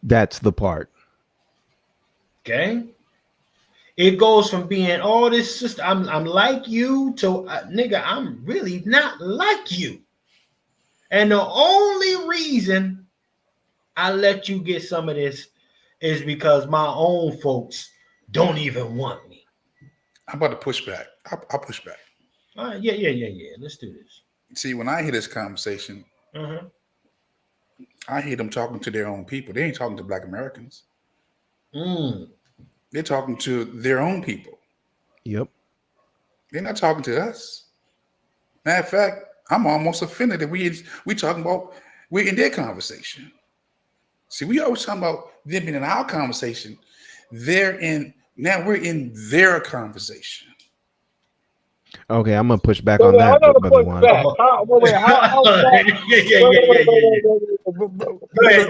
That's the part. Okay. It goes from being, oh, this sister, I'm like you, to nigga, I'm really not like you. And the only reason I let you get some of this is because my own folks don't even want me. I'm about to push back. I'll push back. All right, yeah. Let's do this. See, when I hear this conversation, I hear them talking to their own people. They ain't talking to black Americans. They're talking to their own people. Yep. They're not talking to us. Matter of fact, I'm almost offended that we talking about, we're in their conversation. See, we always talking about them being in our conversation. Now we're in their conversation. Okay, I'm gonna push back on that, brother Juan. Back. How Go ahead,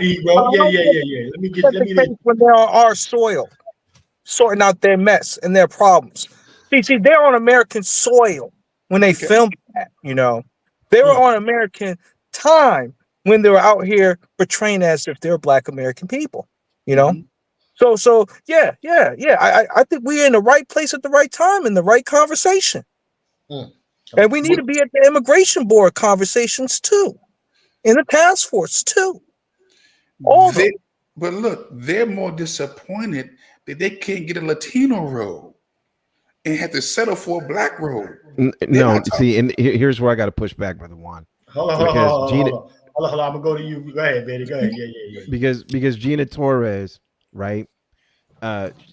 D, bro. Yeah. Let me when they're on our soil, sorting out their mess and their problems. See, they're on American soil when they filmed that. You know, they were on American time when they were out here portraying as if they're Black American people. You know. So yeah. I think we're in the right place at the right time in the right conversation. And we need to be at the immigration board conversations too, in the task force too. But look, they're more disappointed that they can't get a Latino role and have to settle for a Black role. No, see, and here's where I got to push back, brother Juan. Hold on. I'm gonna go to you. Go ahead, Betty. Go ahead. Yeah. Because Gina Torres, right?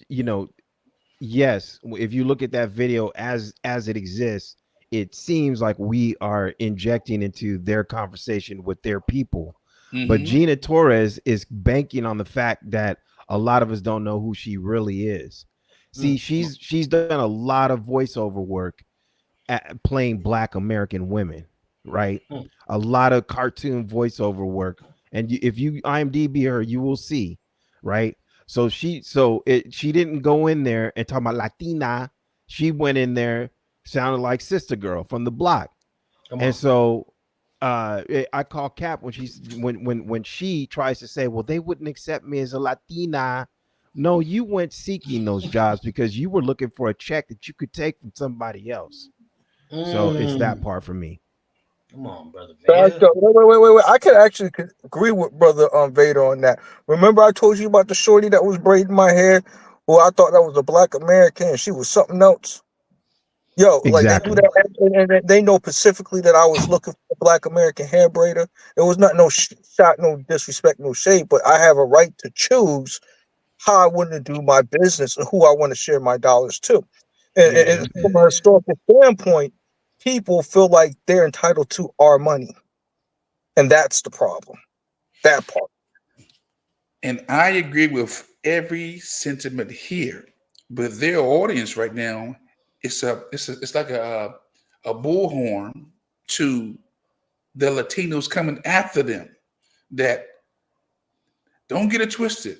You know, yes, if you look at that video as it exists, it seems like we are injecting into their conversation with their people. But Gina Torres is banking on the fact that a lot of us don't know who she really is. See, she's done a lot of voiceover work at playing Black American women, right? A lot of cartoon voiceover work. And if you IMDb her, you will see, right? So she didn't go in there and talk about Latina. She went in there, sounded like Sister Girl from the block. And so I call Cap when she tries to say, well, they wouldn't accept me as a Latina. No, you went seeking those jobs because you were looking for a check that you could take from somebody else. So it's that part for me. Come on, brother. Wait. I could actually agree with brother Vader on that. Remember I told you about the shorty that was braiding my hair? Well, I thought that was a Black American and she was something else. Yo, exactly. Like they do that, and they know specifically that I was looking for a Black American hair braider. It was not no shot, no disrespect, no shade, but I have a right to choose how I want to do my business and who I want to share my dollars to. And from a historical standpoint, people feel like they're entitled to our money. And that's the problem. That part. And I agree with every sentiment here, but their audience right now, it's like a bullhorn to the Latinos coming after them. That, don't get it twisted.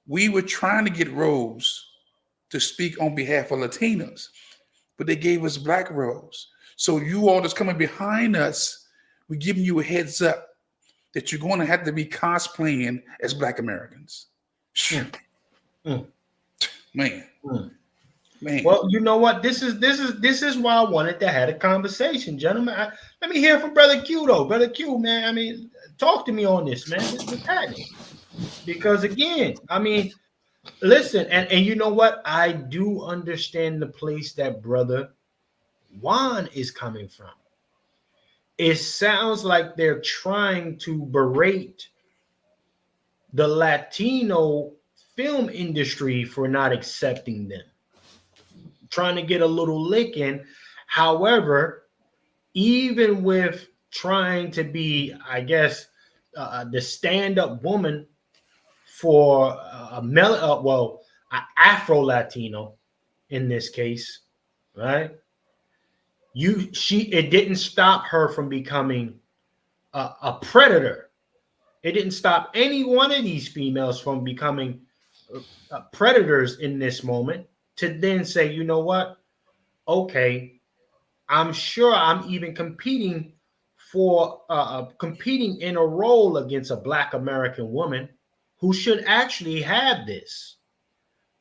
We were trying to get roles to speak on behalf of Latinos, but they gave us Black roles. So you all that's coming behind us, we're giving you a heads up that you're going to have to be cosplaying as Black Americans. Man. Well, you know what? This is why I wanted to have a conversation, gentlemen. Let me hear from Brother Q though. Brother Q, man. I mean, talk to me on this, man. What's happening? Because again, I mean, listen, and you know what? I do understand the place that Brother Juan is coming from. It sounds like they're trying to berate the Latino film industry for not accepting them, trying to get a little lick in. However, even with trying to be, I guess, the stand-up woman for an Afro Latino in this case, right? It didn't stop her from becoming a predator. It didn't stop any one of these females from becoming predators in this moment to then say, you know what? Okay, I'm sure I'm even competing in a role against a Black American woman who should actually have this.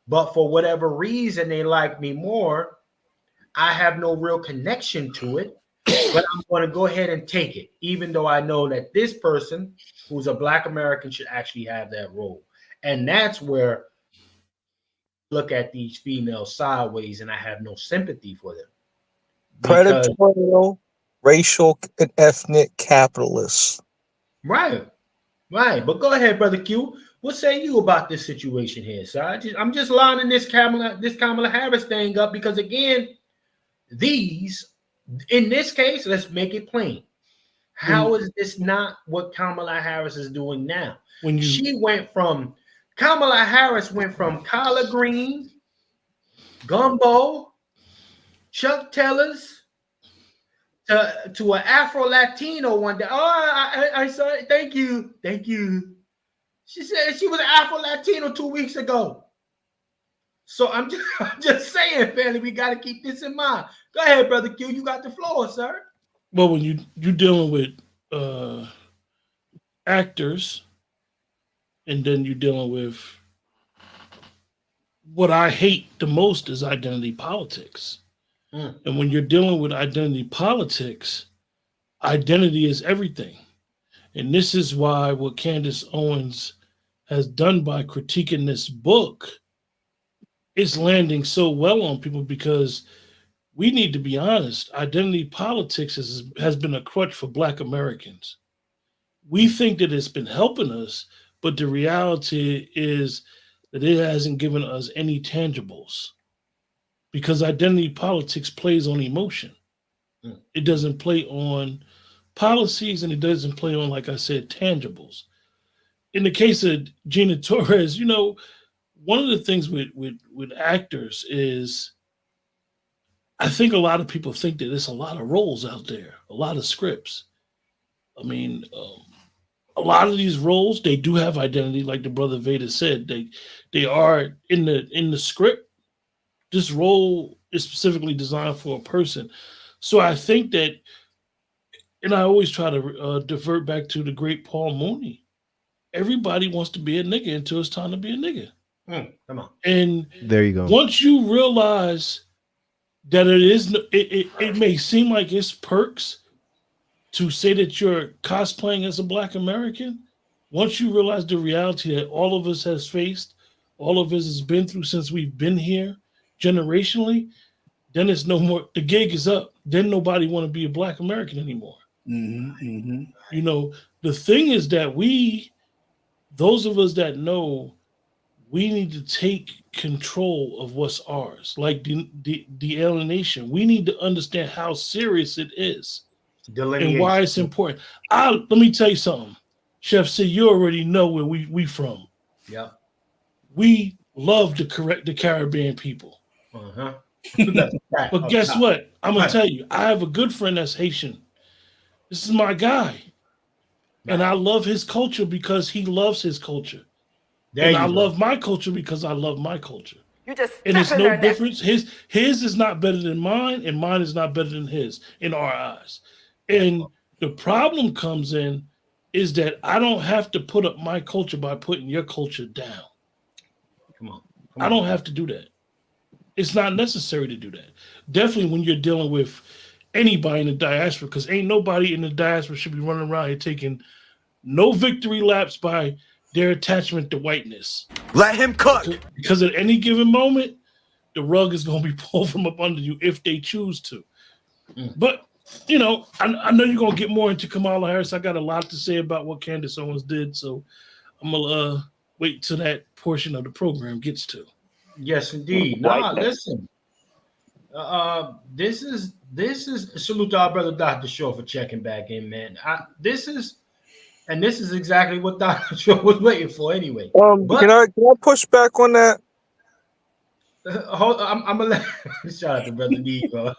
But for whatever reason, they like me more. I have no real connection to it, but I'm going to go ahead and take it, even though I know that this person who's a Black American should actually have that role. And that's where I look at these females sideways and I have no sympathy for them. Predatorial, racial, and ethnic capitalists. Right. But go ahead, Brother Q. What say you about this situation here, sir? I'm just lining this Kamala Harris thing up because, again, in this case, let's make it plain. How is this not what Kamala Harris is doing now? She went from Kamala Harris went from collard green, gumbo, Chuck Taylors to an Afro Latino one day. Oh, I saw it. Thank you. She said she was an Afro Latino 2 weeks ago. So I'm just saying, family, we got to keep this in mind. Go ahead, brother Q. You got the floor, sir. Well, when you're dealing with actors, and then you're dealing with what I hate the most is identity politics. And when you're dealing with identity politics, identity is everything. And this is why what Candace Owens has done by critiquing this book is landing so well on people, because we need to be honest. Identity politics has been a crutch for Black Americans. We think that it's been helping us, but the reality is that it hasn't given us any tangibles, because identity politics plays on emotion. It doesn't play on policies, and it doesn't play on, like I said, tangibles. In the case of Gina Torres, you know, one of the things with actors is I think a lot of people think that there's a lot of roles out there, a lot of scripts. I mean, a lot of these roles, they do have identity, like the brother Vader said. They are in the script. This role is specifically designed for a person. So I think that, and I always try to divert back to the great Paul Mooney. Everybody wants to be a nigga until it's time to be a nigga. Come on. And there you go. Once you realize that it may seem like it's perks to say that you're cosplaying as a Black American, once you realize the reality that all of us has faced, all of us has been through since we've been here generationally, then it's no more, the gig is up. Then nobody want to be a Black American anymore. You know, the thing is that those of us that know, we need to take control of what's ours, like the alienation. We need to understand how serious it is and why it's important. Let me tell you something. Chef said, you already know where we from. Yeah. We love the Caribbean people. But guess what? I'm going to tell you, I have a good friend that's Haitian. This is my guy. And I love his culture because he loves his culture. And I love my culture because I love my culture. You just and it's no difference. His is not better than mine, and mine is not better than his in our eyes. And the problem comes in is that I don't have to put up my culture by putting your culture down. Come on. I don't have to do that. It's not necessary to do that. Definitely when you're dealing with anybody in the diaspora, because ain't nobody in the diaspora should be running around here taking no victory laps by their attachment to whiteness. Let him cook. Because at any given moment, the rug is going to be pulled from up under you if they choose to. But, you know, I know you're going to get more into Kamala Harris. I got a lot to say about what Candace Owens did, so I'm going to wait till that portion of the program gets to. Yes, indeed. No, listen. This is salute to our brother Dr. Shaw for checking back in, man. This is exactly what Dr. Shaw was waiting for anyway. Can I push back on that? I'm gonna let shout out to brother D, bro.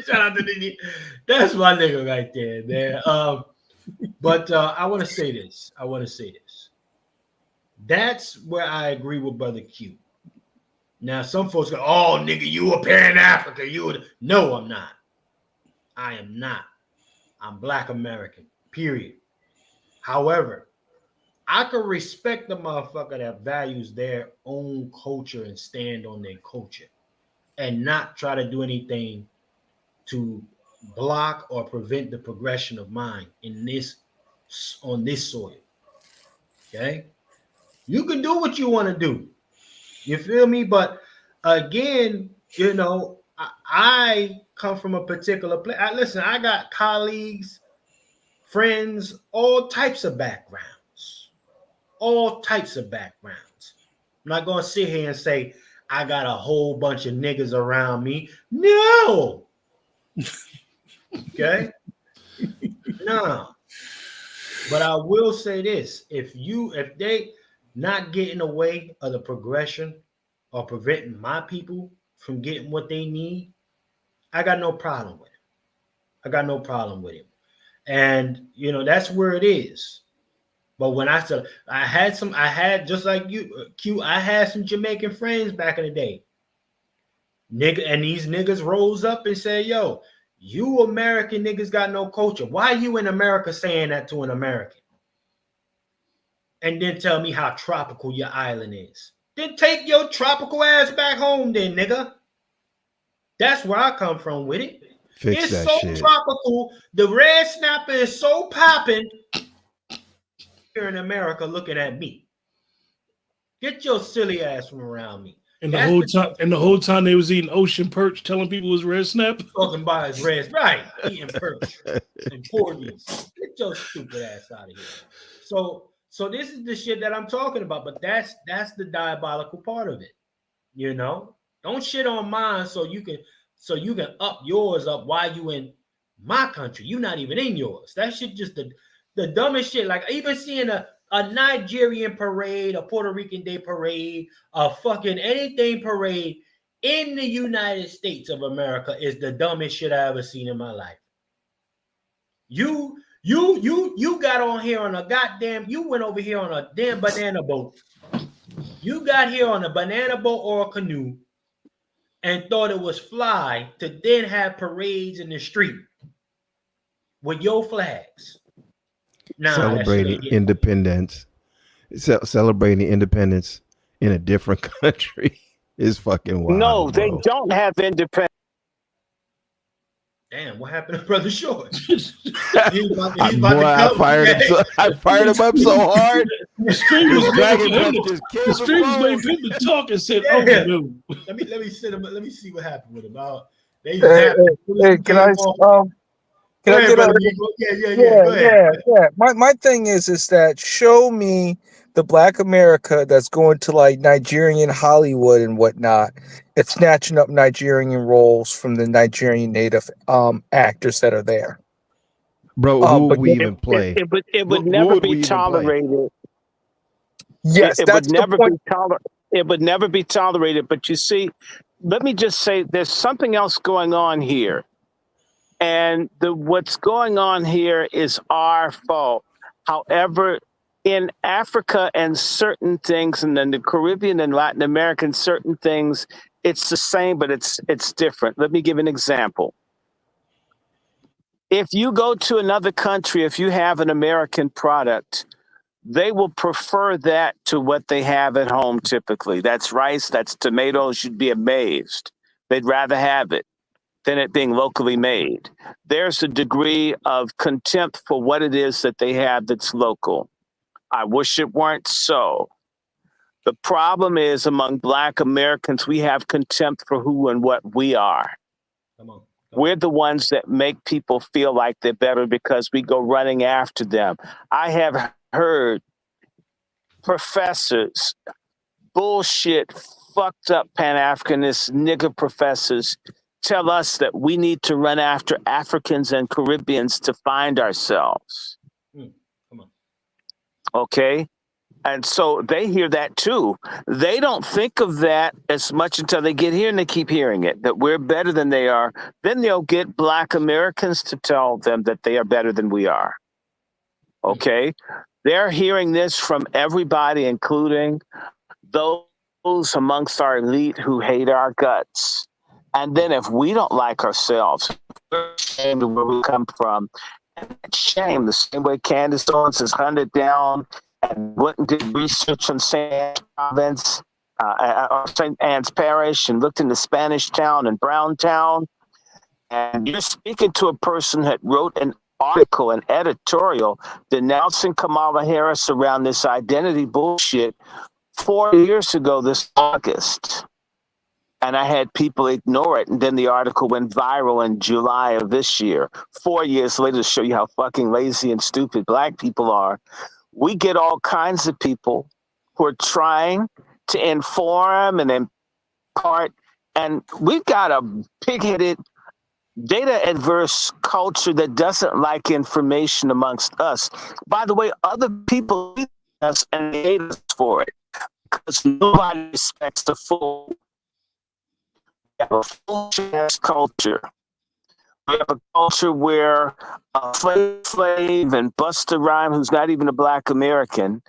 Shout out to D. That's my nigga right there, man. But I want to say this. That's where I agree with brother Q. Now, some folks go, "Oh, nigga, you a Pan-African? No, I'm not. I am not. I'm Black American. Period. However, I can respect the motherfucker that values their own culture and stand on their culture, and not try to do anything to block or prevent the progression of mine on this soil. Okay, you can do what you want to do. You feel me? But again, you know, I come from a particular place. Listen, I got colleagues, friends, all types of backgrounds. I'm not going to sit here and say I got a whole bunch of niggas around me. No. Okay? No. But I will say this. If not getting away of the progression or preventing my people from getting what they need, I got no problem with it. I got no problem with it. And that's where it is. But when I said I had just like you, Q, I had some Jamaican friends back in the day. And these niggas rose up and said, yo, you American niggas got no culture. Why you in America saying that to an American? And then tell me how tropical your island is. Then take your tropical ass back home then, nigga. That's where I come from with it. Fix it's that so shit. tropical. The red snapper is so popping here in America looking at me. Get your silly ass from around me. And the whole time they was eating ocean perch, telling people it was red snap. Talking about his red, right? Eating perch and porgies. Get your stupid ass out of here. So this is the shit that I'm talking about, but that's the diabolical part of it. Don't shit on mine so you can up yours up while you in my country. You not even in yours. That shit just the dumbest shit. Like even seeing a Nigerian parade, a Puerto Rican Day parade, a fucking anything parade in the United States of America is the dumbest shit I ever seen in my life. You got on here on a goddamn, you went over here on a damn banana boat. You got here on a banana boat or a canoe and thought it was fly to then have parades in the street with your flags. Celebrating independence. Celebrating independence in a different country is fucking wild. No, they don't have independence. Damn, what happened to Brother Short? I fired him up so hard. The stream was waiting for him to talk and said, "Oh no." Let me see what happened with him. Can I get Yeah. My thing is that show me the Black America that's going to like Nigerian Hollywood and whatnot. It's snatching up Nigerian roles from the Nigerian native actors that are there. Bro, who would we even play? It would never be tolerated. Yes, it would never be tolerated. It would never be tolerated. But you see, let me just say, there's something else going on here. And what's going on here is our fault. However, in Africa and certain things, and then the Caribbean and Latin American, certain things, it's the same, but it's different. Let me give an example. If you go to another country, if you have an American product, they will prefer that to what they have at home typically. That's rice, that's tomatoes, you'd be amazed. They'd rather have it than it being locally made. There's a degree of contempt for what it is that they have that's local. I wish it weren't so. The problem is among Black Americans, we have contempt for who and what we are. We're the ones that make people feel like they're better because we go running after them. I have heard professors, bullshit, fucked up Pan-Africanist nigger professors tell us that we need to run after Africans and Caribbeans to find ourselves. Okay? And so they hear that too. They don't think of that as much until they get here and they keep hearing it, that we're better than they are. Then they'll get Black Americans to tell them that they are better than we are. Okay? They're hearing this from everybody, including those amongst our elite who hate our guts. And then if we don't like ourselves, we're ashamed of where we come from. And shame, the same way Candace Owens is hunted down and went and did research on St. Anne's province, St. Anne's Parish, and looked into Spanish Town and Brown Town. And you're speaking to a person that wrote an article, an editorial, denouncing Kamala Harris around this identity bullshit 4 years ago this August. And I had people ignore it. And then the article went viral in July of this year. 4 years later, to show you how fucking lazy and stupid Black people are. We get all kinds of people who are trying to inform and impart. And we've got a pig-headed, data-adverse culture that doesn't like information amongst us. By the way, other people us and they hate us for it. Because nobody respects the fool. We have a foolish-ass culture. We have a culture where Flav and Busta Rhymes, who's not even a Black American,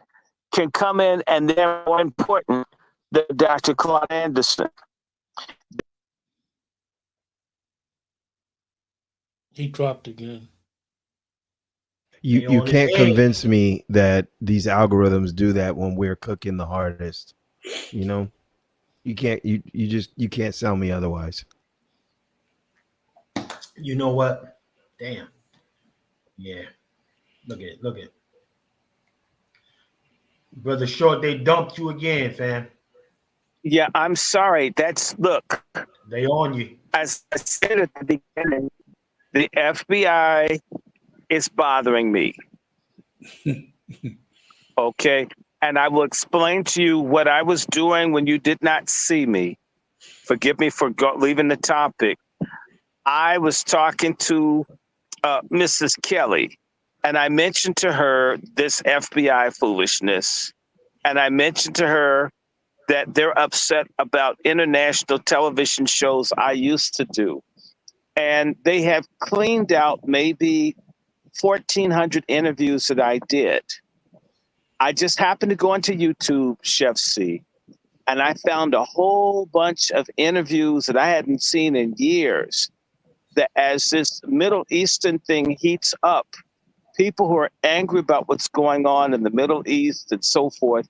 can come in and they're more important than Dr. Claude Anderson. He dropped again. You can't convince me that these algorithms do that when we're cooking the hardest. You know, you can't sell me otherwise. You know what? Damn. Yeah. Look at it. Brother Short, they dumped you again, fam. Yeah, I'm sorry. Look. They on you. As I said at the beginning, the FBI is bothering me. Okay. And I will explain to you what I was doing when you did not see me. Forgive me for leaving the topic. I was talking to Mrs. Kelly, and I mentioned to her this FBI foolishness. And I mentioned to her that they're upset about international television shows I used to do. And they have cleaned out maybe 1,400 interviews that I did. I just happened to go into YouTube, Chef C, and I found a whole bunch of interviews that I hadn't seen in years. That as this Middle Eastern thing heats up, people who are angry about what's going on in the Middle East and so forth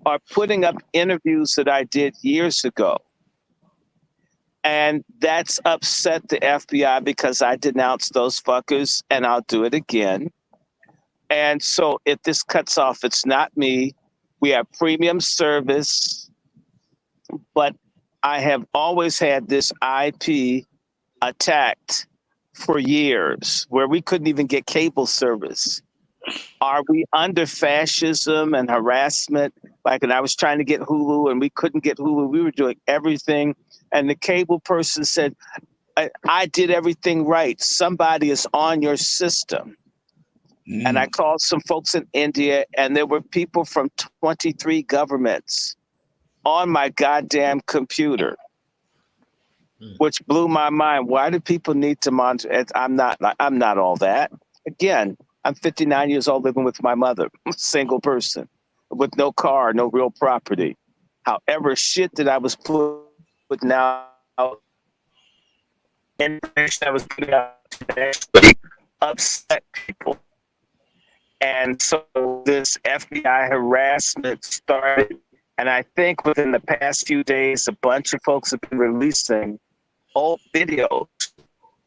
are putting up interviews that I did years ago. And that's upset the FBI because I denounced those fuckers, and I'll do it again. And so if this cuts off, it's not me. We have premium service, but I have always had this IP attacked for years where we couldn't even get cable service. Are we under fascism and harassment? Like, and I was trying to get Hulu and we couldn't get Hulu. We were doing everything. And the cable person said, I did everything right. Somebody is on your system. And I called some folks in India, and there were people from 23 governments on my goddamn computer, which blew my mind. Why do people need to monitor? I'm not all that. Again, I'm 59 years old, living with my mother, single person, with no car, no real property. However, shit that I was putting out, information I was putting out actually upset people. And so this FBI harassment started. And I think within the past few days, a bunch of folks have been releasing old videos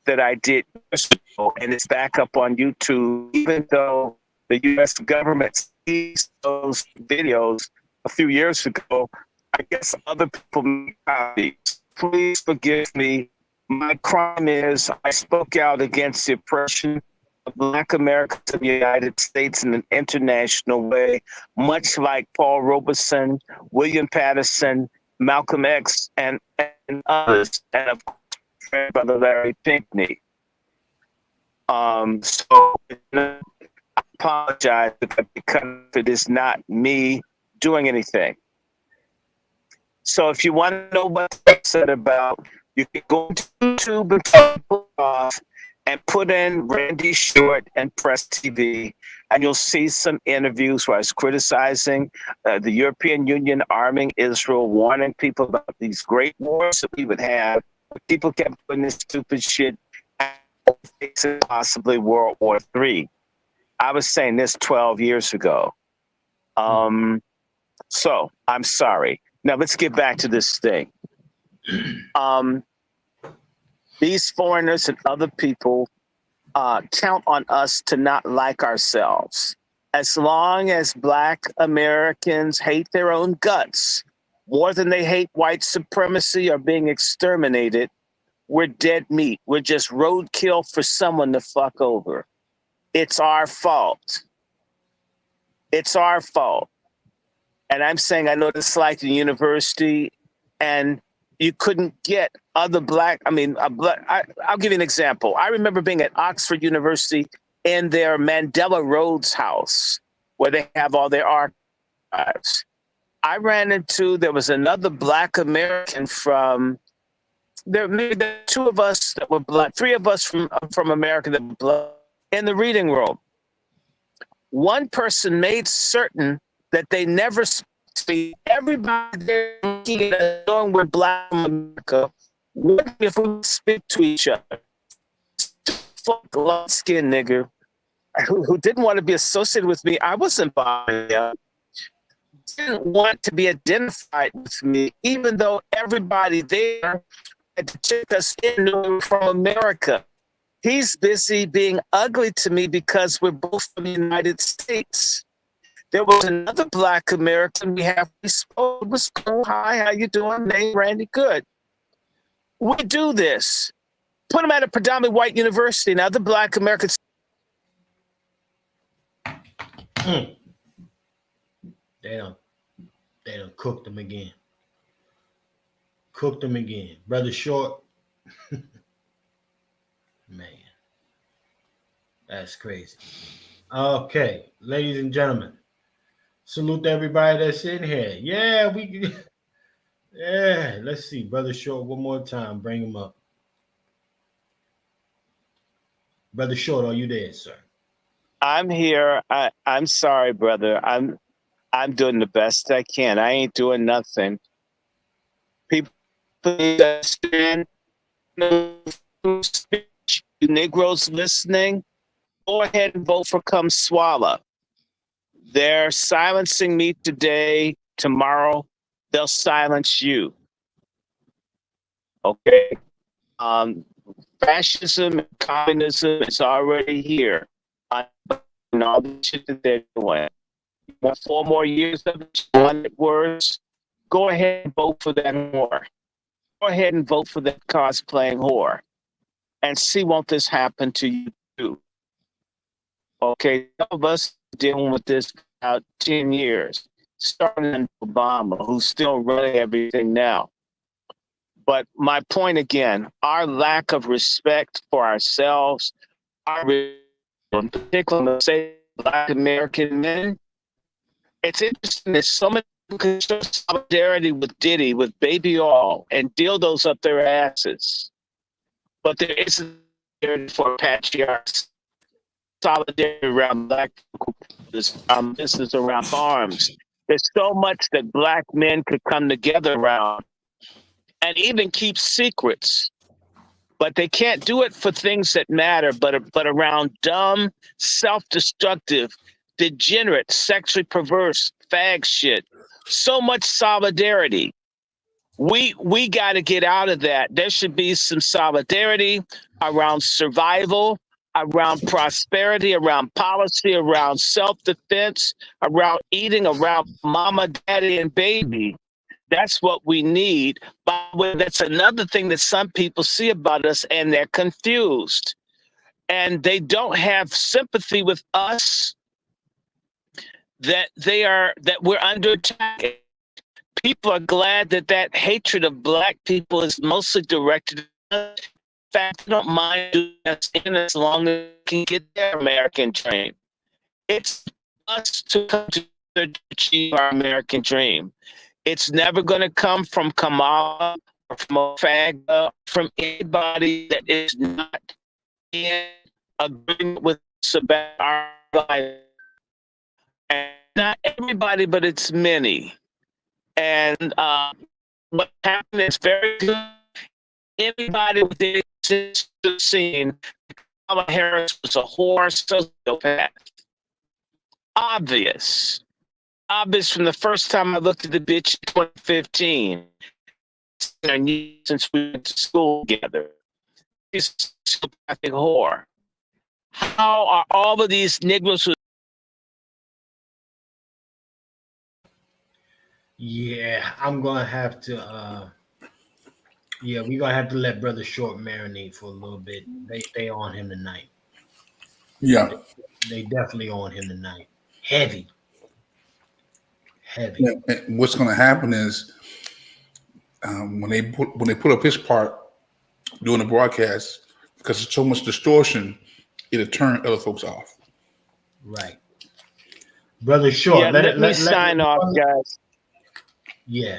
that I did years ago, and it's back up on YouTube, even though the U.S. government seized those videos a few years ago. I guess other people made copies. Please forgive me. My crime is I spoke out against the oppression of Black Americans in the United States in an international way, much like Paul Robeson, William Patterson, Malcolm X, and others, and of course, Brother Larry Pinckney. So I apologize because it is not me doing anything. So if you want to know what I'm upset about, you can go to YouTube and pull it off and put in Randy Short and Press TV, and you'll see some interviews where I was criticizing the European Union arming Israel, warning people about these great wars that we would have. People kept doing this stupid shit and possibly World War III. I was saying this 12 years ago. So I'm sorry. Now let's get back to this thing. These foreigners and other people count on us to not like ourselves. As long as Black Americans hate their own guts more than they hate white supremacy or being exterminated, we're dead meat. We're just roadkill for someone to fuck over. It's our fault. It's our fault. And I'm saying, I know this like the university, and you couldn't get other I'll give you an example. I remember being at Oxford University in their Mandela Rhodes house, where they have all their archives. lives. I ran into, there was another Black American from, maybe there were 2 of us that were Black, 3 of us from America that were Black in the reading room. One person made certain that they never spoke to me. Everybody there knowing we're Black America, what if we speak to each other? Fuck light-skinned nigger who didn't want to be associated with me. I wasn't bothered. Didn't want to be identified with me, even though everybody there had to check us in knew we were from America. He's busy being ugly to me because we're both from the United States. There was another Black American we spoke. It was cool. Hi, how you doing? Name Randy. Good. We do this. Put him at a predominantly white university. Now the Black Americans. They done cooked them again. Cooked them again. Brother Short. Man. That's crazy. Okay, ladies and gentlemen. Salute to everybody that's in here. Yeah, let's see. Brother Short, one more time. Bring him up. Brother Short, are you there, sir? I'm here. I'm sorry, brother. I'm doing the best I can. I ain't doing nothing. People understand. You Negroes listening, go ahead and vote for Come Swallow. They're silencing me today. Tomorrow, they'll silence you. Okay? Fascism and communism is already here. And all the shit that they're doing. You want 4 more years of it? You want it worse? Go ahead and vote for that whore. Go ahead and vote for that cosplaying whore. And see, won't this happen to you too? Okay, some of us dealing with this for about 10 years, starting in Obama, who's still running everything now. But my point again, our lack of respect for ourselves, in particular, say Black American men, it's interesting that so many people can show solidarity with Diddy, with Baby All, and dildos up their asses. But there isn't for patriarchs, solidarity around Black people, business around arms. There's so much that Black men could come together around and even keep secrets. But they can't do it for things that matter, but around dumb, self-destructive, degenerate, sexually perverse, fag shit. So much solidarity. We got to get out of that. There should be some solidarity around survival, around prosperity, around policy, around self-defense, around eating, around mama, daddy, and baby. That's what we need. By the way, that's another thing that some people see about us, and they're confused. And they don't have sympathy with us that we're under attack. People are glad that hatred of Black people is mostly directed at us. In fact, they don't mind doing us in as long as they can get their American dream. It's us to come to achieve our American dream. It's never going to come from Kamala or from Ofaga, from anybody that is not in agreement with us about our life. And not everybody, but it's many. And what happened is very good. Everybody within the scene, Kamala Harris was a whore, sociopath. Obvious from the first time I looked at the bitch in 2015. Since we went to school together. She's a psychopathic whore. How are all of these Negroes who... Yeah, I'm gonna have to we're gonna have to let Brother Short marinate for a little bit. They on him tonight. Yeah. They definitely on him tonight. Heavy. Yeah, what's going to happen is when they put up his part during the broadcast, because there's so much distortion, it'll turn other folks off. Right. Brother Short, Yeah, let me sign off, guys. Yeah.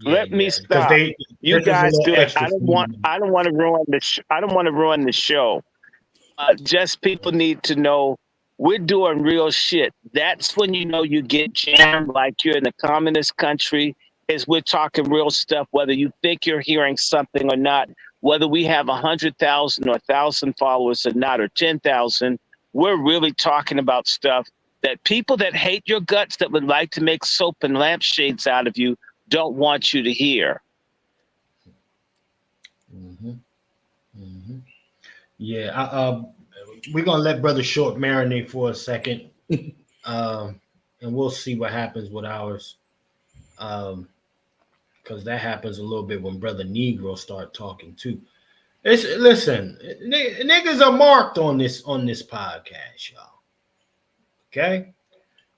Let me stop. You guys do it. I don't want to ruin the. I don't want to ruin the show. Just people need to know we're doing real shit. That's when you know you get jammed like you're in a communist country. Is we're talking real stuff, whether you think you're hearing something or not, whether we have 100,000 or 1,000 followers or not, or 10,000. We're really talking about stuff that people that hate your guts, that would like to make soap and lampshades out of you, don't want you to hear. Yeah, we're gonna let Brother Short marinate for a second, and we'll see what happens with ours, because that happens a little bit when Brother Negro start talking too. Listen, niggas are marked on this podcast, y'all. Okay,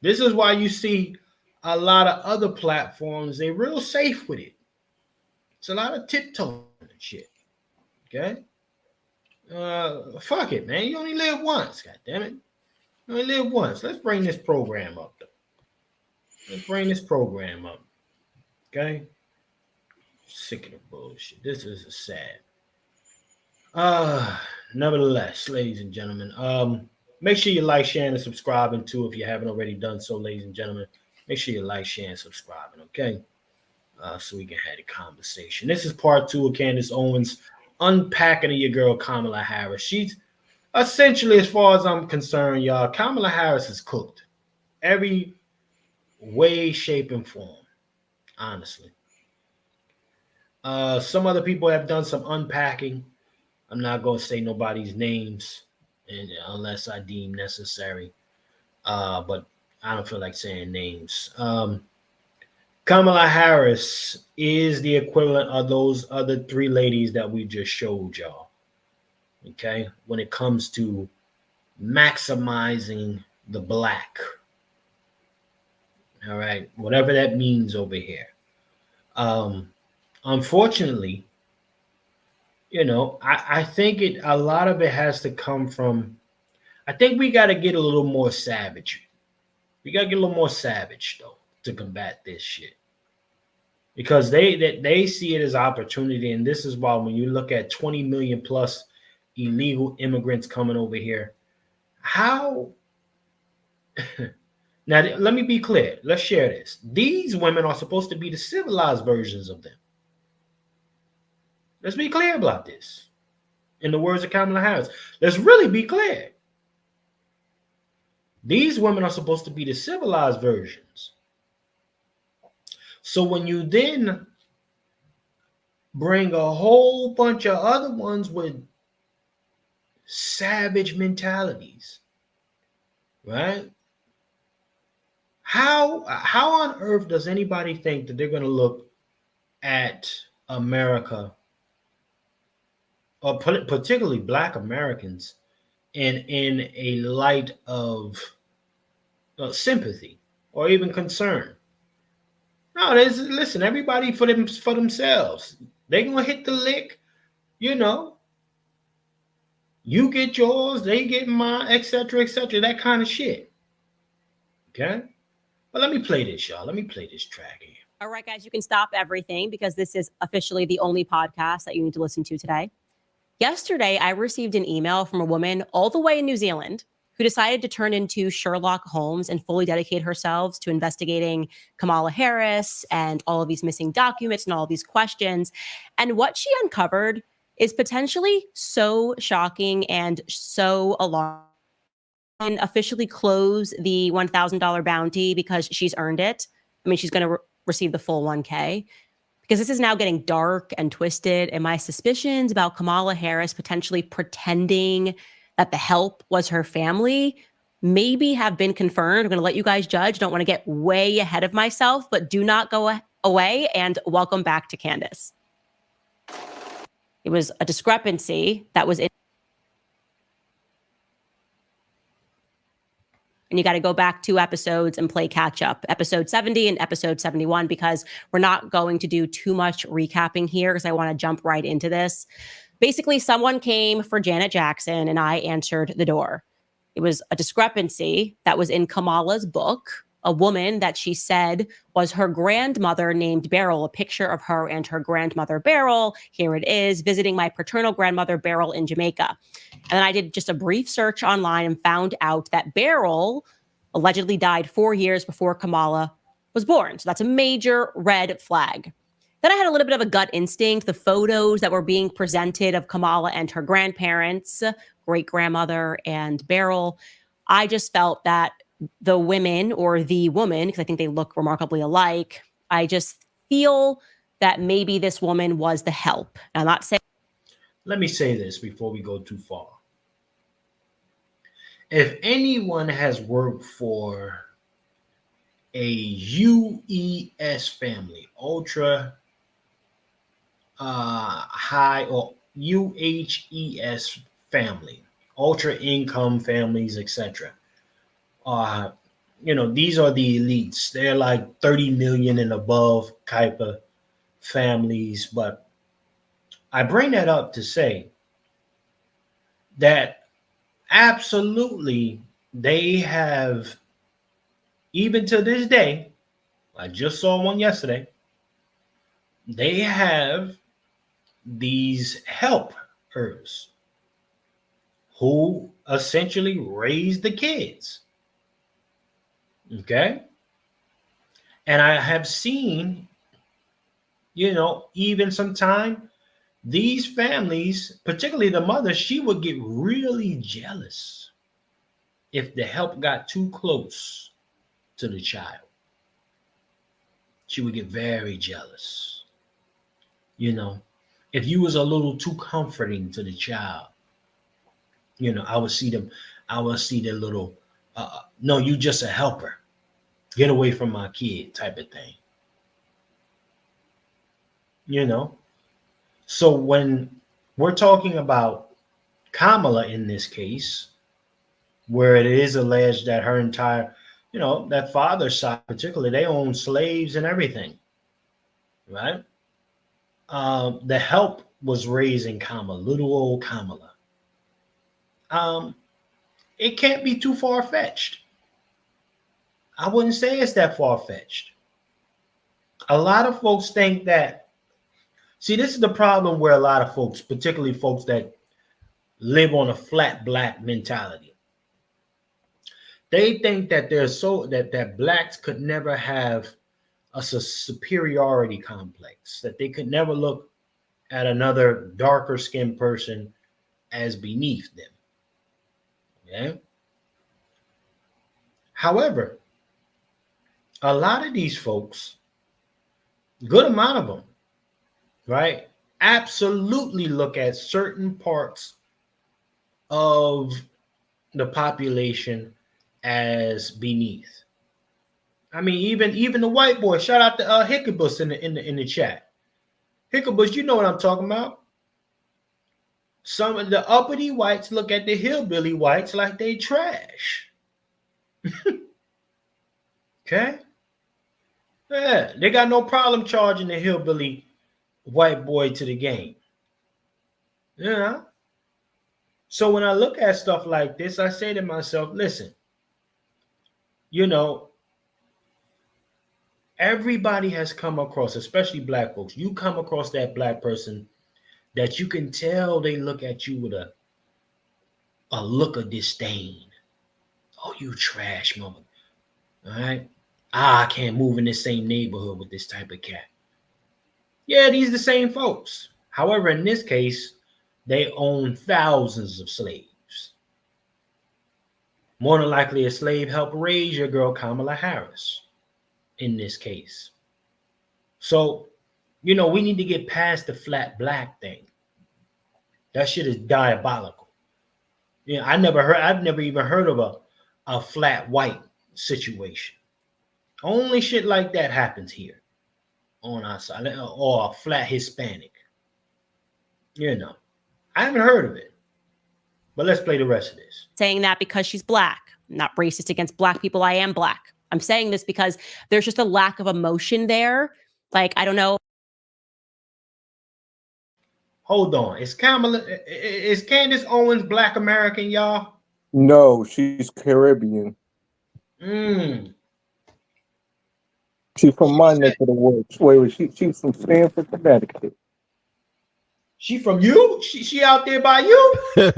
this is why you see a lot of other platforms, they real safe with it. It's a lot of tiptoeing and shit. Okay. Fuck it, man. You only live once, god damn it. You only live once. Let's bring this program up, though. Let's bring this program up. Okay. Sick of the bullshit. This is sad. Nevertheless, ladies and gentlemen, make sure you like, sharing, and subscribing too if you haven't already done so, ladies and gentlemen. Make sure you like, share, and subscribing, okay? So we can have a conversation. This is part 2 of Candace Owens unpacking of your girl Kamala Harris. She's essentially, as far as I'm concerned, y'all, Kamala Harris is cooked. Every way, shape, and form, honestly. Some other people have done some unpacking. I'm not going to say nobody's names unless I deem necessary. But I don't feel like saying names. Kamala Harris is the equivalent of those other 3 ladies that we just showed y'all. Okay? When it comes to maximizing the black. All right? Whatever that means over here. Unfortunately, you know, I think a lot of it has to come from, I think we got to get a little more savage. We got to get a little more savage, though, to combat this shit. Because they see it as opportunity, and this is why when you look at 20 million plus illegal immigrants coming over here, how... Now, let me be clear. Let's share this. These women are supposed to be the civilized versions of them. Let's be clear about this. In the words of Kamala Harris, let's really be clear. These women are supposed to be the civilized versions. So when you then bring a whole bunch of other ones with savage mentalities, right? How on earth does anybody think that they're going to look at America, or particularly Black Americans, in a light of sympathy or even concern? No, listen, everybody for themselves. They're gonna hit the lick, you know. You get yours, they get mine, etc., that kind of shit. Okay? But let me play this, y'all. Let me play this track here. All right, guys, you can stop everything because this is officially the only podcast that you need to listen to today. Yesterday, I received an email from a woman all the way in New Zealand who decided to turn into Sherlock Holmes and fully dedicate herself to investigating Kamala Harris and all of these missing documents and all of these questions. And what she uncovered is potentially so shocking and so alarming. And officially close the $1,000 bounty because she's earned it. I mean, she's going to receive the full 1K. Because this is now getting dark and twisted. And my suspicions about Kamala Harris potentially pretending that the help was her family maybe have been confirmed. I'm going to let you guys judge. Don't want to get way ahead of myself, but do not go away, and welcome back to Candace. It was a discrepancy that was in. And you got to go back 2 episodes and play catch up, episode 70 and episode 71, because we're not going to do too much recapping here because I want to jump right into this. Basically, someone came for Janet Jackson and I answered the door. It was a discrepancy that was in Kamala's book a woman that she said was her grandmother named Beryl, a picture of her and her grandmother Beryl. Here it is, visiting my paternal grandmother Beryl in Jamaica. And then I did just a brief search online and found out that Beryl allegedly died 4 years before Kamala was born. So that's a major red flag. Then I had a little bit of a gut instinct. The photos that were being presented of Kamala and her grandparents, great-grandmother and Beryl, I just felt that the women, or the woman, because I think they look remarkably alike, I just feel that maybe this woman was the help. I'm not saying. Let me say this before we go too far. If anyone has worked for a UES family, ultra high, or UHES family, ultra income families, etc. These are the elites. They're like 30 million and above type of families. But I bring that up to say that absolutely they have, even to this day, I just saw one yesterday, they have these helpers who essentially raise the kids. Okay? And I have seen, even sometime, these families, particularly the mother, she would get really jealous if the help got too close to the child. She would get very jealous. If you was a little too comforting to the child, I would see their little, no, you just a helper. Get away from my kid type of thing. So when we're talking about Kamala in this case, where it is alleged that her entire, that father's side particularly, they own slaves and everything, right? The help was raising Kamala, little old Kamala. It can't be too far-fetched. I wouldn't say it's that far-fetched. A lot of folks think that, see, this is the problem where a lot of folks, particularly folks that live on a flat black mentality, they think that that blacks could never have a superiority complex, that they could never look at another darker skinned person as beneath them. Okay? However, a lot of these folks, good amount of them, right, absolutely look at certain parts of the population as beneath. I mean, even the white boy. Shout out to Hickabus in the chat. Hickabus, you know what I'm talking about. Some of the uppity whites look at the hillbilly whites like they trash. Okay? Yeah, they got no problem charging the hillbilly white boy to the game. Yeah. So when I look at stuff like this, I say to myself, listen, everybody has come across, especially black folks, you come across that black person that you can tell they look at you with a look of disdain. Oh, you trash mother. All right. I can't move in this same neighborhood with this type of cat. Yeah, these are the same folks. However, in this case, they own thousands of slaves. More than likely, a slave helped raise your girl Kamala Harris in this case. So, we need to get past the flat black thing. That shit is diabolical. I've never even heard of a flat white situation. Only shit like that happens here on our side, or a flat Hispanic. I haven't heard of it. But let's play the rest of this. Saying that because she's black. I'm not racist against black people. I am black. I'm saying this because there's just a lack of emotion there. Like, I don't know. Hold on. Is Candace Owens Black American, y'all? No, she's Caribbean. She's from my neck of the woods. Wait, she's from Stamford, Connecticut. She from you? She out there by you? Yeah,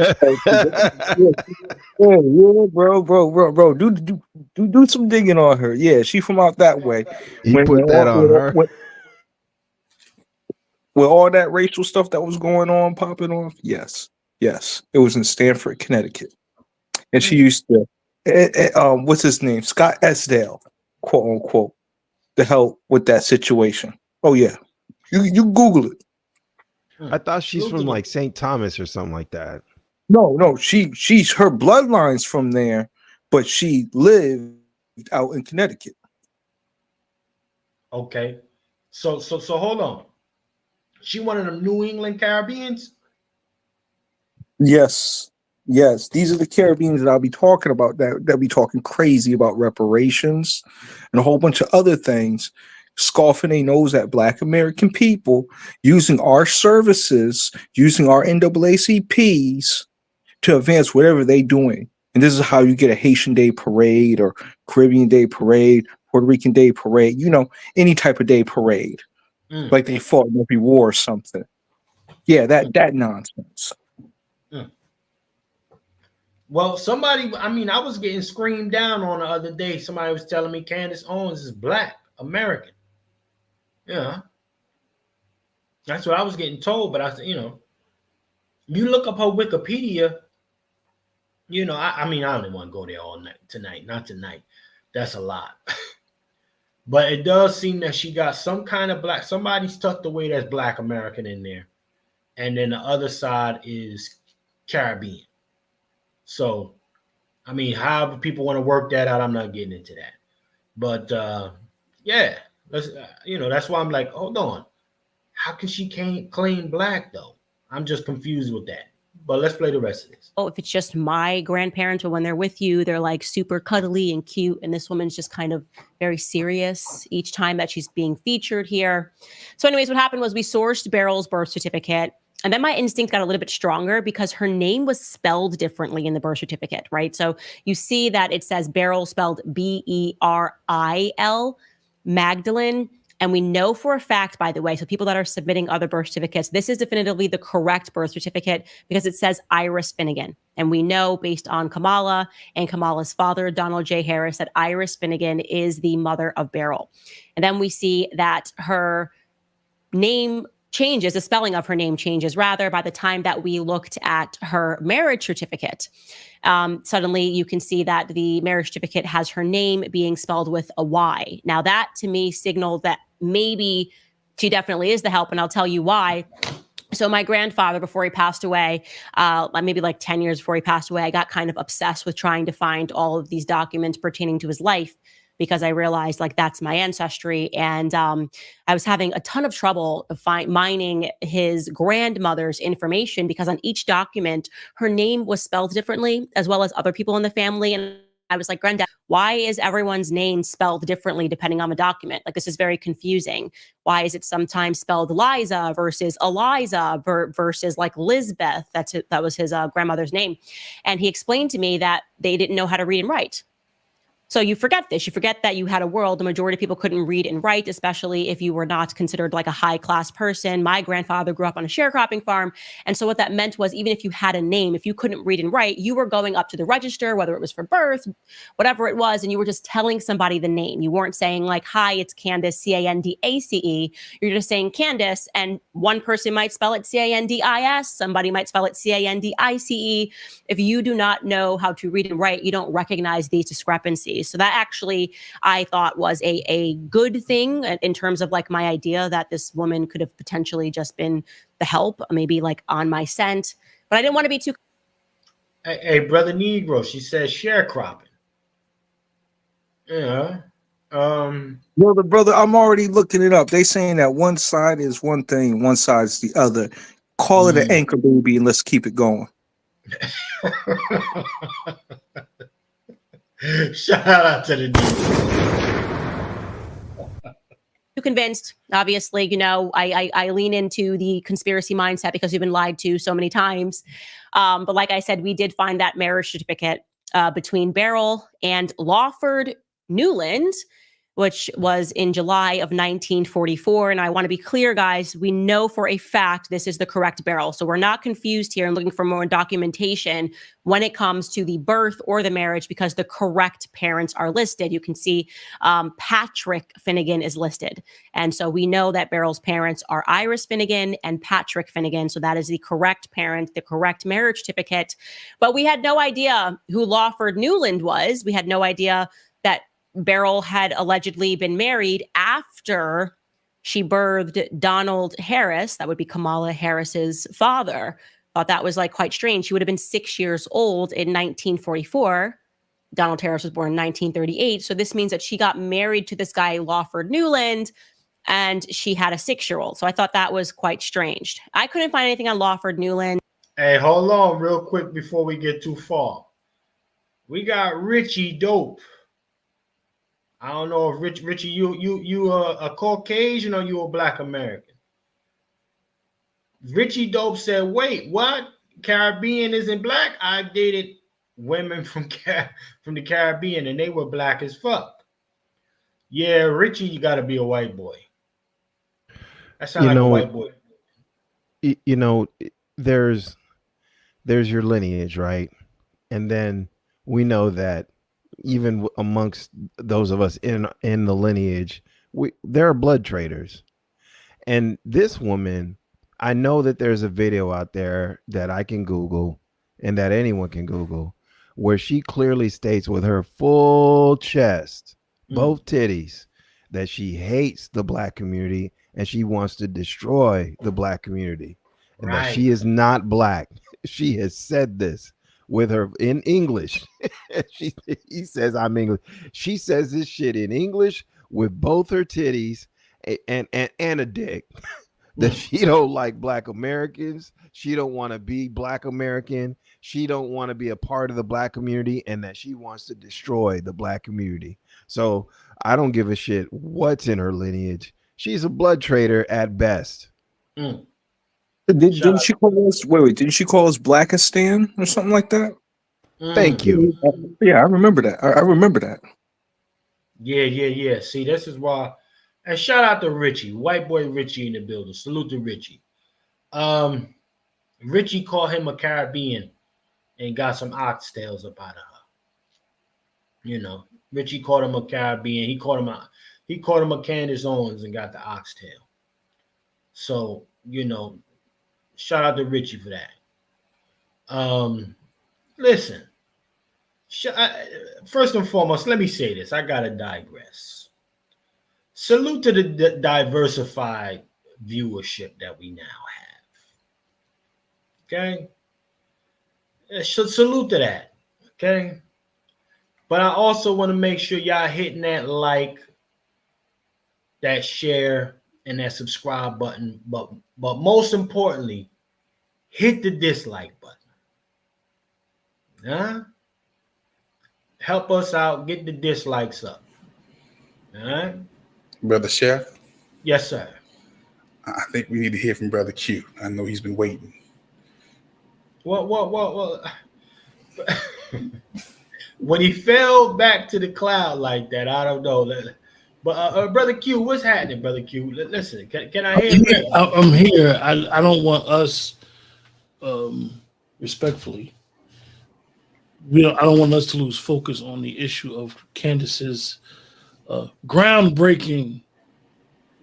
bro. Do some digging on her. Yeah, she from out that way. He put that on her. With all that racial stuff that was going on, popping off, yes, it was in Stamford, Connecticut, and she used to, what's his name, Scott Esdale, quote unquote, to help with that situation. Oh yeah, you Google it. I thought she's from like St. Thomas or something like that. No, she's her bloodline's from there, but she lived out in Connecticut. Okay, so hold on. She one of them New England Caribbeans? Yes. These are the Caribbeans that I'll be talking about, that be talking crazy about reparations and a whole bunch of other things, scoffing their nose at Black American people, using our services, using our NAACPs to advance whatever they doing. And this is how you get a Haitian Day Parade or Caribbean Day Parade, Puerto Rican Day Parade, any type of day parade. Like they fought in every war or something. Yeah, that nonsense. Well, I was getting screamed down on the other day. Somebody was telling me Candace Owens is Black American. Yeah. That's what I was getting told. But I said, you look up her Wikipedia, I don't want to go there all night tonight. Not tonight. That's a lot. But it does seem that she got some kind of Black, somebody's tucked away that's Black American in there. And then the other side is Caribbean. So, however people want to work that out, I'm not getting into that. But yeah, that's why I'm like, hold on. How can she claim Black though? I'm just confused with that. But let's play the rest of this. Oh, if it's just my grandparents, or when they're with you, they're like super cuddly and cute. And this woman's just kind of very serious each time that she's being featured here. So anyways, what happened was we sourced Beryl's birth certificate. And then my instinct got a little bit stronger because her name was spelled differently in the birth certificate, right? So you see that it says Beryl spelled Beril, Magdalene. And we know for a fact, by the way, so people that are submitting other birth certificates, this is definitively the correct birth certificate because it says Iris Finnegan. And we know based on Kamala and Kamala's father, Donald J. Harris, that Iris Finnegan is the mother of Beryl. And then we see that her name changes, the spelling of her name changes rather by the time that we looked at her marriage certificate. Suddenly you can see that the marriage certificate has her name being spelled with a Y. Now that to me signaled that maybe she definitely is the help, and I'll tell you why. So my grandfather, before he passed away, maybe like 10 years before he passed away, I got kind of obsessed with trying to find all of these documents pertaining to his life, because I realized like that's my ancestry. And I was having a ton of trouble mining his grandmother's information, because on each document, her name was spelled differently, as well as other people in the family. And I was like, Granddad, why is everyone's name spelled differently depending on the document? Like, this is very confusing. Why is it sometimes spelled Liza versus Eliza versus like Lizbeth? That was his grandmother's name. And he explained to me that they didn't know how to read and write. So you forget this. You forget that you had a world, the majority of people couldn't read and write, especially if you were not considered like a high class person. My grandfather grew up on a sharecropping farm. And so what that meant was, even if you had a name, if you couldn't read and write, you were going up to the register, whether it was for birth, whatever it was, and you were just telling somebody the name. You weren't saying like, hi, it's Candace, Candace. You're just saying Candace, and one person might spell it Candis, somebody might spell it Candice. If you do not know how to read and write, you don't recognize these discrepancies. So that actually, I thought, was a good thing in terms of like my idea that this woman could have potentially just been the help, maybe like on my scent. But I didn't want to be too. Hey, Brother Negro, she says sharecropping. Yeah. Brother, I'm already looking it up. They saying that one side is one thing, one side's the other. Call it an anchor baby and let's keep it going. Shout out to the Too convinced. Obviously, I lean into the conspiracy mindset because we've been lied to so many times. But like I said, we did find that marriage certificate between Beryl and Lawford Newland. which was in July of 1944. And I want to be clear, guys, we know for a fact this is the correct barrel. So we're not confused here and looking for more documentation when it comes to the birth or the marriage, because the correct parents are listed. You can see Patrick Finnegan is listed. And so we know that Beryl's parents are Iris Finnegan and Patrick Finnegan. So that is the correct parent, the correct marriage certificate. But we had no idea who Lawford Newland was. We had no idea that Beryl had allegedly been married after she birthed Donald Harris. That would be Kamala Harris's father. Thought that was like quite strange. She would have been 6 years old in 1944. Donald Harris was born in 1938. So this means that she got married to this guy, Lawford Newland, and she had a 6-year-old. So I thought that was quite strange. I couldn't find anything on Lawford Newland. Hey, hold on real quick before we get too far. We got Richie Dope. I don't know if Richie, you a Caucasian or you a Black American? Richie Dope said, "Wait, what? Caribbean isn't black? I dated women from the Caribbean and they were black as fuck." Yeah, Richie, you got to be a white boy. That sounds like a white boy. You know, there's your lineage, right? And then we know that even amongst those of us in the lineage, there are blood traders. And this woman, I know that there's a video out there that I can Google and that anyone can Google, where she clearly states with her full chest, both titties, that she hates the Black community and she wants to destroy the Black community, and that she is not Black. She has said this with her in English. He says, "I'm English." She says this shit in English with both her titties and a dick. That she don't like Black Americans. She don't want to be Black American. She don't want to be a part of the Black community, and that she wants to destroy the Black community. So I don't give a shit what's in her lineage. She's a blood trader at best. Didn't she call us? Wait, didn't she call us Blackistan or something like that? Thank you. Yeah, I remember that. I remember that. Yeah. See, this is why. And shout out to Richie, white boy Richie in the building. Salute to Richie. Richie called him a Caribbean and got some oxtails up out of her. You know, Richie called him a Caribbean. He called him a Candace Owens and got the oxtail. So, you know, shout out to Richie for that. Listen, first and foremost, let me say this. I gotta digress. Salute to the diversified viewership that we now have. Okay? Salute to that. Okay? But I also want to make sure y'all hitting that like, that share, and that subscribe button. But most importantly, hit the dislike button. Huh? Help us out. Get the dislikes up. All right? Brother Chef? Yes, sir. I think we need to hear from Brother Q. I know he's been waiting. What? When he fell back to the cloud like that, I don't know. But Brother Q, what's happening, Brother Q? Listen, can I hear you? I'm here. I don't want us, respectfully, I don't want us to lose focus on the issue of Candace's groundbreaking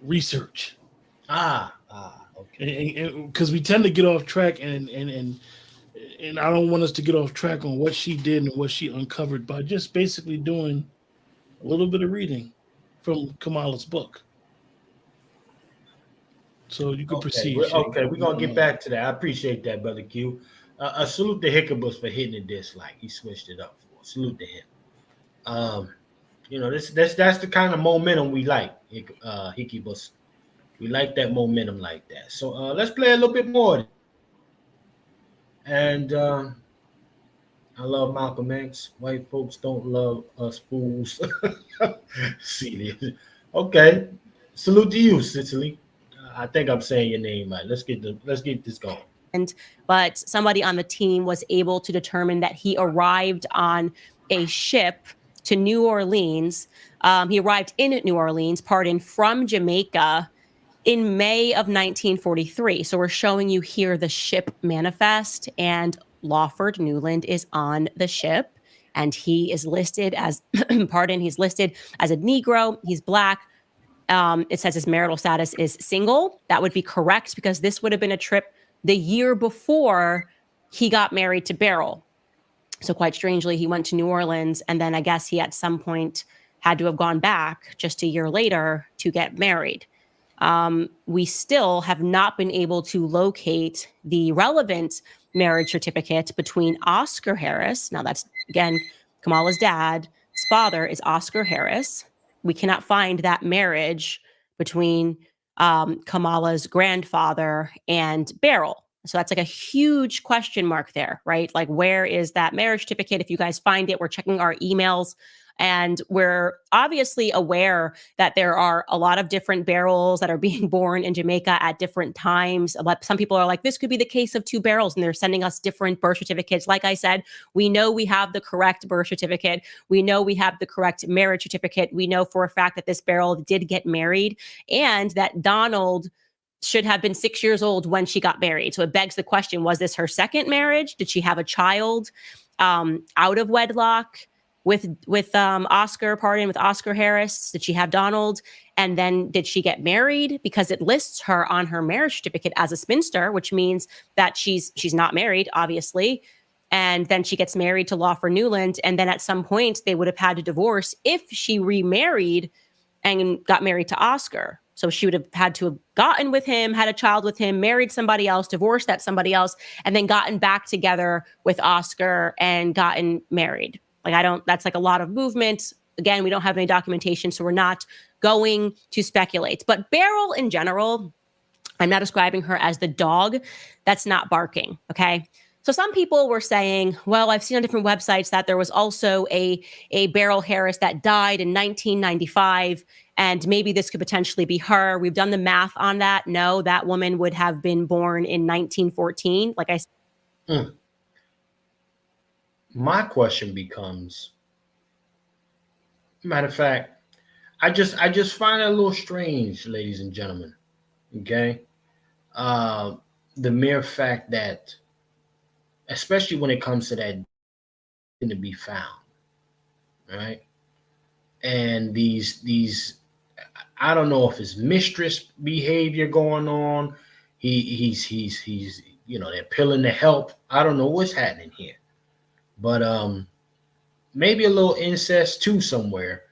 research. Okay. Because we tend to get off track, and I don't want us to get off track on what she did and what she uncovered by just basically doing a little bit of reading from Kamala's book. So you can proceed. Okay, we're gonna get back to that. I appreciate that, Brother Q. Salute to Hickabus for hitting the dislike. He switched it up for us. Salute to him. You know, that's the kind of momentum we like, Hickabus. We like that momentum like that. So let's play a little bit more. And I love Malcolm X. White folks don't love us fools. See this? Okay. Salute to you, Cicely. I think I'm saying your name right. Let's get this going. But somebody on the team was able to determine that he arrived on a ship to New Orleans. He arrived in New Orleans, from Jamaica in May of 1943. So we're showing you here the ship manifest, and Lawford Newland is on the ship, and he is listed as, he's listed as a Negro. He's Black. It says his marital status is single. That would be correct because this would have been a trip the year before he got married to Beryl. So quite strangely, he went to New Orleans, and then I guess he at some point had to have gone back just a year later to get married. We still have not been able to locate the relevant marriage certificate between Oscar Harris. Now that's, again, Kamala's dad's father is Oscar Harris. We cannot find that marriage between Kamala's grandfather and Beryl. So that's like a huge question mark there, right? Like, where is that marriage certificate? If you guys find it, we're checking our emails. And we're obviously aware that there are a lot of different Beryls that are being born in Jamaica at different times. Some people are like, this could be the case of two Beryls, and they're sending us different birth certificates. Like I said, we know we have the correct birth certificate. We know we have the correct marriage certificate. We know for a fact that this Beryl did get married, and that Donald should have been 6 years old when she got married. So it begs the question, was this her second marriage? Did she have a child out of wedlock with Oscar Harris? Did she have Donald? And then did she get married? Because it lists her on her marriage certificate as a spinster, which means that she's not married, obviously. And then she gets married to Lawford Newland. And then at some point they would have had to divorce if she remarried and got married to Oscar. So she would have had to have gotten with him, had a child with him, married somebody else, divorced that somebody else, and then gotten back together with Oscar and gotten married. That's like a lot of movement. Again, we don't have any documentation, so we're not going to speculate. But Beryl in general, I'm not describing her as the dog that's not barking, okay? So some people were saying, well, I've seen on different websites that there was also a Beryl Harris that died in 1995, and maybe this could potentially be her. We've done the math on that. No, that woman would have been born in 1914. Like I said. My question becomes, matter of fact, I just find it a little strange, ladies and gentlemen. Okay, the mere fact that, especially when it comes to that to be found, right? And these, I don't know if it's mistress behavior going on. He's they're pilling the help. I don't know what's happening here. But maybe a little incest too somewhere.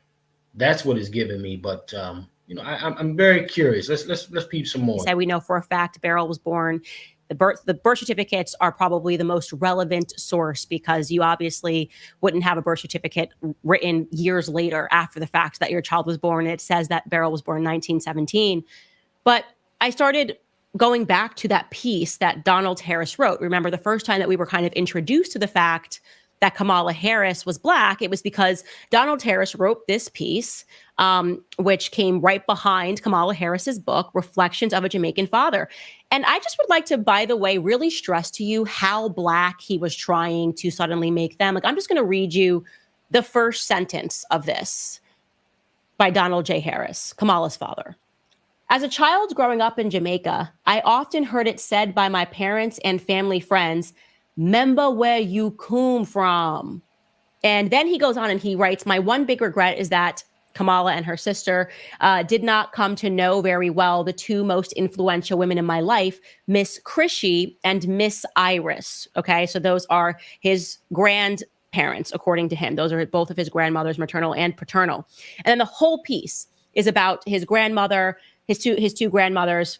That's what it's giving me. But I'm very curious. Let's peep some more. We know for a fact Beryl was born. The birth certificates are probably the most relevant source, because you obviously wouldn't have a birth certificate written years later after the fact that your child was born. It says that Beryl was born in 1917. But I started going back to that piece that Donald Harris wrote. Remember, the first time that we were kind of introduced to the fact that Kamala Harris was Black, it was because Donald Harris wrote this piece, which came right behind Kamala Harris's book, Reflections of a Jamaican Father. And I just would like to, by the way, really stress to you how Black he was trying to suddenly make them. Like, I'm just going to read you the first sentence of this by Donald J. Harris, Kamala's father. As a child growing up in Jamaica, I often heard it said by my parents and family friends, "Member where you come from." And then he goes on and he writes, my one big regret is that Kamala and her sister did not come to know very well the two most influential women in my life, Miss Chrissy and Miss Iris. Okay, so those are his grandparents, according to him. Those are both of his grandmothers, maternal and paternal. And then the whole piece is about his grandmother, his two grandmothers.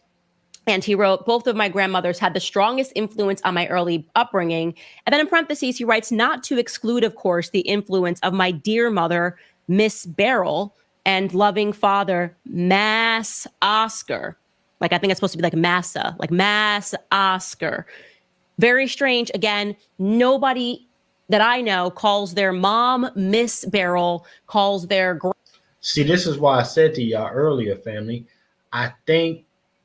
And he wrote, both of my grandmothers had the strongest influence on my early upbringing. And then in parentheses, he writes, not to exclude, of course, the influence of my dear mother, Miss Beryl, and loving father, Mass Oscar. Like, I think it's supposed to be like Massa, like Mass Oscar. Very strange. Again, nobody that I know calls their mom Miss Beryl, calls their... See, this is why I said to y'all earlier, family, I think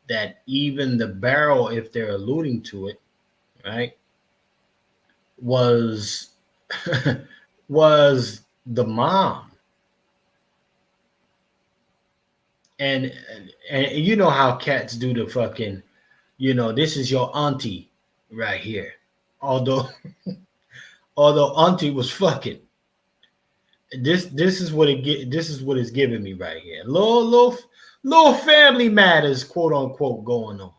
that even the Beryl, if they're alluding to it, right, was the mom. And you know how cats do the fucking, this is your auntie right here. Although auntie was fucking. This is what it's giving me right here. Little family matters, quote unquote, going on.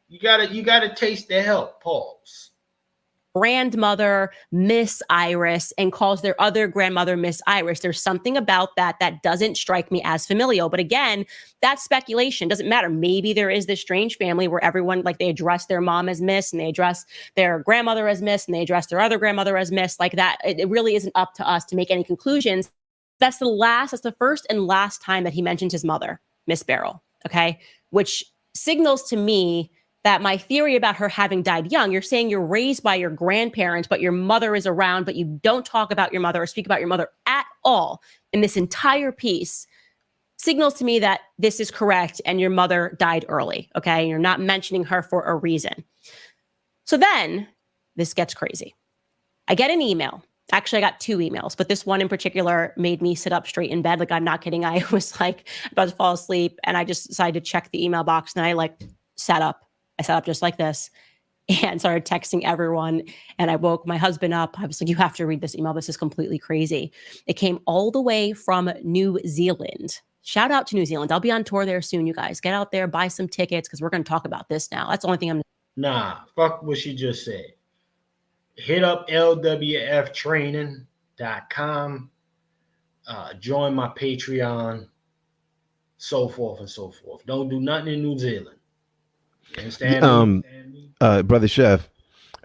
You gotta taste the help. Pause. Grandmother Miss Iris and calls their other grandmother Miss Iris. There's something about that doesn't strike me as familial. But again, that's speculation. Doesn't matter. Maybe there is this strange family where everyone, like, they address their mom as Miss and they address their grandmother as Miss and they address their other grandmother as Miss, like that. It really isn't up to us to make any conclusions. That's the first and last time that he mentions his mother, Miss Beryl. Okay. Which signals to me that my theory about her having died young, you're saying you're raised by your grandparents, but your mother is around, but you don't talk about your mother or speak about your mother at all in this entire piece, signals to me that this is correct and your mother died early, okay? You're not mentioning her for a reason. So then this gets crazy. I get an email. Actually, I got 2 emails, but this one in particular made me sit up straight in bed. Like, I'm not kidding. I was like about to fall asleep and I just decided to check the email box and I sat up. I sat up just like this and started texting everyone. And I woke my husband up. I was like, you have to read this email. This is completely crazy. It came all the way from New Zealand. Shout out to New Zealand. I'll be on tour there soon, you guys. Get out there, buy some tickets, because we're going to talk about this now. That's the only thing Nah, fuck what she just said. Hit up lwftraining.com. Join my Patreon, so forth and so forth. Don't do nothing in New Zealand. Brother Chef,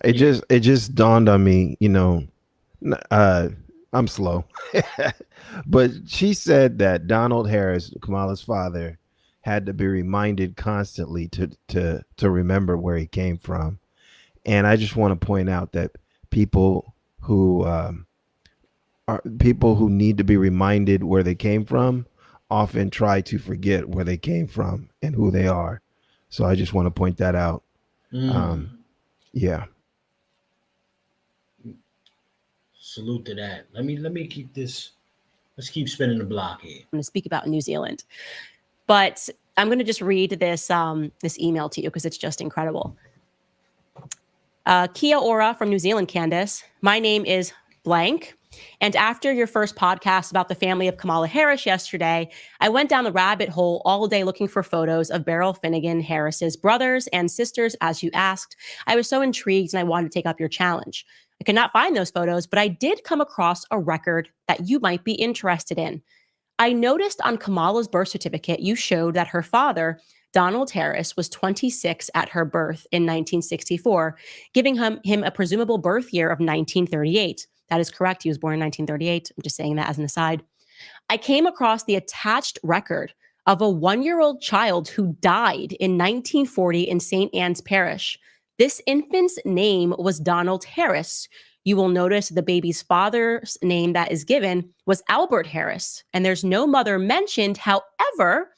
it just dawned on me, I'm slow. But she said that Donald Harris, Kamala's father, had to be reminded constantly to remember where he came from. And I just want to point out that people who need to be reminded where they came from often try to forget where they came from and who they are. So I just want to point that out. Yeah. Salute to that. Let me keep this. Let's keep spinning the block here. I'm going to speak about New Zealand, but I'm going to just read this email to you because it's just incredible. Kia ora from New Zealand, Candace. My name is blank. And after your first podcast about the family of Kamala Harris yesterday, I went down the rabbit hole all day looking for photos of Beryl Finnegan Harris's brothers and sisters, as you asked. I was so intrigued and I wanted to take up your challenge. I could not find those photos, but I did come across a record that you might be interested in. I noticed on Kamala's birth certificate, you showed that her father, Donald Harris, was 26 at her birth in 1964, giving him a presumable birth year of 1938. That is correct. He was born in 1938. I'm just saying that as an aside. I came across the attached record of a 1-year-old child who died in 1940 in St. Anne's Parish. This infant's name was Donald Harris. You will notice the baby's father's name that is given was Albert Harris, and there's no mother mentioned. However,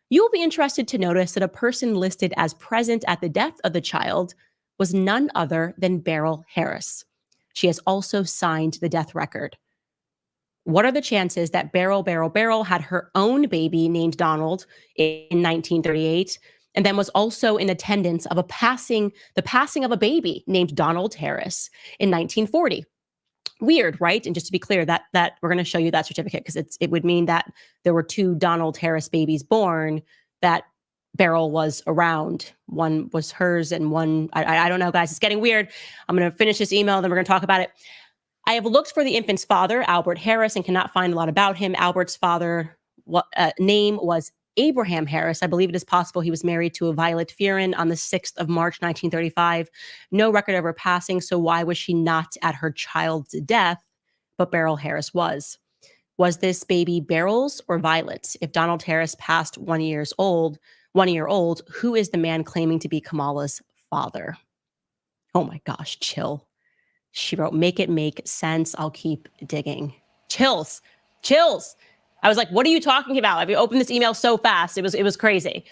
you will be interested to notice that a person listed as present at the death of the child was none other than Beryl Harris. She has also signed the death record. What are the chances that Beryl had her own baby named Donald in 1938 and then was also in attendance of the passing of a baby named Donald Harris in 1940? Weird, right? And just to be clear, that we're going to show you that certificate because it would mean that there were 2 Donald Harris babies born that Beryl was around. One was hers and one, I don't know, guys. It's getting weird. I'm going to finish this email, then we're going to talk about it. I have looked for the infant's father, Albert Harris, and cannot find a lot about him. Albert's father name was Abraham Harris. I believe it is possible he was married to a Violet Fearon on the 6th of March, 1935. No record of her passing, so why was she not at her child's death, but Beryl Harris was? Was this baby Beryl's or Violet's? If Donald Harris passed 1 year old, who is the man claiming to be Kamala's father? Oh my gosh, chill. She wrote, make it make sense. I'll keep digging. Chills. I was like, what are you talking about? I opened this email so fast. It was crazy.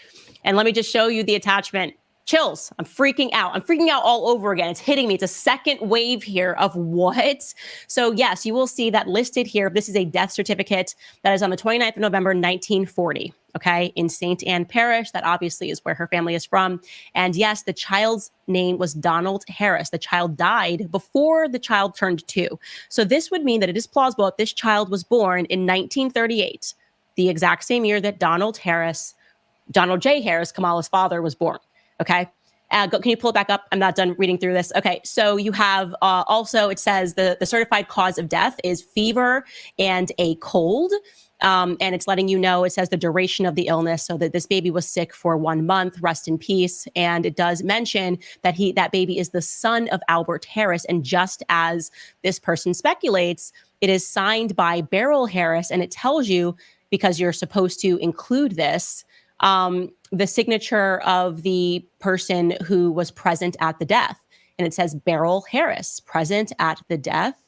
And let me just show you the attachment. chills. I'm freaking out. I'm freaking out all over again. It's hitting me. It's a second wave here of what? So yes, you will see that listed here. This is a death certificate that is on the 29th of November, 1940. Okay, in St. Anne Parish. That obviously is where her family is from. And yes, the child's name was Donald Harris. The child died before the child turned 2. So this would mean that it is plausible that this child was born in 1938, the exact same year that Donald J. Harris, Kamala's father, was born. Okay. Can you pull it back up? I'm not done reading through this. Okay. So you have also, it says the certified cause of death is fever and a cold. And it's letting you know, it says the duration of the illness, so that this baby was sick for 1 month, rest in peace. And it does mention that that baby is the son of Albert Harris. And just as this person speculates, it is signed by Beryl Harris. And it tells you, because you're supposed to include this, the signature of the person who was present at the death. And it says Beryl Harris, present at the death.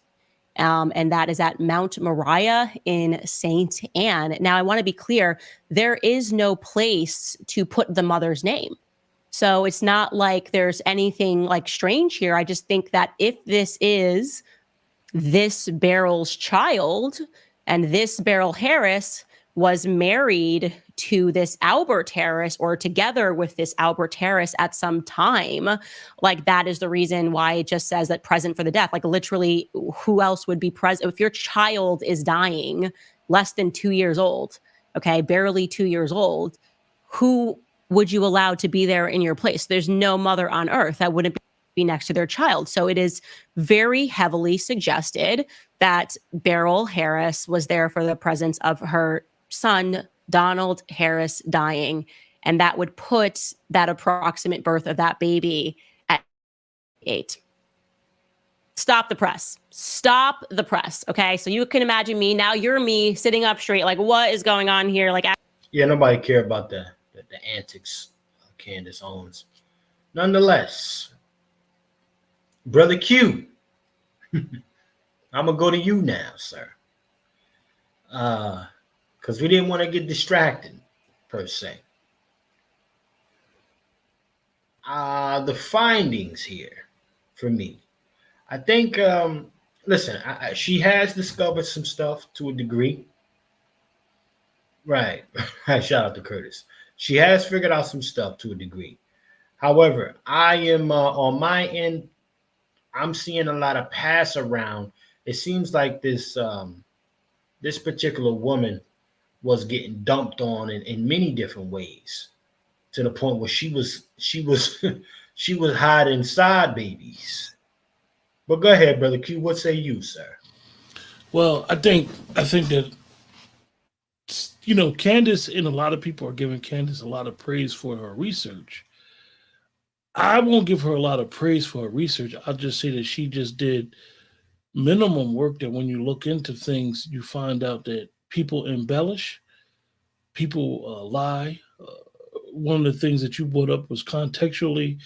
And that is at Mount Moriah in St. Anne. Now, I want to be clear, there is no place to put the mother's name. So it's not like there's anything like strange here. I just think that if this is this Beryl's child, and this Beryl Harris was married to this Albert Harris, or together with this Albert Harris at some time, like that is the reason why it just says that present for the death. Like literally, who else would be present? If your child is dying less than 2 years old, okay, barely 2 years old, who would you allow to be there in your place? There's no mother on earth that wouldn't be next to their child. So it is very heavily suggested that Beryl Harris was there for the presence of her son, Donald Harris, dying. And that would put that approximate birth of that baby at 8. Stop the press. Stop the press. Okay. So you can imagine me. Now you're me sitting up straight. Like, what is going on here? Like, yeah, nobody care about the antics of Candace Owens. Nonetheless, Brother Q, I'm going to go to you now, sir. Because we didn't want to get distracted, per se. The findings here, for me, I think, listen, she has discovered some stuff to a degree. Right. Shout out to Curtis. She has figured out some stuff to a degree. However, I am, on my end, I'm seeing a lot of pass around. It seems like this particular woman was getting dumped on in many different ways, to the point where she was hiding side babies. But go ahead, Brother Q. What say you, sir? Well, I think that, you know, Candace, and a lot of people are giving Candace a lot of praise for her research. I won't give her a lot of praise for her research. I'll just say that she just did minimum work, that when you look into things, you find out that people embellish, people lie. One of the things that you brought up was contextually,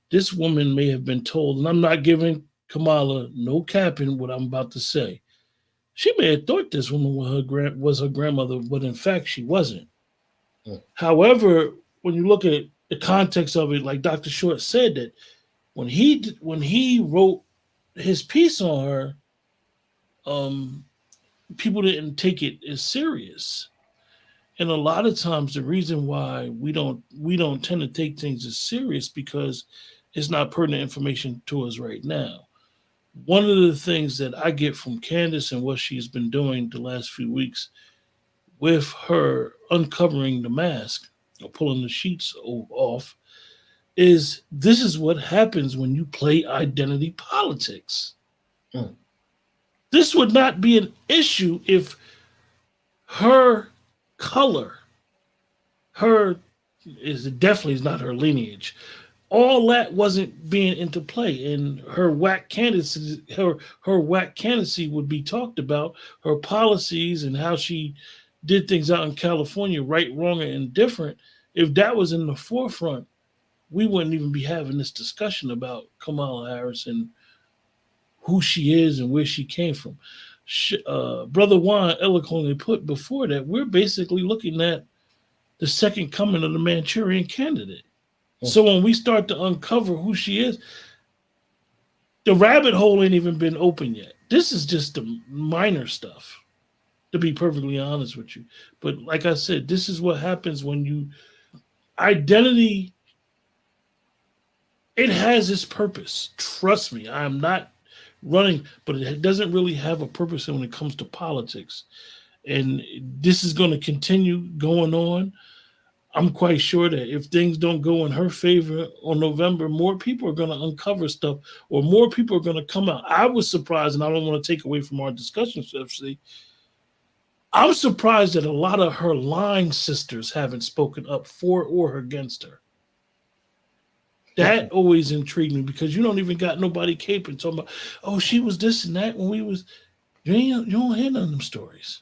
this woman may have been told, and I'm not giving Kamala no cap in what I'm about to say. She may have thought this woman was her grandmother, but in fact, she wasn't. However, when you look at the context of it, like Dr. Short said, that when he wrote his piece on her, people didn't take it as serious. And a lot of times the reason why we don't tend to take things as serious, because it's not pertinent information to us right now. One of the things that I get from Candace and what she's been doing the last few weeks with her uncovering the mask or pulling the sheets off is, this is what happens when you play identity politics. This would not be an issue if her color, definitely is not her lineage, all that wasn't being into play, and her whack candidacy, her whack candidacy would be talked about, her policies and how she did things out in California, right, wrong, and indifferent. If that was in the forefront, we wouldn't even be having this discussion about Kamala Harris and who she is and where she came from. Brother Juan eloquently put before that, we're basically looking at the second coming of the Manchurian Candidate. So when we start to uncover who she is, the rabbit hole ain't even been open yet. This is just the minor stuff, to be perfectly honest with you. But like I said, this is what happens when you identity. It has its purpose. Trust me, I am not running, but it doesn't really have a purpose when it comes to politics. And this is going to continue going on. I'm quite sure that if things don't go in her favor on November, more people are going to uncover stuff, or more people are going to come out. I was surprised, and I don't want to take away from our discussion, FC. I'm surprised that a lot of her line sisters haven't spoken up for or against her. That always intrigued me, because you don't even got nobody caping talking about, oh, she was this and that when we was. You don't hear none of them stories.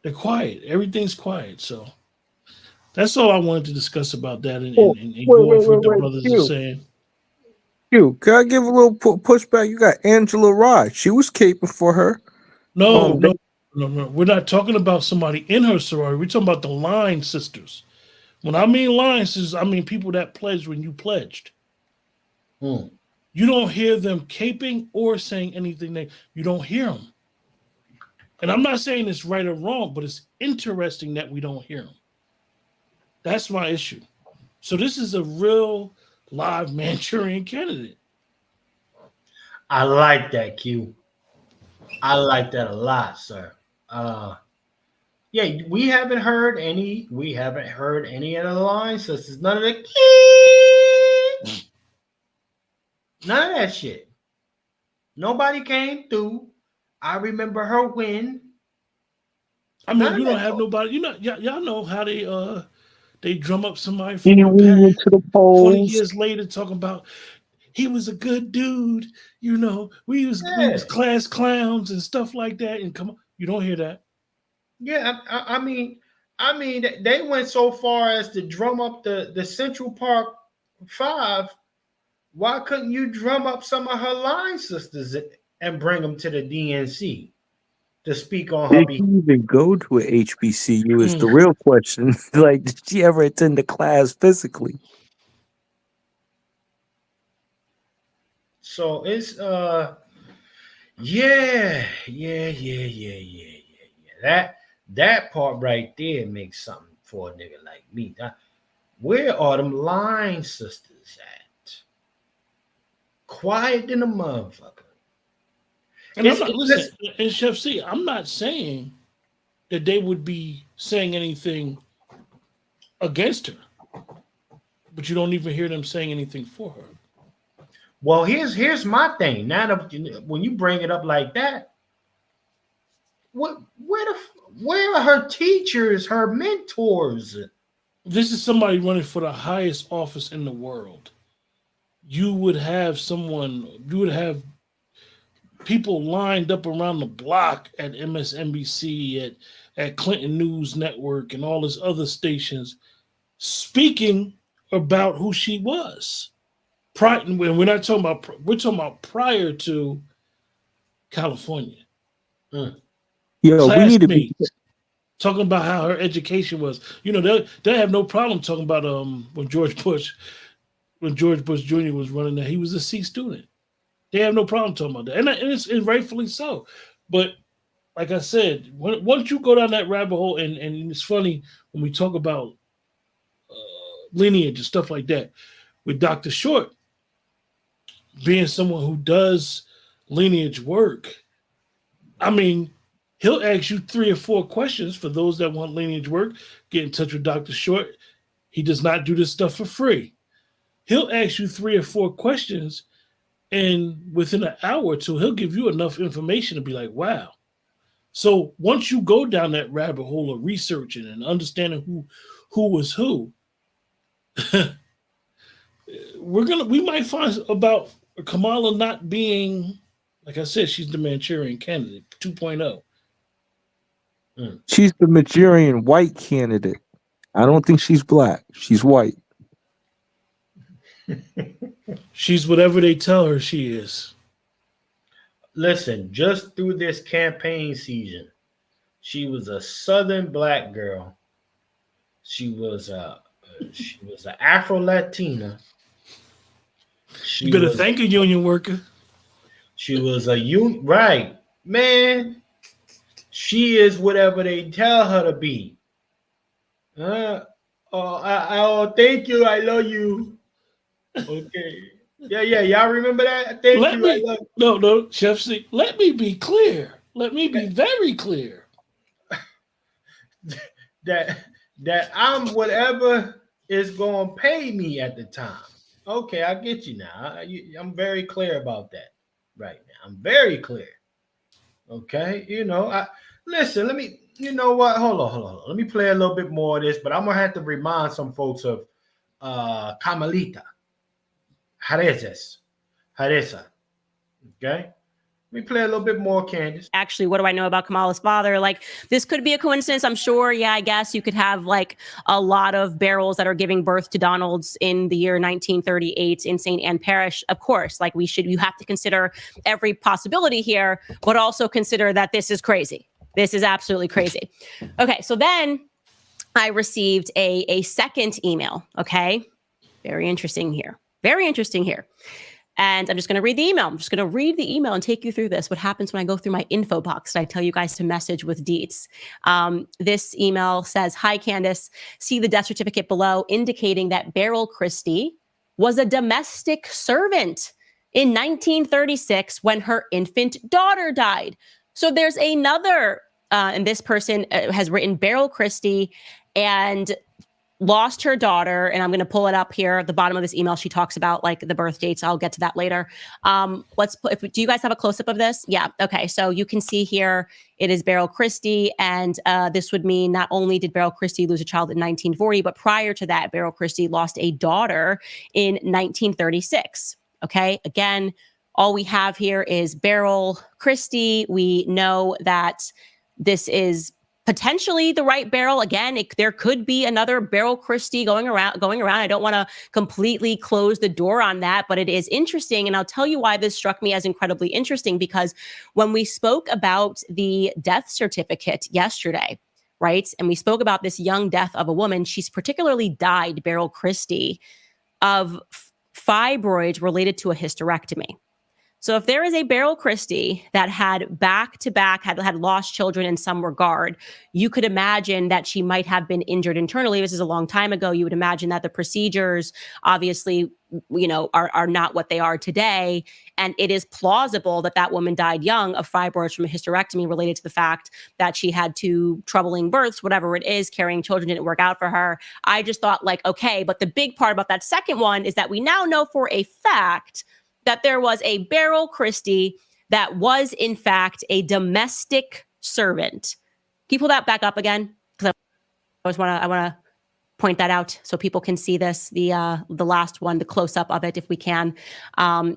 They're quiet. Everything's quiet. So that's all I wanted to discuss about that, and going for what the brothers are saying. Can I give a little pushback? You got Angela Rye. She was caping for her. No. We're not talking about somebody in her sorority. We're talking about the line sisters. When I mean line sisters, I mean people that pledged when you pledged. You don't hear them caping or saying anything. You don't hear them. And I'm not saying it's right or wrong, but it's interesting that we don't hear them. That's my issue. So this is a real live Manchurian candidate. I like that, Q. I like that a lot, sir. Yeah, we haven't heard any of the line sisters. None of the none of that shit. Nobody came through. I remember her win. I mean, you don't have nobody. Y'all know how they drum up somebody from the past. To the polls. 20 years later, talking about he was a good dude. We was class clowns and stuff like that. And come on, you don't hear that. Yeah, I mean, they went so far as to drum up the Central Park 5. Why couldn't you drum up some of her line sisters and bring them to the DNC to speak on her behalf? Did you even go to a HBCU is the real question. Like, did she ever attend the class physically? So it's that part right there makes something for a nigga like me. Where are them line sisters at? Quiet than a motherfucker. And and Chef C, I'm not saying that they would be saying anything against her, but you don't even hear them saying anything for her. Well, here's my thing. Now that when you bring it up like that, where are her teachers, her mentors? This is somebody running for the highest office in the world. You would have people lined up around the block at MSNBC, at Clinton News Network, and all these other stations speaking about who she was. We're talking about prior to California. Yeah, we need to be talking about how her education was. They have no problem talking about when George Bush Jr. was running there, he was a C student. They have no problem talking about that, and it's rightfully so. But like I said, once you go down that rabbit hole, and it's funny when we talk about lineage and stuff like that, with Dr. Short being someone who does lineage work. I mean, he'll ask you 3 or 4 questions. For those that want lineage work, get in touch with Dr. Short. He does not do this stuff for free. He'll ask you 3 or 4 questions, and within an hour or two, he'll give you enough information to be like, wow. So once you go down that rabbit hole of researching and understanding who was who, we might find about Kamala not being, like I said, she's the Manchurian candidate 2.0. She's the Manchurian white candidate. I don't think she's black. She's white. She's whatever they tell her she is. Listen, just through this campaign season, she was a Southern black girl. She was She was an Afro-Latina. You better thank a union worker. She was a right, man. She is whatever they tell her to be. Thank you. I love you. Okay. Yeah. Y'all remember that? Thank you. I love you. No, Chef C. Let me be clear. Let me be very clear. that I'm whatever is going to pay me at the time. Okay, I get you now. I'm very clear about that right now. I'm very clear. Okay, listen. Let me. You know what? Hold on. Let me play a little bit more of this, but I'm gonna have to remind some folks of Carmelita Jareza. Okay. Let me play a little bit more, Candace. Actually, what do I know about Kamala's father? Like, this could be a coincidence, I'm sure. Yeah, I guess you could have like a lot of barrels that are giving birth to Donalds in the year 1938 in St. Anne Parish. Of course, like you have to consider every possibility here, but also consider that this is crazy. This is absolutely crazy. Okay, so then I received a second email. Okay, very interesting here. And I'm just going to read the email. I'm just going to read the email and take you through this. What happens when I go through my info box and I tell you guys to message with deets. This email says, "Hi, Candace. See the death certificate below indicating that Beryl Christie was a domestic servant in 1936 when her infant daughter died." So there's another, and this person has written Beryl Christie and lost her daughter, and I'm going to pull it up here at the bottom of this email. She talks about like the birth dates. I'll get to that later. Do you guys have a close-up of this? Yeah. Okay. So you can see here, it is Beryl Christie. And this would mean not only did Beryl Christie lose a child in 1940, but prior to that, Beryl Christie lost a daughter in 1936. Okay. Again, all we have here is Beryl Christie. We know that this is potentially the right Beryl. Again, there could be another Beryl Christie going around. I don't want to completely close the door on that, but it is interesting. And I'll tell you why this struck me as incredibly interesting, because when we spoke about the death certificate yesterday, right? And we spoke about this young death of a woman. She's particularly died, Beryl Christie, of fibroids related to a hysterectomy. So if there is a Beryl Christie that had back-to-back, had lost children in some regard, you could imagine that she might have been injured internally. This is a long time ago. You would imagine that the procedures, obviously, are not what they are today. And it is plausible that that woman died young of fibroids from a hysterectomy related to the fact that she had 2 troubling births, whatever it is, carrying children didn't work out for her. I just thought like, okay, but the big part about that second one is that we now know for a fact that there was a Beryl Christie that was, in fact, a domestic servant. Can you pull that back up again? Because I want to point that out so people can see this. The last one, the close up of it, if we can.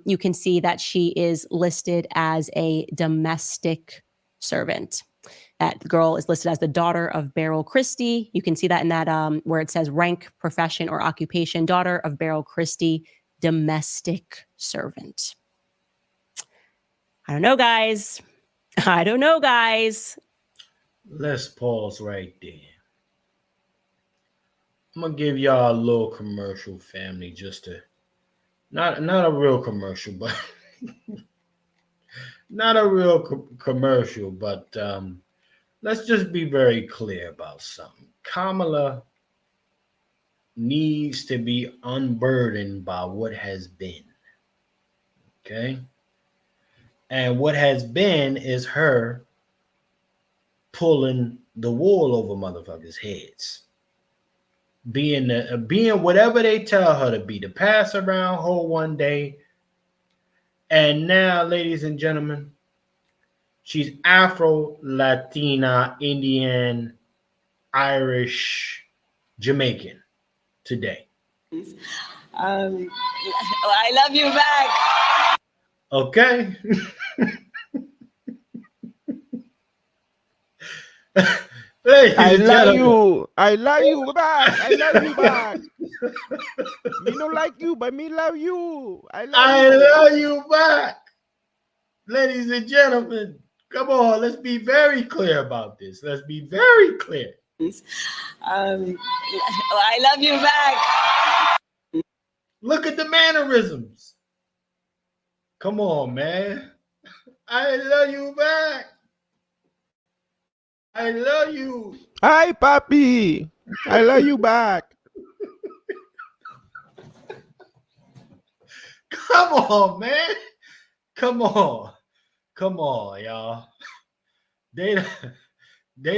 You can see that she is listed as a domestic servant. That girl is listed as the daughter of Beryl Christie. You can see that in that where it says rank, profession, or occupation. Daughter of Beryl Christie, domestic servant. I don't know, guys. Let's pause right there. I'm gonna give y'all a little commercial, family, just to not a real commercial, but not a real commercial, but let's just be very clear about something. Kamala needs to be unburdened by what has been. Okay? And what has been is her pulling the wool over motherfuckers' heads. Being whatever they tell her to be, the pass around hoe one day. And now, ladies and gentlemen, she's Afro, Latina, Indian, Irish, Jamaican today. I love you back. Okay. I love you. I love you back. I love you back. Me don't like you, but me love you. I love you back. Ladies and gentlemen, come on. Let's be very clear about this. Let's be very clear. I love you back. Look at the mannerisms. Come on, man. I love you back. I love you. Hi, papi. I love you back. Come on, man. Come on. Come on, y'all. They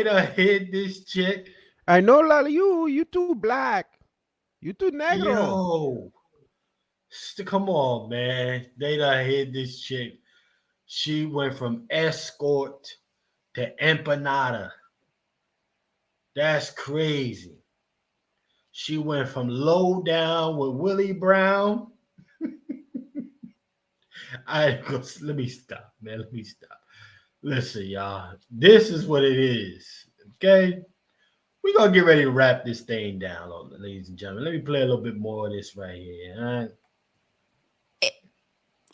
done hit this chick. I know, Lala, you too black. You too negro. Yo. Come on, man. They done hit this chick. She went from escort to empanada. That's crazy. She went from low down with Willie Brown. Let me stop, man. Let me stop. Listen, y'all. This is what it is. Okay? We're going to get ready to wrap this thing down, ladies and gentlemen. Let me play a little bit more of this right here. All right?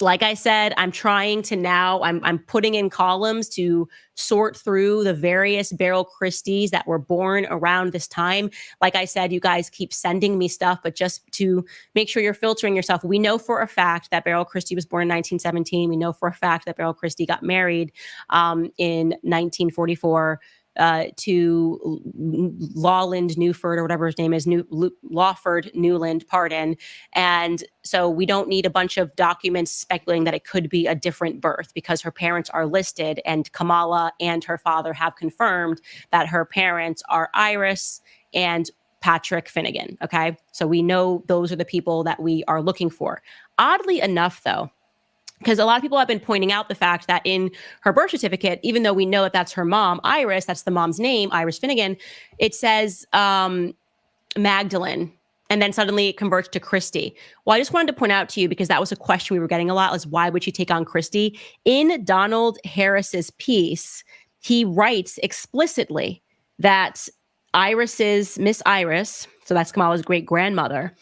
Like I said, I'm trying to now, I'm putting in columns to sort through the various Beryl Christies that were born around this time. Like I said, you guys keep sending me stuff, but just to make sure you're filtering yourself, we know for a fact that Beryl Christie was born in 1917. We know for a fact that Beryl Christie got married in 1944 to Lawland Newford, or whatever his name is, Lawford Newland, pardon. And so we don't need a bunch of documents speculating that it could be a different birth, because her parents are listed, and Kamala and her father have confirmed that her parents are Iris and Patrick Finnegan. Okay. So we know those are the people that we are looking for. Oddly enough, though, because a lot of people have been pointing out the fact that in her birth certificate, even though we know that that's her mom, Iris, that's the mom's name, Iris Finnegan, it says Magdalene, and then suddenly it converts to Christy. Well, I just wanted to point out to you, because that was a question we were getting a lot, was why would she take on Christy? In Donald Harris's piece, he writes explicitly that Miss Iris, so that's Kamala's great-grandmother,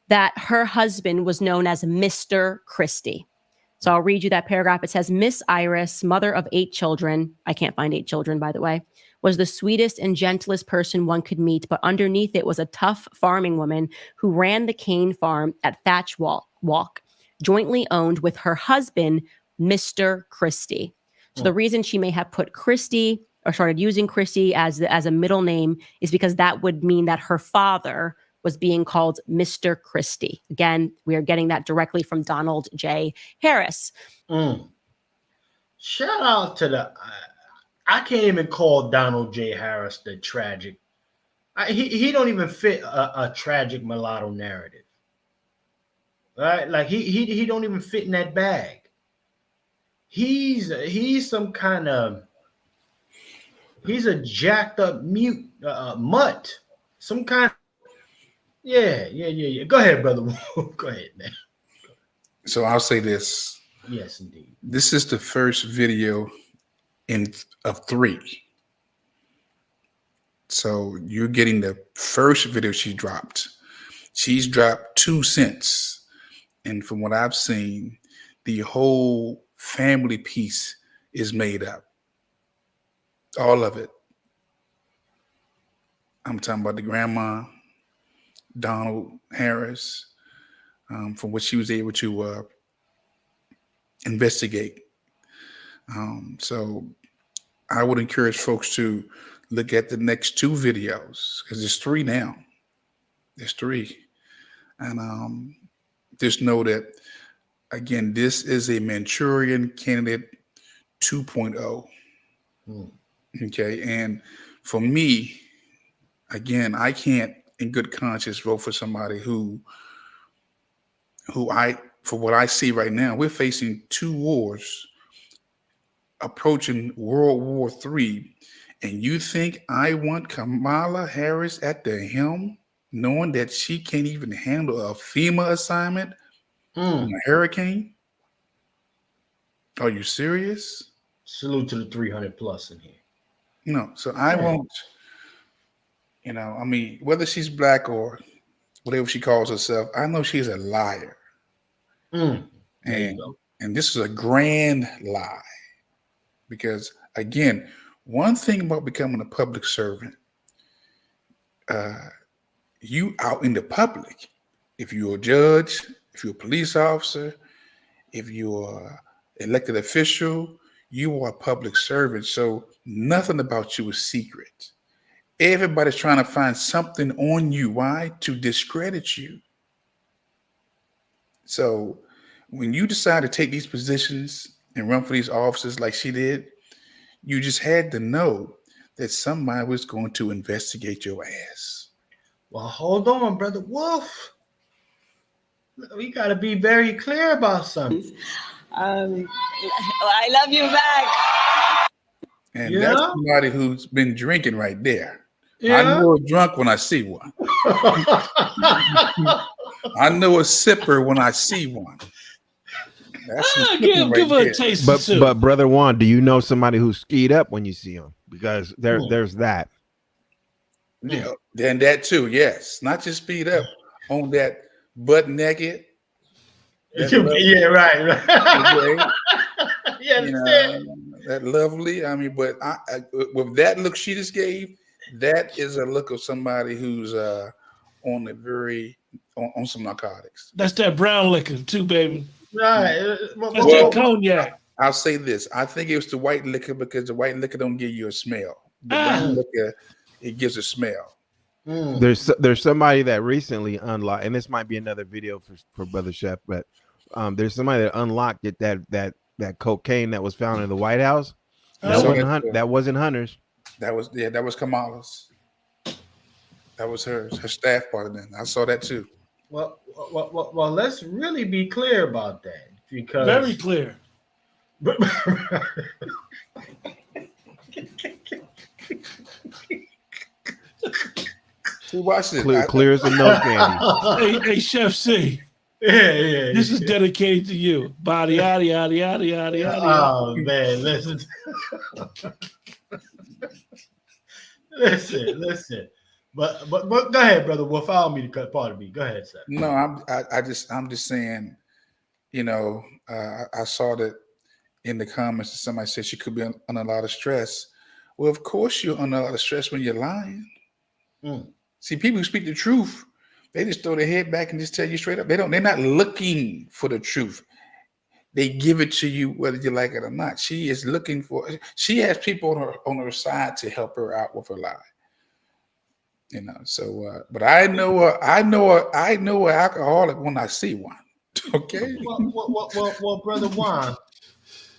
that her husband was known as Mr. Christie. So I'll read you that paragraph. It says, Miss Iris, mother of 8 children, I can't find 8 children, by the way, was the sweetest and gentlest person one could meet, but underneath it was a tough farming woman who ran the cane farm at Thatch Walk, jointly owned with her husband, Mr. Christie. So the reason she may have put Christie, or started using Christie as a middle name, is because that would mean that her father was being called Mr. Christie. Again, we are getting that directly from Donald J. Harris. Shout out to I can't even call Donald J. Harris the tragic. He don't even fit a tragic mulatto narrative. Right? Like he don't even fit in that bag. He's some kind of, he's a jacked up mutt. Some kind of, yeah. Go ahead, brother. Go ahead, man. So I'll say this. Yes, indeed. This is the first video of 3. So you're getting the first video she dropped. She's dropped 2 since. And from what I've seen, the whole family piece is made up. All of it. I'm talking about the grandma, Donald Harris, from what she was able to investigate. So I would encourage folks to look at the next 2 videos, because there's 3 now. There's 3. And just know that, again, this is a Manchurian Candidate 2.0. Okay. And for me, again, I can't in good conscience vote for somebody who for what I see right now, we're facing 2 wars approaching World War III. And you think I want Kamala Harris at the helm, knowing that she can't even handle a FEMA assignment in a hurricane? Are you serious? Salute to the 300 plus in here. No, so I won't, I mean, whether she's black or whatever she calls herself, I know she's a liar. And this is a grand lie. Because again, one thing about becoming a public servant, you out in the public. If you're a judge, if you're a police officer, if you're elected official, you are a public servant. So nothing about you is secret. Everybody's trying to find something on you. Why? To discredit you. So when you decide to take these positions and run for these offices like she did, you just had to know that somebody was going to investigate your ass. Well, hold on, Brother Wolf. We got to be very clear about something. I love you back. And that's somebody who's been drinking right there. Yeah. I know a drunk when I see one. I know a sipper when I see one. That's give her a taste. But Brother Juan, do you know somebody who's skied up when you see him? Because there's that. Yeah, then that too, yes. Not just speed up on that butt naked. Yeah, right. You know, that lovely. I mean, but with that look she just gave, that is a look of somebody who's on the on some narcotics. That's that brown liquor too, baby. Right. That's that cognac. I'll say this. I think it was the white liquor because the white liquor don't give you a smell. The brown liquor, it gives a smell. There's somebody that recently unlocked, and this might be another video for Brother Chef, but there's somebody that unlocked it that cocaine that was found in the White House. That wasn't Hunter's. That was Kamala's. That was hers. Her staff part of it. I saw that too. Well, let's really be clear about that, because very clear. Watch this. Clear as a nose candy. Hey, Chef C. Yeah. This is dedicated to you. Body, yada, yada, yada, yada, yada. Oh man, listen. listen. But go ahead, Brother Wolf. Allow me to cut part of me. Go ahead, sir. No, I'm just saying, you know, I saw that in the comments that somebody said she could be under a lot of stress. Well, of course you're under a lot of stress when you're lying. See, people who speak the truth, they just throw their head back and just tell you straight up. They're not looking for the truth. They give it to you whether you like it or not. She is looking for. She has people on her side to help her out with her lie. You know. So, but I know an alcoholic when I see one. Okay. Well, Brother Juan,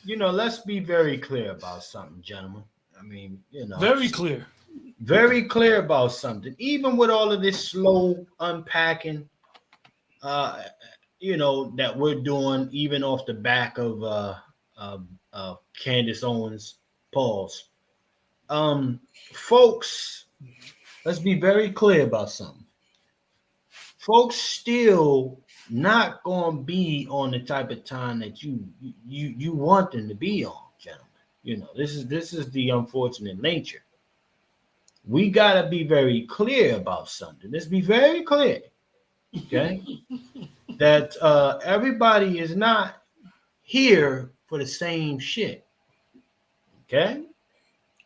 you know, let's be very clear about something, gentlemen. I mean, you know, very clear about something. Even with all of this slow unpacking, you know, that we're doing, even off the back of Candace Owens' pause. Folks, let's be very clear about something. Folks still not gonna be on the type of time that you want them to be on, gentlemen. You know, this is the unfortunate nature. We gotta be very clear about something. Let's be very clear, okay? That everybody is not here for the same shit, okay?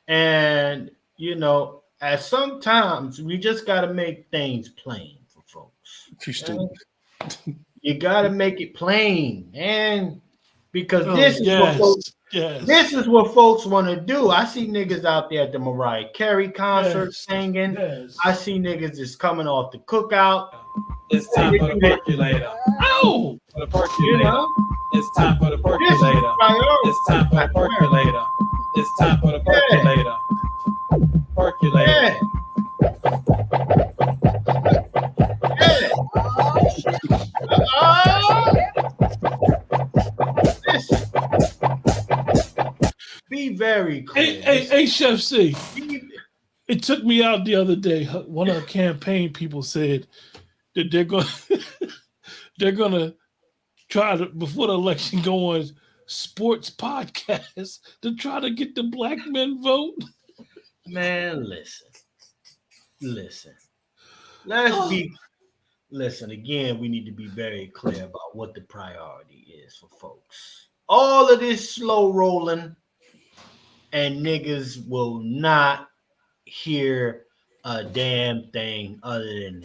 And you know, at some times we just gotta make things plain for folks. Okay? You gotta make it plain, man, because this is what folks want to do. I see niggas out there at the Mariah Carey concert singing. Yes. I see niggas just coming off the cookout. It's time for the percolator. Oh, for the percolator. You know? It's time for the percolator. It's time for the percolator. It's time for the percolator. Percolator. Be very clear. Hey, Chef C. It took me out the other day. One of the campaign people said that they're gonna try to, before the election, go on sports podcasts to try to get the black men vote. Man, listen. Listen, again, we need to be very clear about what the priority is for folks. All of this slow rolling, and niggas will not hear a damn thing other than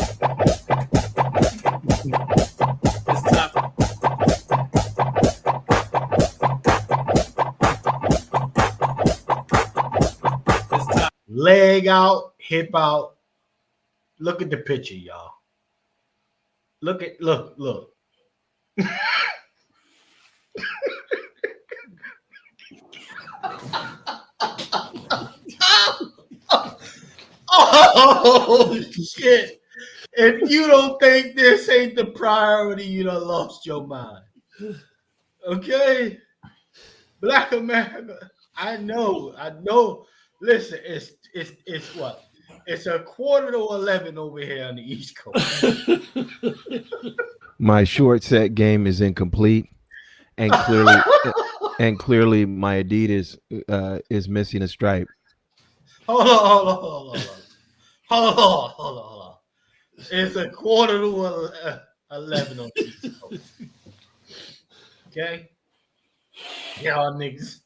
leg out, hip out. Look at the picture, y'all. Look. Oh shit. If you don't think this ain't the priority, you done lost your mind. Okay? Black America. I know. Listen, it's what? It's a 10:45 over here on the East Coast. My short set game is incomplete, and clearly my Adidas is missing a stripe. Hold on. It's a 11:15 on the East Coast. Okay? Y'all niggas.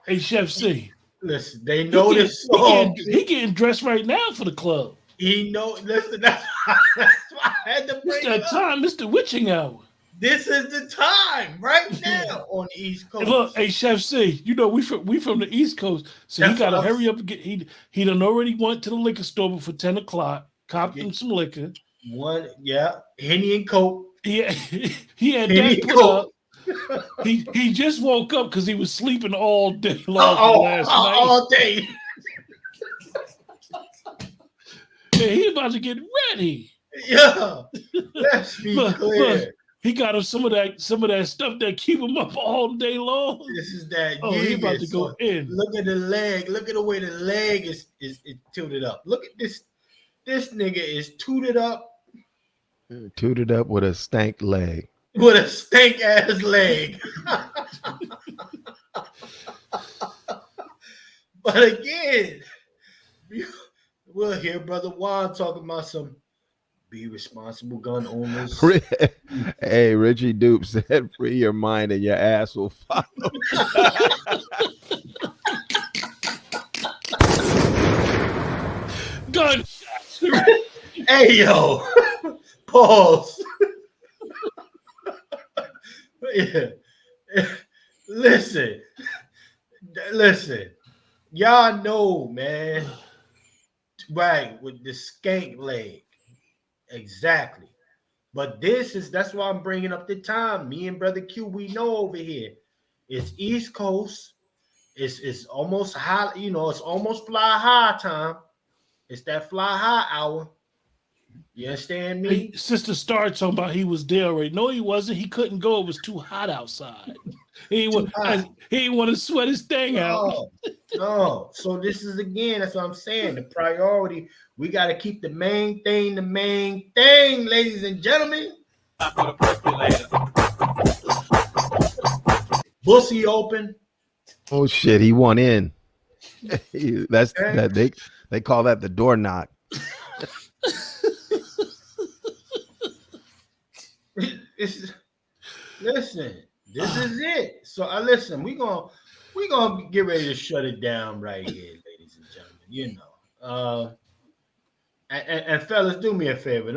Hey, Chef C. Listen, they know this song. He getting dressed right now for the club. He know. Listen, that's why I had to bring it's that time, Mr. Witching Hour. This is the time right now on the East Coast. Hey, look, hey, Chef C, you know we from the East Coast, so That's he got to what hurry up and get. He done already went to the liquor store before 10 o'clock, copped him some liquor. Henny and Coke. He had Henny that put up. He just woke up because he was sleeping all day long last night. All day. Yeah, he about to get ready. Yeah, let's be clear. Look, he got him some of that stuff that keep him up all day long. This is that. He about to go in. Look at the leg. Look at the way the leg is tilted up. Look at this. This nigga is tooted up. Tooted up with a stank leg. With a stank ass leg. But again, we'll hear Brother Juan talking about some be responsible gun owners. Hey, Richie Dupe said, free your mind and your ass will follow. Gun. Hey, yo. Pause. Yeah. Listen. Y'all know, man. Right, with the skank leg. Exactly. But that's why I'm bringing up the time. Me and Brother Q, we know over here. It's East Coast. It's almost high, it's almost fly high time. It's that fly high hour. You understand me? Hey, Sister Star talking about he was there already. No, he wasn't. He couldn't go. It was too hot outside. He didn't want to sweat his thing out. No. So this is, again, that's what I'm saying. The priority, we got to keep the main thing, ladies and gentlemen. Bussy open. Oh shit, he won in. They call that the door knock. Listen, this is it. So listen, we gonna get ready to shut it down right here, ladies and gentlemen. And fellas, do me a favor.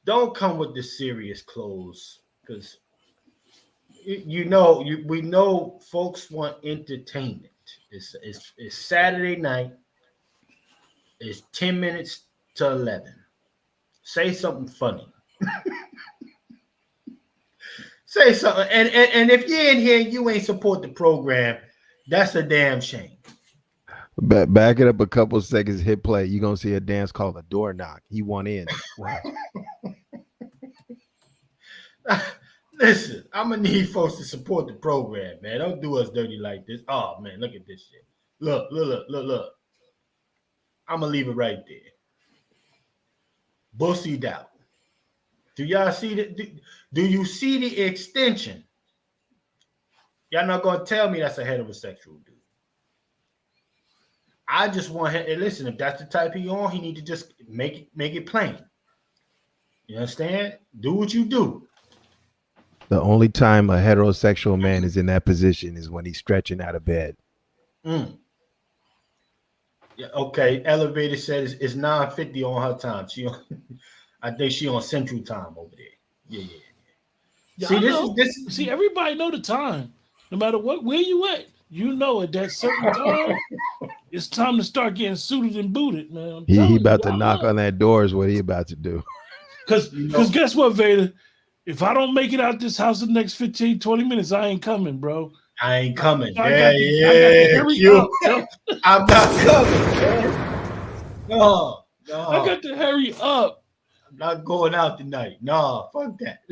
Don't come with the serious clothes, because we know folks want entertainment. It's Saturday night. It's 10 minutes to 11. Say something funny. Say something. And if you're in here and you ain't support the program, that's a damn shame. Back it up a couple seconds, hit play. You're going to see a dance called a door knock. He won in. Wow. Listen, I'm going to need folks to support the program, man. Don't do us dirty like this. Oh, man, look at this shit. Look. I'm going to leave it right there. Bussied out. Do y'all see that? Do you see the extension? Y'all not going to tell me that's a heterosexual dude. I just want him, and listen, if that's the type he on, he need to just make it plain. You understand? Do what you do. The only time a heterosexual man is in that position is when he's stretching out of bed. Yeah, okay. Elevator said it's 9:50 on her time. I think she on Central Time over there. Yeah. Yeah, See, I this know. is this. See, everybody know the time. No matter where you at, you know at that certain time, it's time to start getting suited and booted, man. I'm He telling you, about to y'all knock know. on that door is what he about to do. Because guess what, Vader? If I don't make it out this house in the next 15, 20 minutes, I ain't coming, bro. I ain't coming. I got to hurry up. I'm not coming, man. No. I got to hurry up. I'm not going out tonight. Nah, fuck that.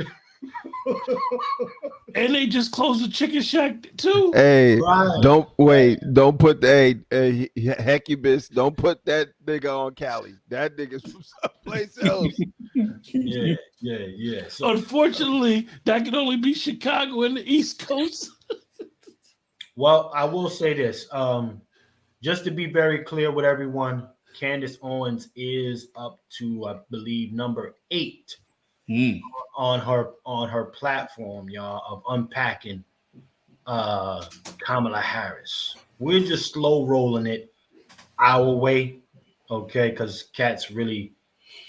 And they just closed the chicken shack too. Hey, Right. don't wait. Don't put the Hecubus. Don't put that nigga on Cali. That nigga's from someplace else. Yeah. So, unfortunately, that can only be Chicago and the East Coast. well, I will say this. Just to be very clear with everyone, Candace Owens is up to, I believe, number 8 on her platform, y'all, of unpacking Kamala Harris. We're just slow rolling it our way, okay? Because cats really,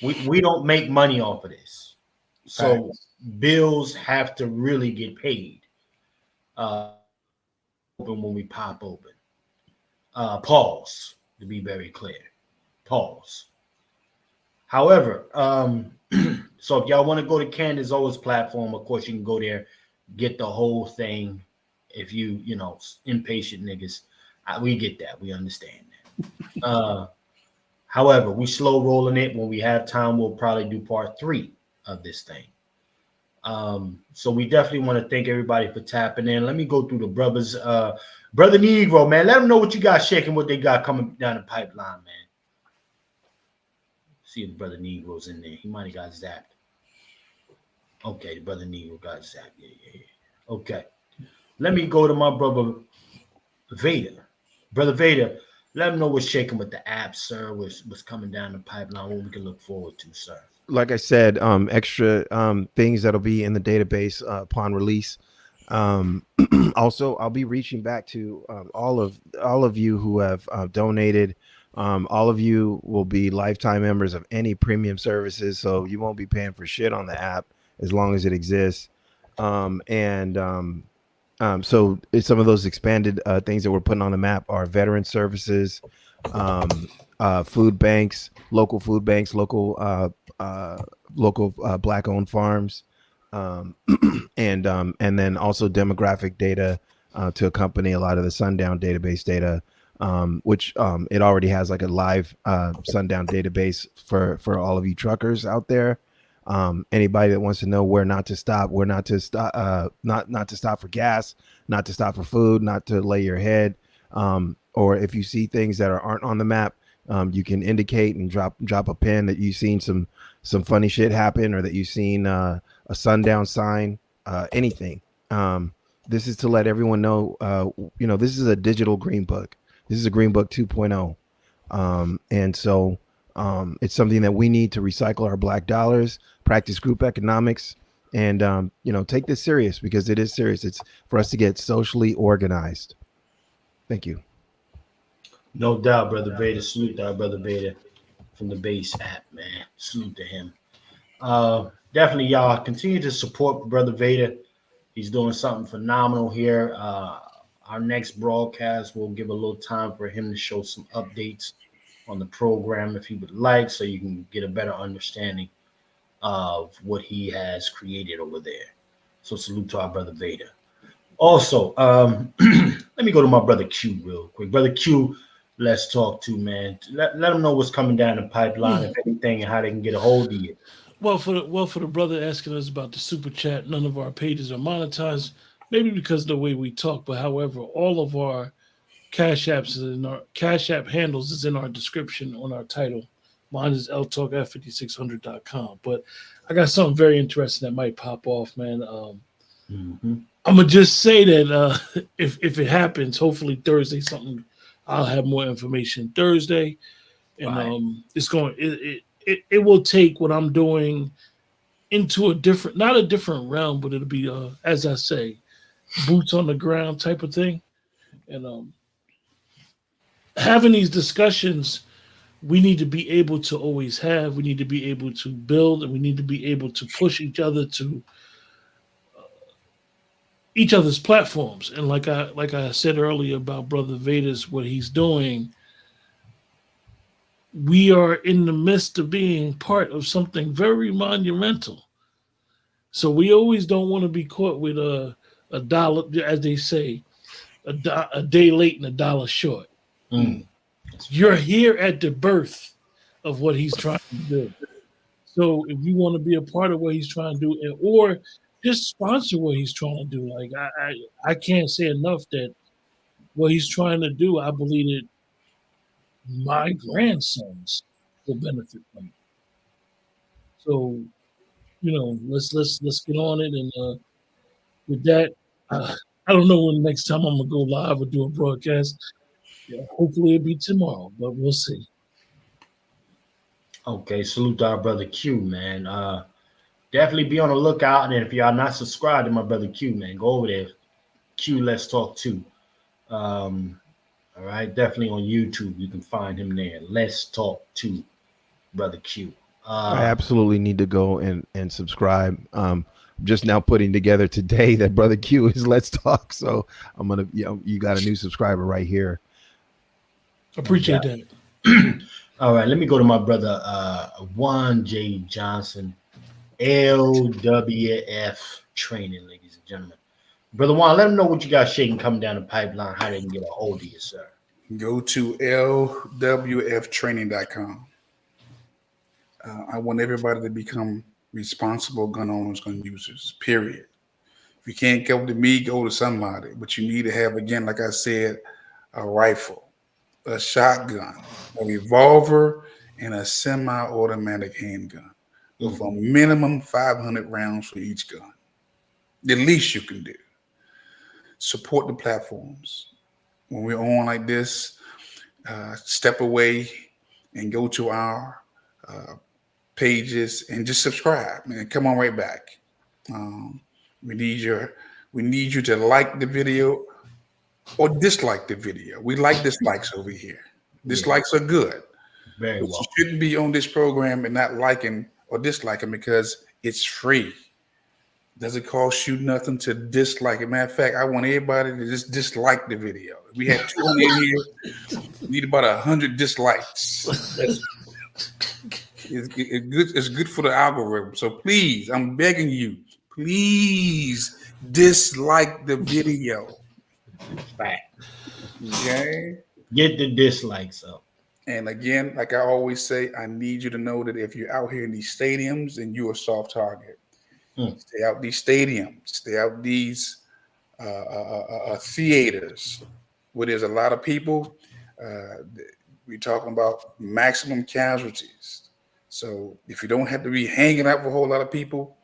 we don't make money off of this, so bills have to really get paid. Open when we pop open. Pause, to be very clear. Pause. However, so if y'all want to go to Candace Owens' platform, of course you can go there, get the whole thing. If you impatient niggas, we get that, we understand that. However, we slow rolling it. When we have time, we'll probably do part 3 of this thing. So we definitely want to thank everybody for tapping in. Let me go through the brothers. Brother Negro, man, let them know what you got shaking, what they got coming down the pipeline, man. See if the Brother Negro's in there. He might have got zapped. Okay, the Brother Negro got zapped. Yeah. Okay. Let me go to my brother Vader. Brother Vader, let them know what's shaking with the app, sir. What's coming down the pipeline, what we can look forward to, sir. Like I said, extra things that'll be in the database upon release. Also, I'll be reaching back to all of you who have donated. All of you will be lifetime members of any premium services, so you won't be paying for shit on the app as long as it exists. So some of those expanded things that we're putting on the map are veteran services, food banks, local Black-owned farms, and then also demographic data to accompany a lot of the Sundown database data, which it already has like a live Sundown database for all of you truckers out there. Anybody that wants to know where not to stop, not to stop for gas, not to stop for food, not to lay your head, or if you see things that aren't on the map, you can indicate and drop a pin that you've seen some funny shit happen, or that you've seen a sundown sign, anything. This is to let everyone know, this is a digital green book. This is a green book 2.0. And so it's something that we need to recycle our black dollars, practice group economics, and take this serious, because it is serious. It's for us to get socially organized. Thank you. No doubt, Brother Vader. Salute to our Brother Vader from the Base app, man. Salute to him. Definitely, y'all continue to support Brother Vader. He's doing something phenomenal here. Our next broadcast, we'll give a little time for him to show some updates on the program if he would like, so you can get a better understanding of what he has created over there. So salute to our Brother Vader. Also, let me go to my Brother Q real quick. Brother Q, let's talk to, man. Let them know what's coming down the pipeline, if anything, and how they can get a hold of you. Well, for the brother asking us about the super chat, none of our pages are monetized, maybe because of the way we talk. But however, all of our Cash Apps and our Cash App handles is in our description on our title. Mine is ltalk@5600.com. But I got something very interesting that might pop off, man. I'm gonna just say that if it happens, hopefully Thursday, I'll have more information Thursday, and it's going. It will take what I'm doing into not a different realm, but it'll be as I say, boots on the ground type of thing, and having these discussions, we need to be able to always have. We need to be able to build, and we need to be able to push each other to each other's platforms. And like I said earlier about Brother Vedas, what he's doing, we are in the midst of being part of something very monumental. So we always don't want to be caught with a dollar, as they say, a day late and a dollar short. You're here at the birth of what he's trying to do. So if you want to be a part of what he's trying to do, or just sponsor what he's trying to do, like I can't say enough that what he's trying to do, I believe that my grandsons will benefit from it. So, let's get on it. And with that, I don't know when the next time I'm gonna go live or do a broadcast. Yeah, hopefully it'll be tomorrow, but we'll see. Okay, salute to our brother Q, man. Definitely be on the lookout. And if y'all not subscribed to my brother Q, man, go over there. Q, let's talk too. All right, definitely on YouTube. You can find him there. Let's talk to brother Q. I absolutely need to go and subscribe. Just now putting together today that brother Q is Let's Talk. So I'm gonna, you got a new subscriber right here. Appreciate that. All right, let me go to my brother Juan J. Johnson, LWF Training, ladies and gentlemen. Brother Juan, let them know what you got shaking coming down the pipeline, how they can get a hold of you, sir. Go to lwftraining.com. I want everybody to become responsible gun owners, gun users, period. If you can't go to me, go to somebody. But you need to have, again, like I said, a rifle, a shotgun, a revolver, and a semi-automatic handgun with a minimum 500 rounds for each gun. The least you can do. Support the platforms. When we're on like this, step away and go to our pages and just subscribe, man. Come on right back. We need you to like the video or dislike the video. We like dislikes over here. Dislikes are good. Very well. You shouldn't be on this program and not liking or disliking because it's free. Doesn't cost you nothing to dislike it. Matter of fact, I want everybody to just dislike the video. We had 200 in here. We need about 100 dislikes. It's good for the algorithm. So please, I'm begging you, please dislike the video. Fact. Okay? Get the dislikes up. And again, like I always say, I need you to know that if you're out here in these stadiums and you're a soft target, stay out these stadiums, stay out these theaters where there's a lot of people. We're talking about maximum casualties. So if you don't have to be hanging out with a whole lot of people,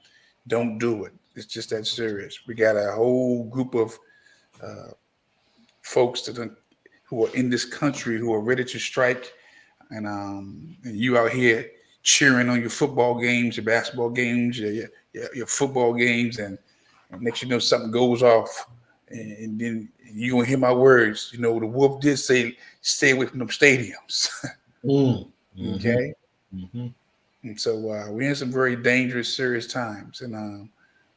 don't do it. It's just that serious. We got a whole group of folks who are in this country who are ready to strike, and you out here cheering on your football games, your basketball games, your football games, and next you know something goes off, and then you gonna hear my words. The wolf did say, "Stay away from them stadiums." Okay. And so we're in some very dangerous, serious times, and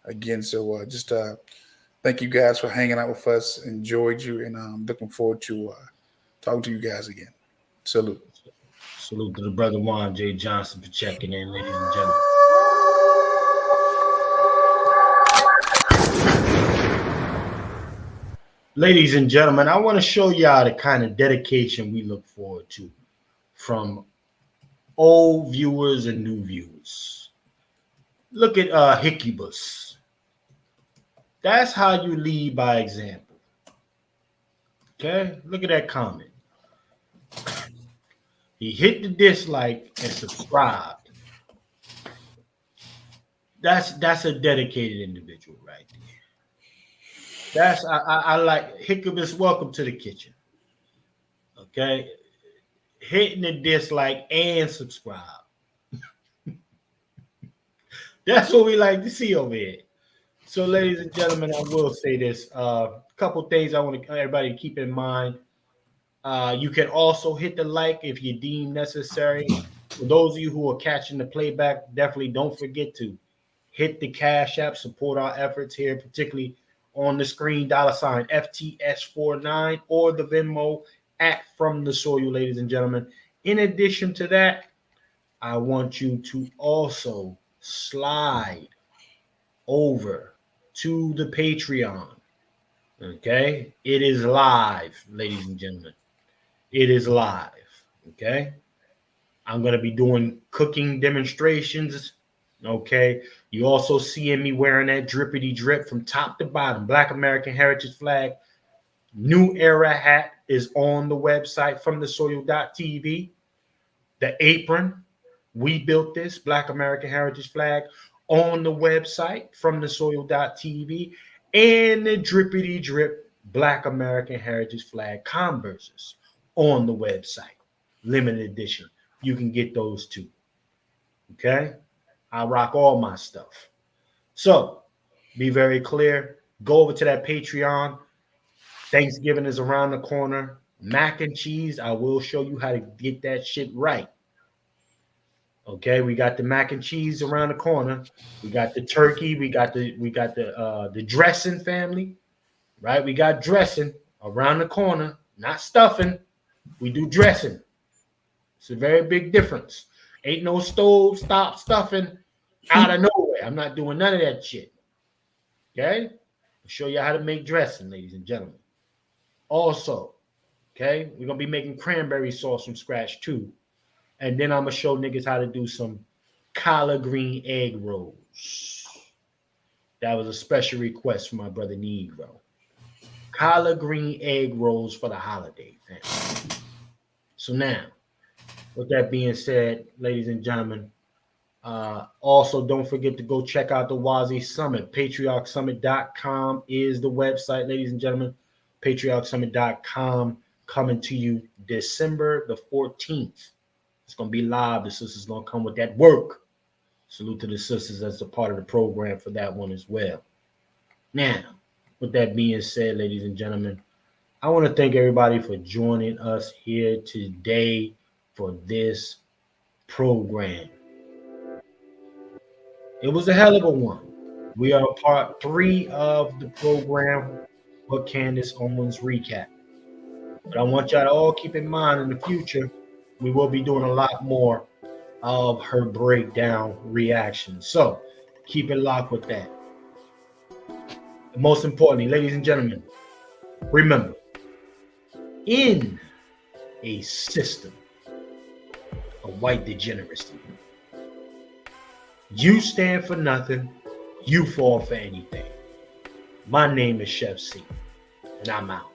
again, so just thank you guys for hanging out with us. Enjoyed you, and I'm looking forward to talking to you guys again. Salute. Salute to the brother Juan J. Johnson for checking in, ladies and gentlemen. Ladies and gentlemen, I want to show y'all the kind of dedication we look forward to from old viewers and new viewers. Look at Hickybus. That's how you lead by example. Okay, look at that comment. He hit the dislike and subscribed. That's a dedicated individual right there. I like Hickybus. Welcome to the kitchen. Okay, hitting the dislike and subscribe. That's what we like to see over here. So, ladies and gentlemen, I will say this: a couple things I want everybody to keep in mind. You can also hit the like if you deem necessary. For those of you who are catching the playback, definitely don't forget to hit the Cash App, support our efforts here, particularly on the screen, $ FTS49 or the Venmo at From the Soil, ladies and gentlemen. In addition to that, I want you to also slide over to the Patreon. Okay, it is live, ladies and gentlemen. It is live. Okay, I'm going to be doing cooking demonstrations. Okay, you also seeing me wearing that drippity drip from top to bottom. Black American Heritage flag. New Era hat is on the website from thesoil.tv. The apron, we built this Black American Heritage flag on the website from thesoil.tv, and the drippity drip Black American Heritage flag Converses on the website, limited edition. You can get those too. Okay, I rock all my stuff. So be very clear. Go over to that Patreon. Thanksgiving is around the corner. Mac and cheese, I will show you how to get that shit right. Okay, we got the mac and cheese around the corner. We got the turkey. We got the dressing, family. Right? We got dressing around the corner, not stuffing. We do dressing. It's a very big difference. Ain't no stove stop stuffing out of nowhere. I'm not doing none of that shit. Okay? I'll show you how to make dressing, ladies and gentlemen. Also, okay, we're gonna be making cranberry sauce from scratch too. And then I'm gonna show niggas how to do some collard green egg rolls. That was a special request from my brother Negro. Collard green egg rolls for the holiday, family. So now, with that being said, ladies and gentlemen, also don't forget to go check out the Wazi Summit. PatriarchSummit.com is the website, ladies and gentlemen. PatriarchSummit.com coming to you December the 14th. It's going to be live. The sisters going to come with that work. Salute to the sisters as a part of the program for that one as well. Now, with that being said, ladies and gentlemen, I want to thank everybody for joining us here today for this program. It was a hell of a one. We are part 3 of the program for Candace Owens recap. But I want y'all to all keep in mind in the future, we will be doing a lot more of her breakdown reactions. So keep it locked with that. And most importantly, ladies and gentlemen, remember, in a system of white degeneracy, you stand for nothing, you fall for anything. My name is Chef C, and I'm out.